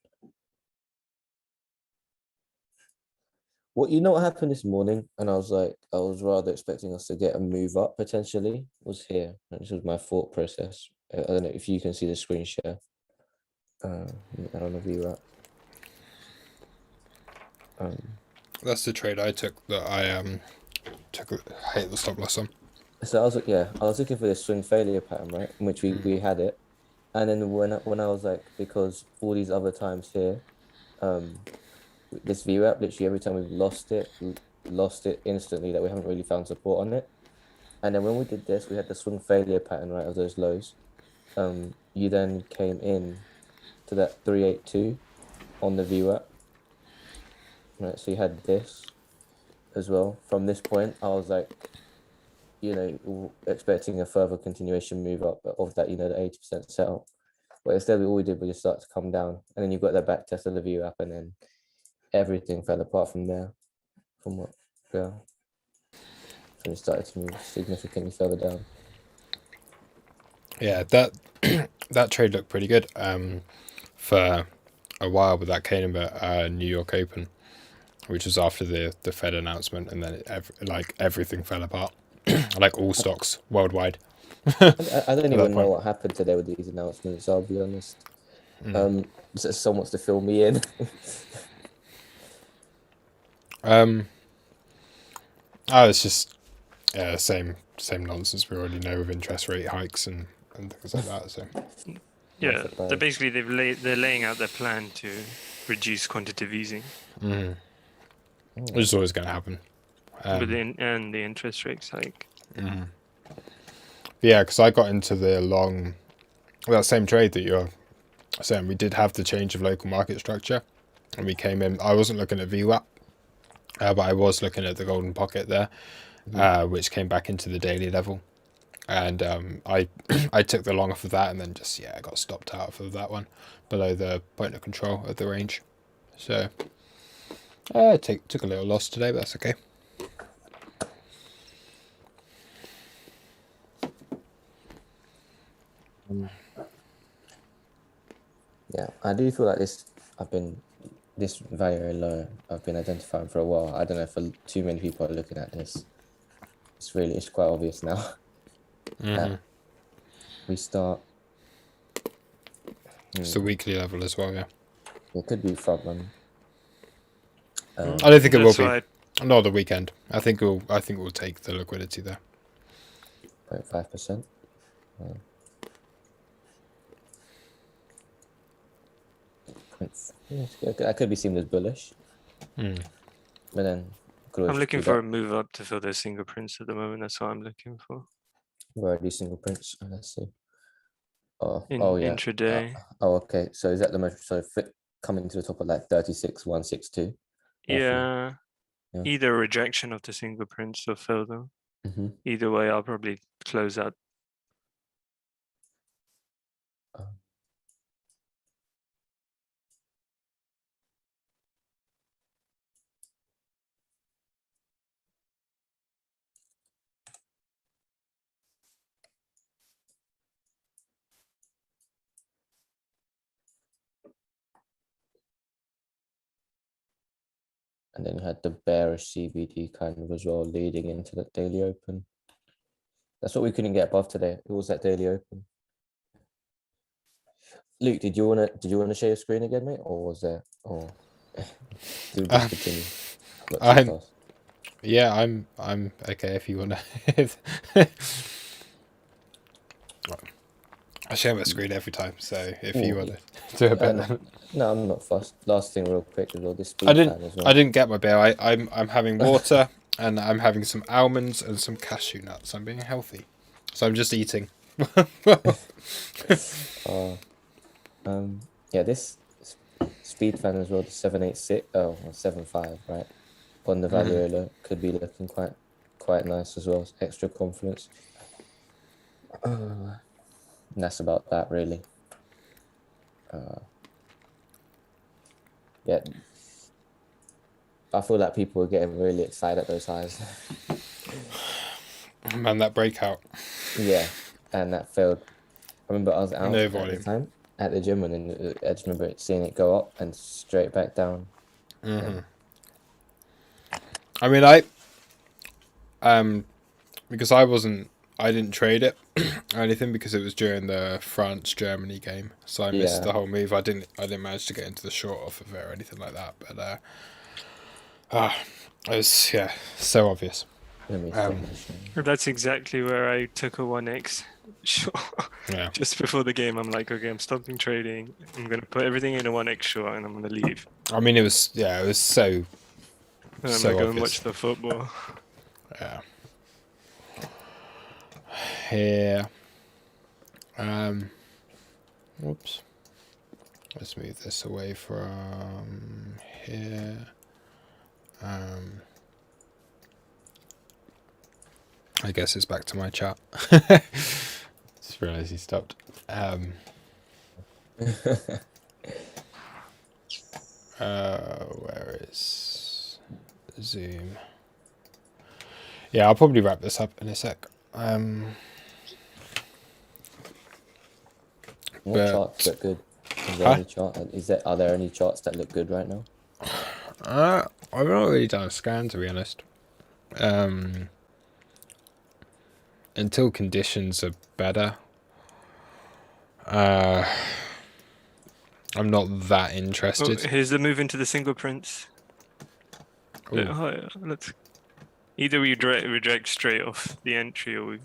what happened this morning, and I was rather expecting us to get a move up potentially, was here. This was my thought process. I don't know if you can see the screen share. I don't know if you're up. That's the trade I took that I hit the stop loss on. So I was looking for this swing failure pattern, right, in which we had it, and then when I was like, because all these other times here, this VWAP, literally every time we've lost it instantly, that we haven't really found support on it. And then when we did this, we had the swing failure pattern, right, of those lows. you then came in to that 382 on the VWAP. Right, so you had this as well. From this point, I was like, you know, expecting a further continuation move up of that, you know, the 80% setup. But instead, all we did was just start to come down, and then you got that back test of the VWAP, and then everything fell apart from there. From what, yeah, and it started to move significantly further down. Yeah, that that trade looked pretty good for a while, but that came at New York Open, which was after the Fed announcement, and then everything fell apart, like all stocks worldwide. I don't even know what happened today with these announcements. I'll be honest. Someone wants to fill me in. It's just same nonsense we already know with interest rate hikes and things like that. So yeah, they're laying out their plan to reduce quantitative easing. Which is always going to happen. And the interest rates hike. Yeah, because I got into that same trade that you're saying. We did have the change of local market structure, and we came in. I wasn't looking at VWAP, but I was looking at the golden pocket there, which came back into the daily level, and I took the long off of that, and then just I got stopped out of that one below the point of control of the range. So took a little loss today, but that's okay. Yeah, I do feel like this very low I've been identifying for a while. I don't know if too many people are looking at this. It's quite obvious now. We start. It's the weekly level as well, yeah. It could be front run. I don't think it will be. Not the weekend. I think we'll take the liquidity there. 0.5%. That could be seen as bullish. But then I'm looking for a move up to fill those single prints at the moment. That's what I'm looking for. Where are these single prints? Let's see. Yeah. Intraday. Okay. So is that the most coming to the top of like 36,162? Yeah. Either rejection of the single prints or fill them. Either way, I'll probably close out. And then you had the bearish CBD kind of as well, leading into the daily open. That's what we couldn't get above today. It was that daily open. Luke, did you wanna share your screen again, mate, or was there? Or do we just continue? I'm okay if you wanna. I share my screen every time, so if you want to do a bit. No, I'm not fussed. Last thing, real quick, is all this speed. I didn't get my beer. I'm having water and I'm having some almonds and some cashew nuts. I'm being healthy, so I'm just eating. This speed fan as well. The 786 or 75, right? On the value could be looking quite nice as well. Extra confidence. And that's about that, really. I feel like people were getting really excited at those highs. Man, that breakout. Yeah, and that failed. I remember I was out No at volume. the time at the gym, and then I just remember seeing it go up and straight back down. I mean, because I didn't trade it or anything because it was during the France-Germany game, so I missed the whole move. I didn't manage to get into the short off of it or anything like that. But it was so obvious. That's exactly where I took a 1x short. Yeah. Just before the game, I'm like, okay, I'm stopping trading. I'm gonna put everything in a 1x short, and I'm gonna leave. I mean, it was so. And I'm gonna go and obvious. watch the football. Yeah. Yeah. Whoops. Let's move this away from here. I guess it's back to my chat. Just realised he stopped. Where is Zoom? Yeah, I'll probably wrap this up in a sec. What charts look good? Is there any chart? Are there any charts that look good right now? I've not really done a scan, to be honest. Until conditions are better, I'm not that interested. Oh, here's the move into the single prints. Let's either we reject straight off the entry or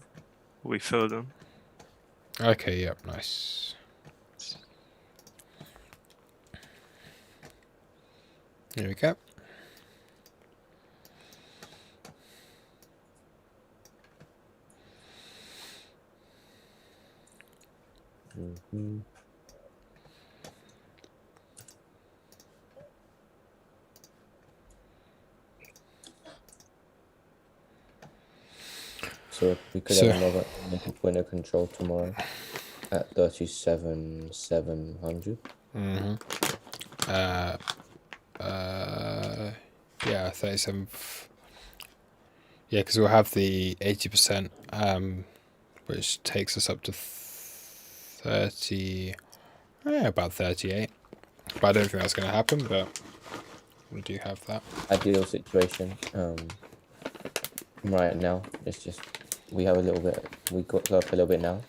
we fill them. Okay, yep, nice. There we go. Mm-hmm. So we could have another point of control tomorrow at 37,700. Mm-hmm. Yeah, 37. Yeah, because we'll have the 80%, which takes us up to 30. About 38. But I don't think that's going to happen. But we do have that. Ideal situation. Right now, it's just we have a little bit. We got up a little bit now.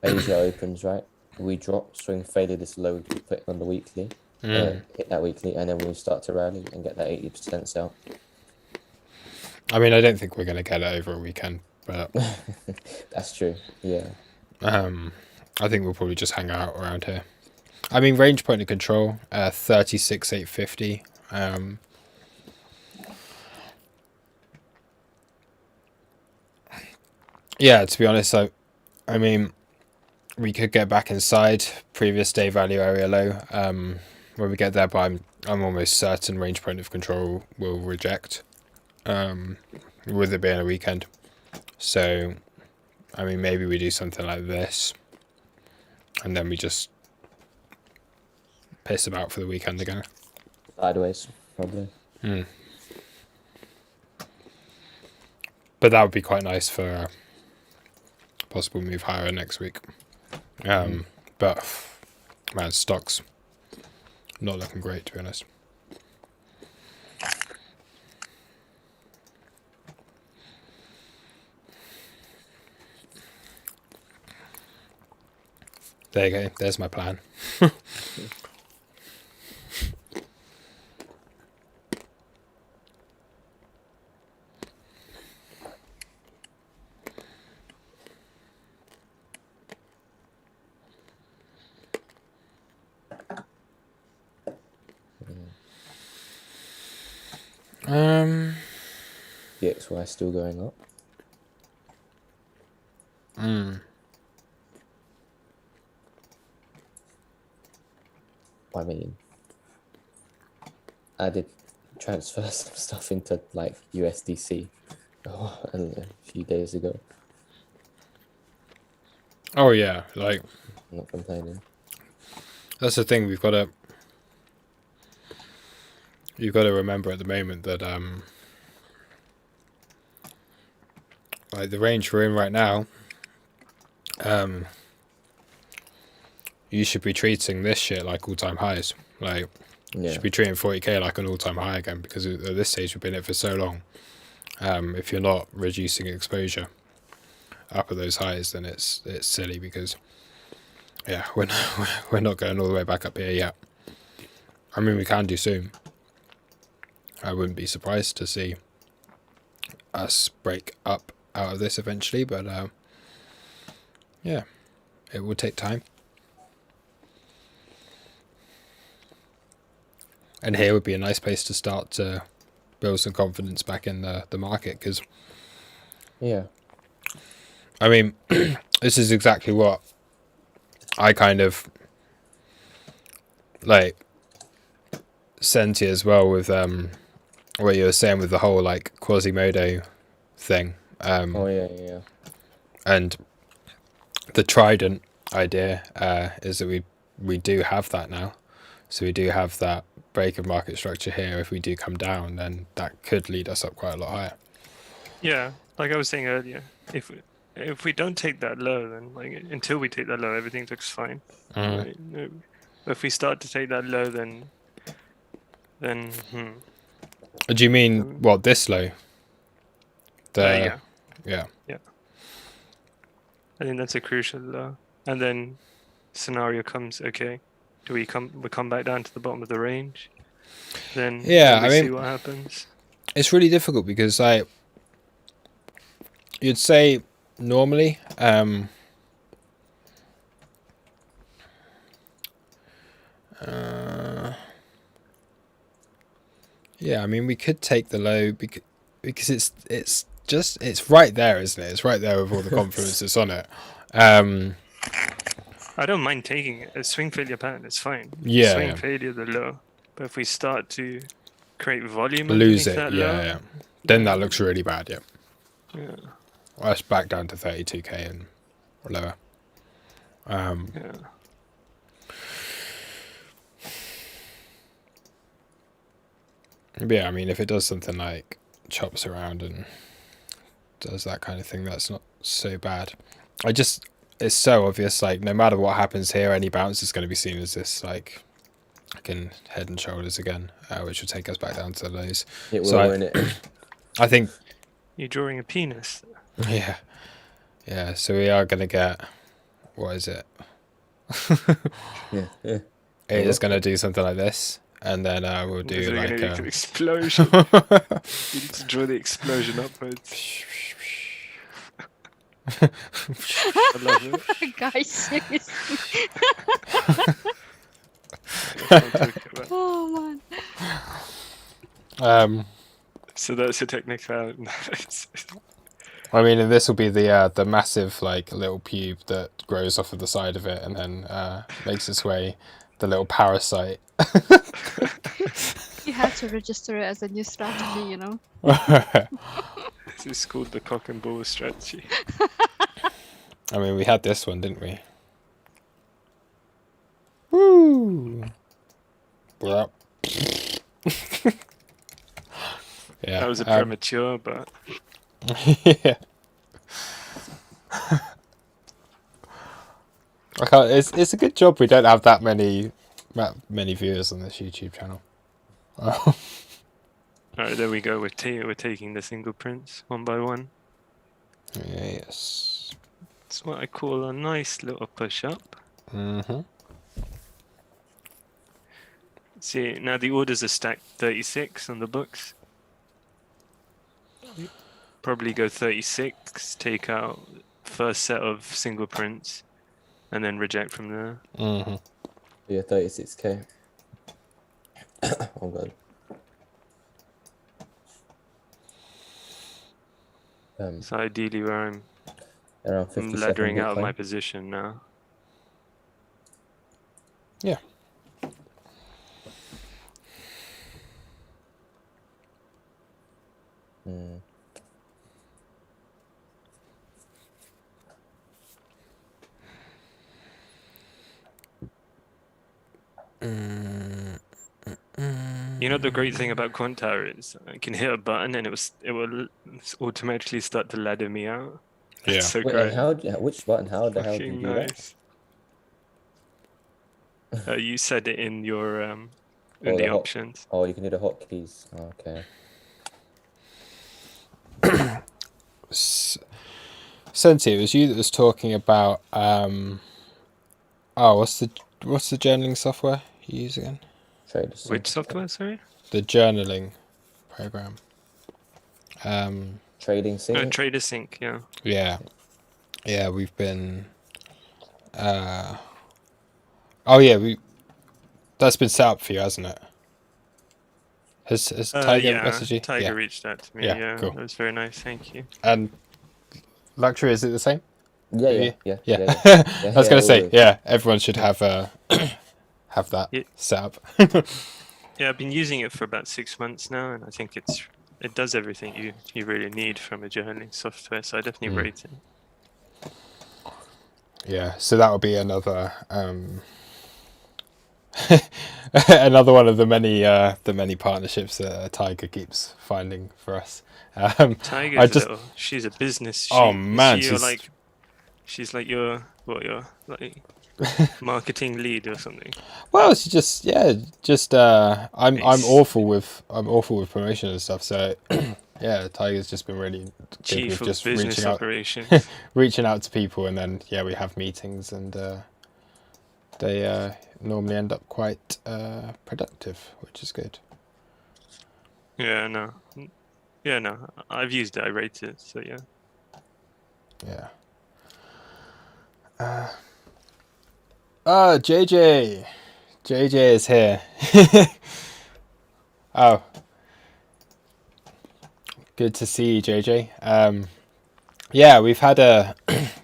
Asia opens, right? We drop, swing failure this low on the weekly. Hit that weekly, and then we start to rally and get that 80% sell. I mean, I don't think we're going to get it over a weekend, but that's true. Yeah. I think we'll probably just hang out around here. I mean, range point of control, 36,850. Yeah, to be honest, I mean, we could get back inside previous day value area low. When we get there, but I'm almost certain range point of control will reject, with it being a weekend. So, I mean, maybe we do something like this, and then we just piss about for the weekend again. Sideways, probably. But that would be quite nice for a possible move higher next week. But man, stocks not looking great, to be honest. There you go. There's my plan. DXY still going up. I mean, I did transfer some stuff into like USDC a few days ago. Oh yeah, like I'm not complaining. That's the thing. You've got to remember at the moment that like the range we're in right now, you should be treating this shit like all-time highs. Like, you should be treating 40k like an all-time high again, because at this stage we've been in it for so long. If you're not reducing exposure up at those highs, then it's silly, because yeah, we're not going all the way back up here yet. I mean, we can do soon. I wouldn't be surprised to see us break up out of this eventually, but yeah, it will take time. And here would be a nice place to start to build some confidence back in the market, because yeah, I mean, this is exactly what I kind of like Senti as well with what you were saying with the whole like Quasimodo thing. Oh yeah. And the Trident idea is that we do have that now. So we do have that break of market structure here. If we do come down, then that could lead us up quite a lot higher. Yeah, like I was saying earlier, if we don't take that low, then like until we take that low, everything looks fine. Right? No, but if we start to take that low, then Do you mean what, this low? yeah. Yeah. I think that's a crucial low. And then scenario comes, okay, do we come back down to the bottom of the range? Then Yeah, we I mean, see what happens. It's really difficult because like you'd say normally yeah, I mean we could take the low because it's right there, isn't it? It's right there with all the confluence that's on it. I don't mind taking it. A swing failure pattern is fine. Yeah, Swing yeah. failure the low. But if we start to create volume Lose underneath it, that yeah, low, yeah. Then that looks really bad, yeah. yeah. Well, that's back down to 32k and lower. Yeah. But yeah, I mean, if it does something like chops around and does that kind of thing, that's not so bad. It's so obvious, like, no matter what happens here, any bounce is going to be seen as this, like, fucking head and shoulders again, which will take us back down to the lows. It will, So won't it? I think... You're drawing a penis. Yeah. Yeah, so we are going to get... What is it? Yeah. It is going to do something like this. And then we'll do We're like gonna do an explosion. You need to draw the explosion upwards. I love it. Guys, seriously. That's what I'm talking about. Oh man. So that's a technical. I mean, and this will be the massive like little pube that grows off of the side of it and then makes its way, the little parasite. You have to register it as a new strategy, you know. This is called the cock and bull strategy. I mean, we had this one, didn't we? Woo! Well, yeah. That was a premature, but yeah. I can't, it's a good job we don't have that many viewers on this YouTube channel. alright, there we go. We're taking the single prints one by one. Yes. It's what I call a nice little push up. See, now the orders are stacked 36 on the books. Probably go 36, take out first set of single prints, and then reject from there. Yeah, 36k. Oh god. So ideally where I'm Around 57 laddering out of my Bitcoin. position now. Yeah. You know the great thing about Quantar is I can hit a button and it will automatically start to ladder me out. Yeah. It's so Wait, great. which button? How the hell do you Fucking do nice. You said it in your in Oh, the the hot- options. that? Oh, you can do the hotkeys. Okay. Senti, it was you that was talking about what's the journaling software you use again? Trader Which software, sorry? The journaling program. Trading sync. Trader Sync, yeah. Yeah, we've been that's been set up for you, hasn't it? Has Tiger messaged you? Tiger Yeah. reached out to me. Yeah, Yeah, cool. that was very nice. Thank you. And Luxury, is it the same? Yeah. I was gonna say, always. yeah, everyone should have have that Yeah. set up. Yeah, I've been using it for about 6 months now, and I think it does everything you really need from a journaling software. So I definitely rate it. Yeah, so that will be another another one of the many partnerships that Tiger keeps finding for us. Tiger's she's a business. Oh man, She's like your like marketing lead or something. well, she just I'm Nice. awful with promotion and stuff. So yeah, Tiger's just been really good Chief with of just business operations. reaching out to people, and then we have meetings, and they normally end up quite productive, which is good. Yeah, no. I've used it. I rate it. So yeah. Yeah. JJ is here. Oh, good to see you, JJ. Yeah, we've had a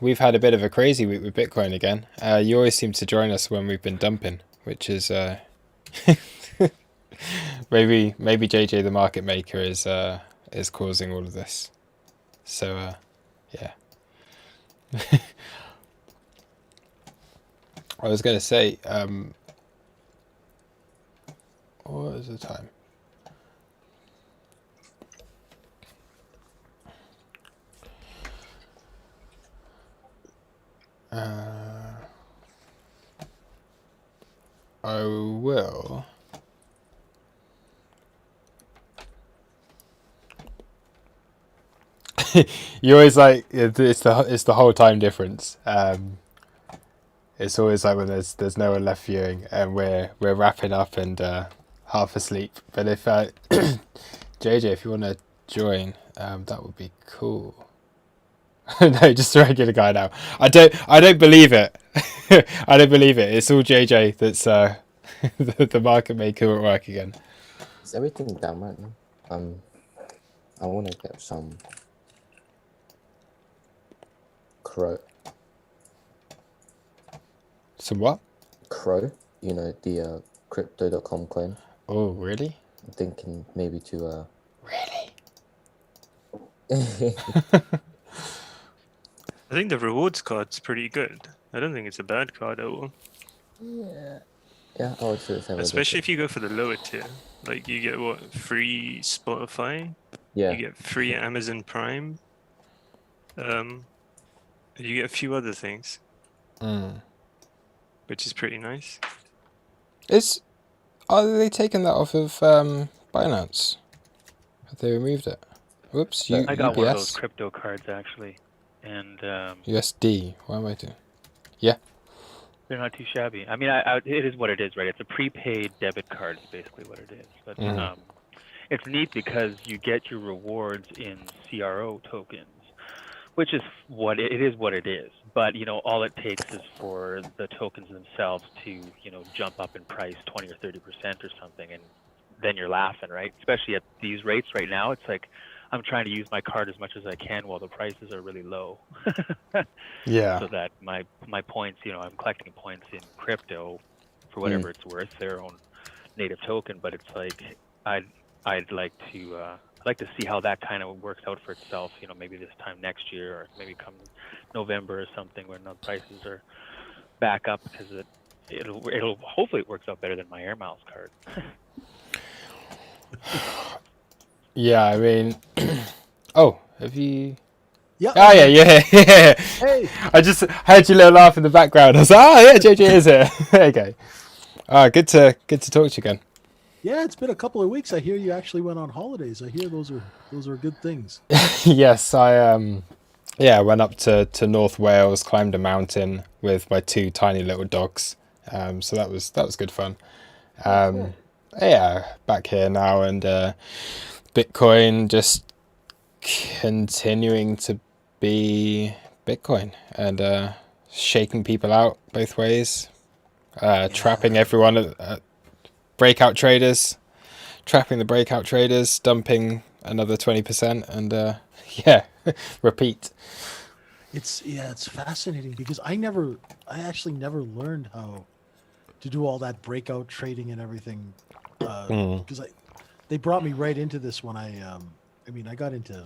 bit of a crazy week with Bitcoin again. You always seem to join us when we've been dumping, which is maybe JJ the market maker is causing all of this. So yeah. I was gonna say, what is the time? I will. You always like it's the whole time difference. It's always like when there's no one left viewing and we're wrapping up and half asleep. But if JJ, if you want to join, that would be cool. No, just a regular guy now. I don't believe it. I don't believe it. It's all JJ that's the market maker at work again. Is everything down right now? I want to get some Crow. Some what? Crow, you know, the crypto.com coin. Oh, really? I'm thinking maybe to Really? I think the rewards card's pretty good. I don't think it's a bad card at all. Yeah, I would say the same. Especially if you go for the lower tier. Like you get what, free Spotify? Yeah. You get free Amazon Prime. You get a few other things. Which is pretty nice. Are they taking that off of Binance? Have they removed it? Whoops, I got one of those UBS? crypto cards actually, and USD. What am I doing? they're not too shabby. I mean, it is what it is, right? It's a prepaid debit card, is basically what it is. But it's neat because you get your rewards in CRO tokens, which is what it is. What it is. But all it takes is for the tokens themselves to jump up in price 20 or 30% or something, and then you're laughing, right? Especially at these rates right now. It's like I'm trying to use my card as much as I can while the prices are really low. Yeah. So that my points, I'm collecting points in crypto for whatever it's worth, their own native token. But it's like I'd like to see how that kind of works out for itself. Maybe this time next year, or maybe come November or something, when the prices are back up, because it'll hopefully it works out better than my Air Miles card. Yeah, I mean, oh, have you? Yeah. Oh yeah. Hey. I just heard your little laugh in the background. I was like, oh yeah, JJ is here. There you go. Good to talk to you again. Yeah, it's been a couple of weeks. I hear you actually went on holidays. I hear those are good things. Yes, I went up to North Wales, climbed a mountain with my two tiny little dogs. So that was good fun. Cool. Yeah, back here now, and Bitcoin just continuing to be Bitcoin and shaking people out both ways, trapping everyone at breakout traders, trapping the breakout traders, dumping another 20%, and repeat. it's fascinating because I actually never learned how to do all that breakout trading and everything. Because they brought me right into this when I got into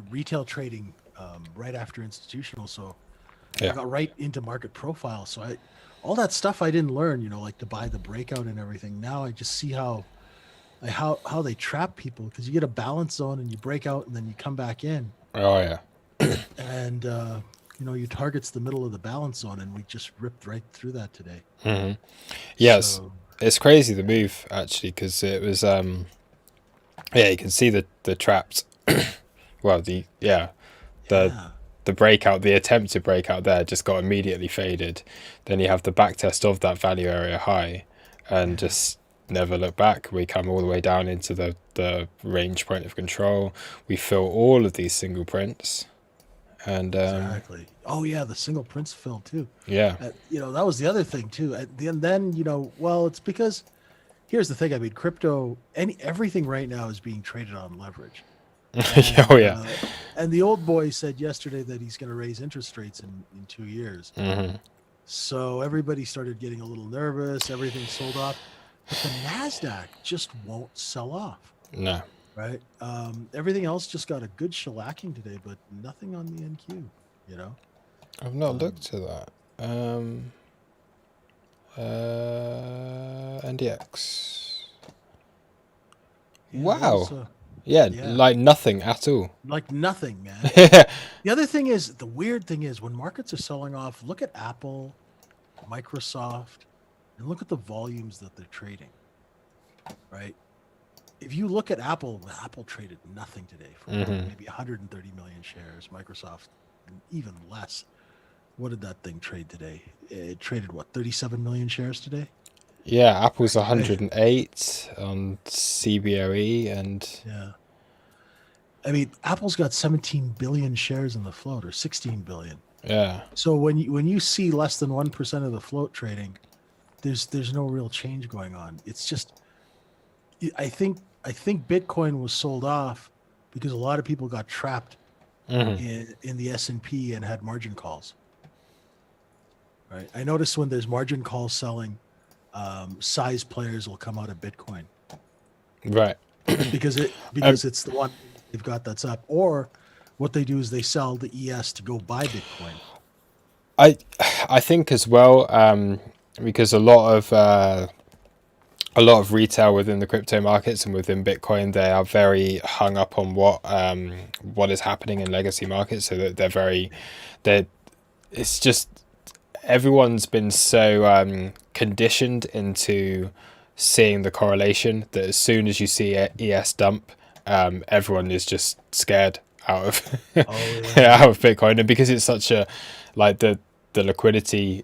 retail trading right after institutional, so I got right into market profile. So all that stuff I didn't learn, like to buy the breakout and everything. Now I just see how they trap people, because you get a balance zone and you break out and then you come back in. Oh yeah. And your target's the middle of the balance zone, and we just ripped right through that today. Yes, So, it's crazy the move actually, because it was you can see the traps. Well, the breakout, the attempted breakout there just got immediately faded. Then you have the back test of that value area high, and just never look back. We come all the way down into the range point of control. We fill all of these single prints, and exactly. Oh yeah, the single prints fill too. Yeah. That was the other thing too. And then it's because here's the thing. I mean, crypto, everything right now is being traded on leverage. And, and the old boy said yesterday that he's going to raise interest rates in 2 years. So everybody started getting a little nervous. Everything sold off, but the NASDAQ just won't sell off. No. Right. Everything else just got a good shellacking today, but nothing on the NQ. I've not looked to that. NDX. Wow. Yeah, like nothing at all. Like nothing, man. The other thing is, the weird thing is, when markets are selling off, look at Apple, Microsoft, and look at the volumes that they're trading. Right? If you look at Apple traded nothing today for maybe 130 million shares. Microsoft, even less. What did that thing trade today? It traded, 37 million shares today? Yeah, Apple's 108 on CBOE, and yeah. I mean, Apple's got 17 billion shares in the float, or 16 billion. Yeah. So when you see less than 1% of the float trading, there's no real change going on. It's just, I think Bitcoin was sold off because a lot of people got trapped in the S&P and had margin calls. Right. I noticed when there's margin calls selling, size players will come out of Bitcoin. Right. because it's the one they've got that's up. Or what they do is they sell the ES to go buy Bitcoin. I think as well, because a lot of retail within the crypto markets and within Bitcoin, they are very hung up on what is happening in legacy markets. So that it's just, everyone's been so conditioned into seeing the correlation that as soon as you see a ES dump, everyone is just scared out of out of Bitcoin. And because it's such a, like, the liquidity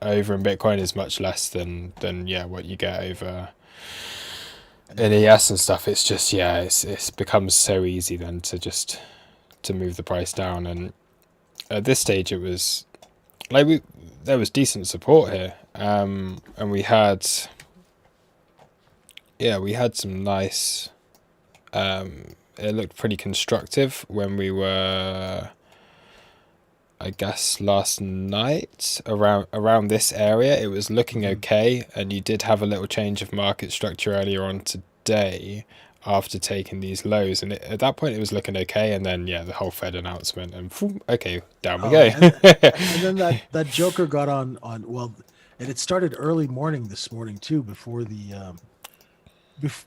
over in Bitcoin is much less than what you get over in ES and stuff. It's just it's becomes so easy then to move the price down. And at this stage, it was like there was decent support here, and we had some nice. It looked pretty constructive when we were, I guess, last night around this area. It was looking okay, and you did have a little change of market structure earlier on today after taking these lows, and at that point it was looking okay, and then the whole Fed announcement, and okay, down we go. And then that joker got on well, and it started early morning this morning too, before the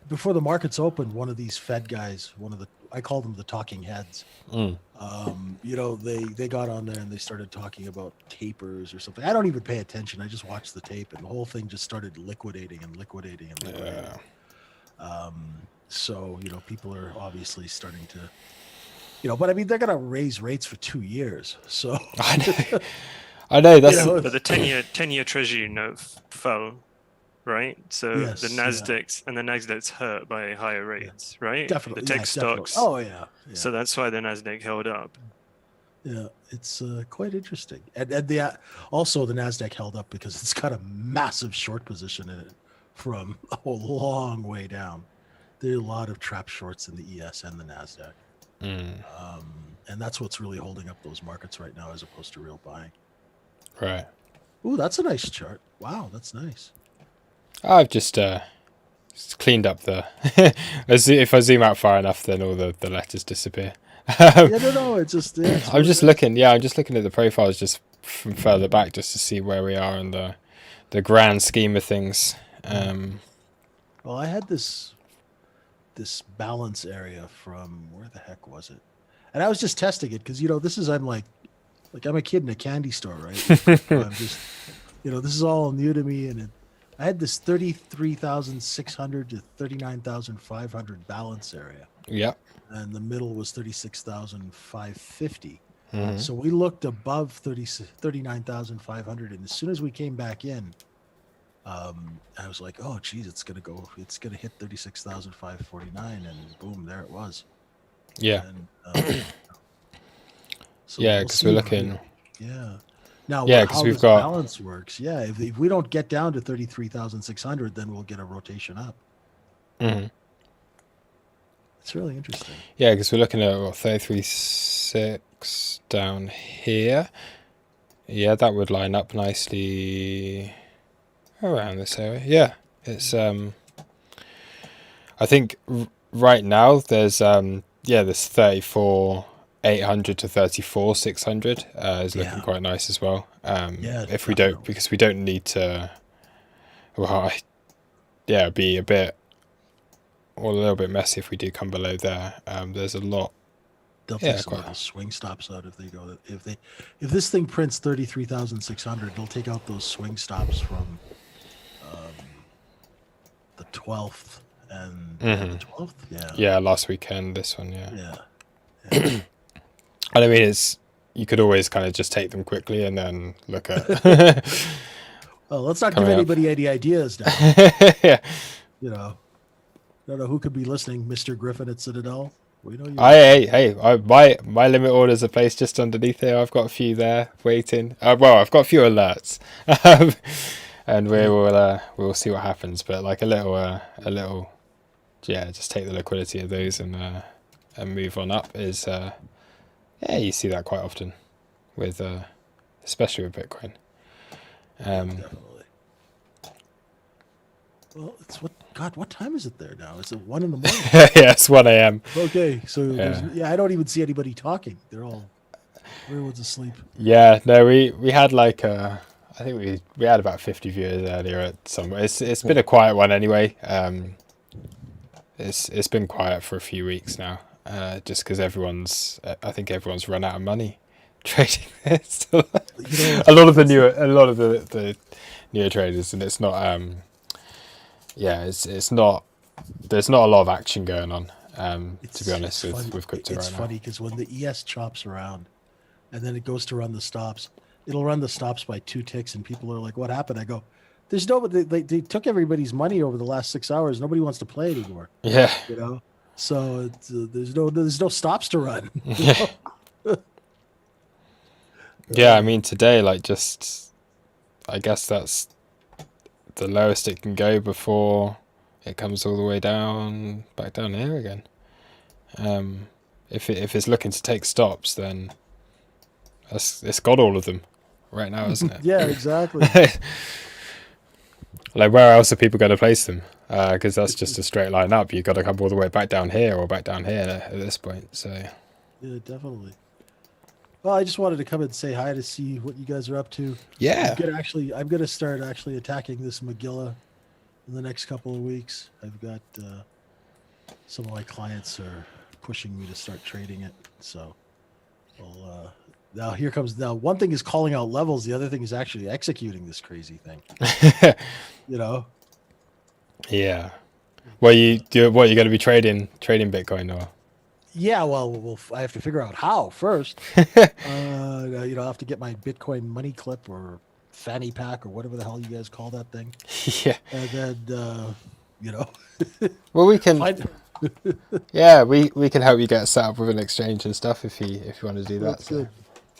before the markets opened. One of these Fed guys, I call them the talking heads. They got on there and they started talking about tapers or something. I don't even pay attention. I just watch the tape, and the whole thing just started liquidating. So, people are obviously starting to, but I mean, they're going to raise rates for 2 years. So I know that's, but the 10-year treasury note fell, right? So the Nasdaq's hurt by higher rates, right? Definitely. The tech stocks. Oh yeah. So that's why the Nasdaq held up. Yeah, it's quite interesting. And also the Nasdaq held up because it's got a massive short position in it from a long way down. there are a lot of trap shorts in the ES and the Nasdaq, and that's what's really holding up those markets right now, as opposed to real buying. Right. Ooh, that's a nice chart. Wow, that's nice. I've just cleaned up the. If I zoom out far enough, then all the letters disappear. No, it's just. Yeah, it's I'm really just nice. looking. Yeah, I'm just looking at the profiles just from further back, just to see where we are in the grand scheme of things. Well, I had this balance area from where the heck was it? And I was just testing it because this is I'm like I'm a kid in a candy store, right? So I'm just this is all new to me, and I had this 33,600 to 39,500 balance area. Yep. And the middle was 36,550. Mm-hmm. So we looked above 39,500, and as soon as we came back in, I was like, oh geez, it's gonna hit 36,549, and boom, there it was. Yeah. And, yeah, we'll because see we're what looking. Yeah. Now, Yeah, how 'cause we've this got- balance works. Yeah, if we don't get down to 33,600, then we'll get a rotation up. Mhm. It's really interesting. Yeah, because we're looking at 33.6 down here. Yeah, that would line up nicely around this area. Yeah, it's I think right now there's there's 34,800 to 34,600 is looking Yeah. quite nice as well. Yeah, if we definitely. don't, because we don't need to. Well, be a bit or a little bit messy if we do come below there. There's a lot. They'll Yeah, take some of quite. those swing stops out if this thing prints 33,600, they'll take out those swing stops from the 12th and the 12th. Yeah. Yeah, last weekend, this one, yeah. Yeah. And I mean, you could always kind of just take them quickly and then look at. Well, let's not give Coming up. anybody any ideas now. Yeah. I don't know who could be listening, Mr. Griffin at Citadel. We know you. My limit orders are placed just underneath here. I've got a few there waiting. Well, I've got a few alerts, and we'll see what happens. But like a little, just take the liquidity of those and move on up is, you see that quite often with, especially with Bitcoin. Definitely. Well, what time is it there now? Is it 1 a.m? Yeah, it's 1 a.m. Okay, so Yeah. I don't even see anybody talking. Everyone's asleep. Yeah, no, we had like I think we had about 50 viewers earlier at some. It's been a quiet one anyway. It's been quiet for a few weeks now, just because I think everyone's run out of money trading this. A lot of the newer traders, and it's not it's not. There's not a lot of action going on. To be honest, with crypto right now. It's funny because when the ES chops around, and then it goes to run the stops, it'll run the stops by 2 ticks, and people are like, "What happened?" I go, "There's they took everybody's money over the last 6 hours. Nobody wants to play anymore." Yeah. So there's no stops to run. Yeah. Yeah, I mean today, I guess that's the lowest it can go before it comes all the way back down here again. If it's looking to take stops, then it's got all of them right now, isn't it? Yeah, exactly. Like, where else are people going to place them? Because that's just a straight line up. You've got to come all the way back down here or back down here at this point. So Yeah, definitely. Well, I just wanted to come and say hi to see what you guys are up to. yeah, I'm gonna start actually attacking this Magilla in the next couple of weeks. I've got some of my clients are pushing me to start trading it. So, now one thing is calling out levels. The other thing is actually executing this crazy thing. yeah. Well, you're going to be trading Bitcoin or? Yeah, well, I have to figure out how first. I'll have to get my Bitcoin money clip or fanny pack or whatever the hell you guys call that thing. Yeah. And then, Well, we can. find- Yeah, we can help you get set up with an exchange and stuff if you want to do that. That's So. good.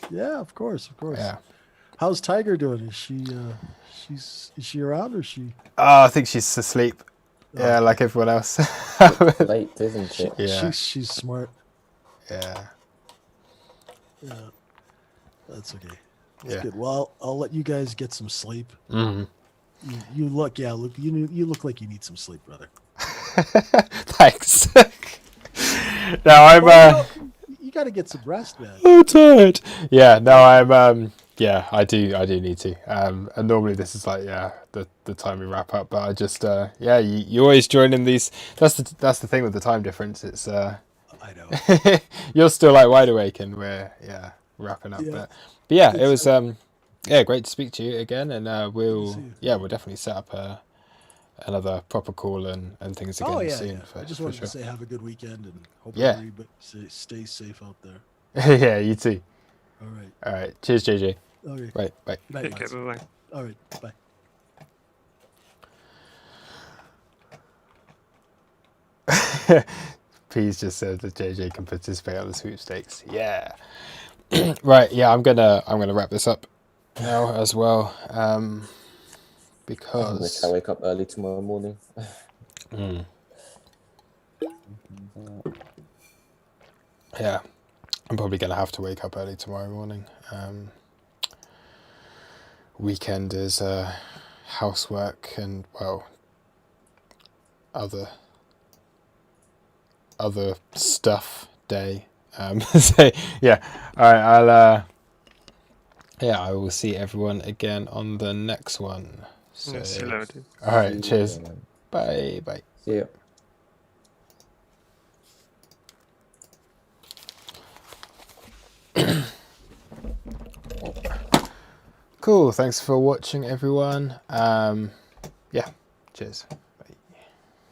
Yeah, of course. Yeah. How's Tiger doing? Is she is she around or is she? I think she's asleep. Yeah, like everyone else. It's late, isn't it? Yeah. She's smart. Yeah. Yeah, that's okay. That's Yeah. good. Well, I'll let you guys get some sleep. Mm-hmm. You look, yeah, look, you look like you need some sleep, brother. Thanks. No, I'm Well, you got to get some rest, man. I'm tired. Yeah, no, I'm yeah, I do need to. And normally this is like the time we wrap up, but I just yeah, you always join in these. That's the thing with the time difference. It's I know. you're still like wide awake and we're wrapping up. Yeah. But yeah, Good it was stuff. great to speak to you again, and we'll see you. we'll definitely set up another proper call and things again Oh yeah, soon. yeah. For, I just for wanted sure. to say have a good weekend and hope Yeah. everybody stays safe out there. Yeah, you too. All right. All right. Cheers, JJ. Okay. Right. Bye. Good night, Take care, lads. bye-bye. All right. Bye. Please just said that JJ can participate on the sweepstakes. Yeah. Right. Yeah. I'm gonna wrap this up now as well. Because I wake up early tomorrow morning. Yeah, I'm probably gonna have to wake up early tomorrow morning. Weekend is housework and other stuff day. So yeah, all right. I will see everyone again on the next one. So, Yeah, see you later. all right, See you cheers. later, man. Bye. Bye. See ya. Cool. Thanks for watching, everyone. Yeah. Cheers.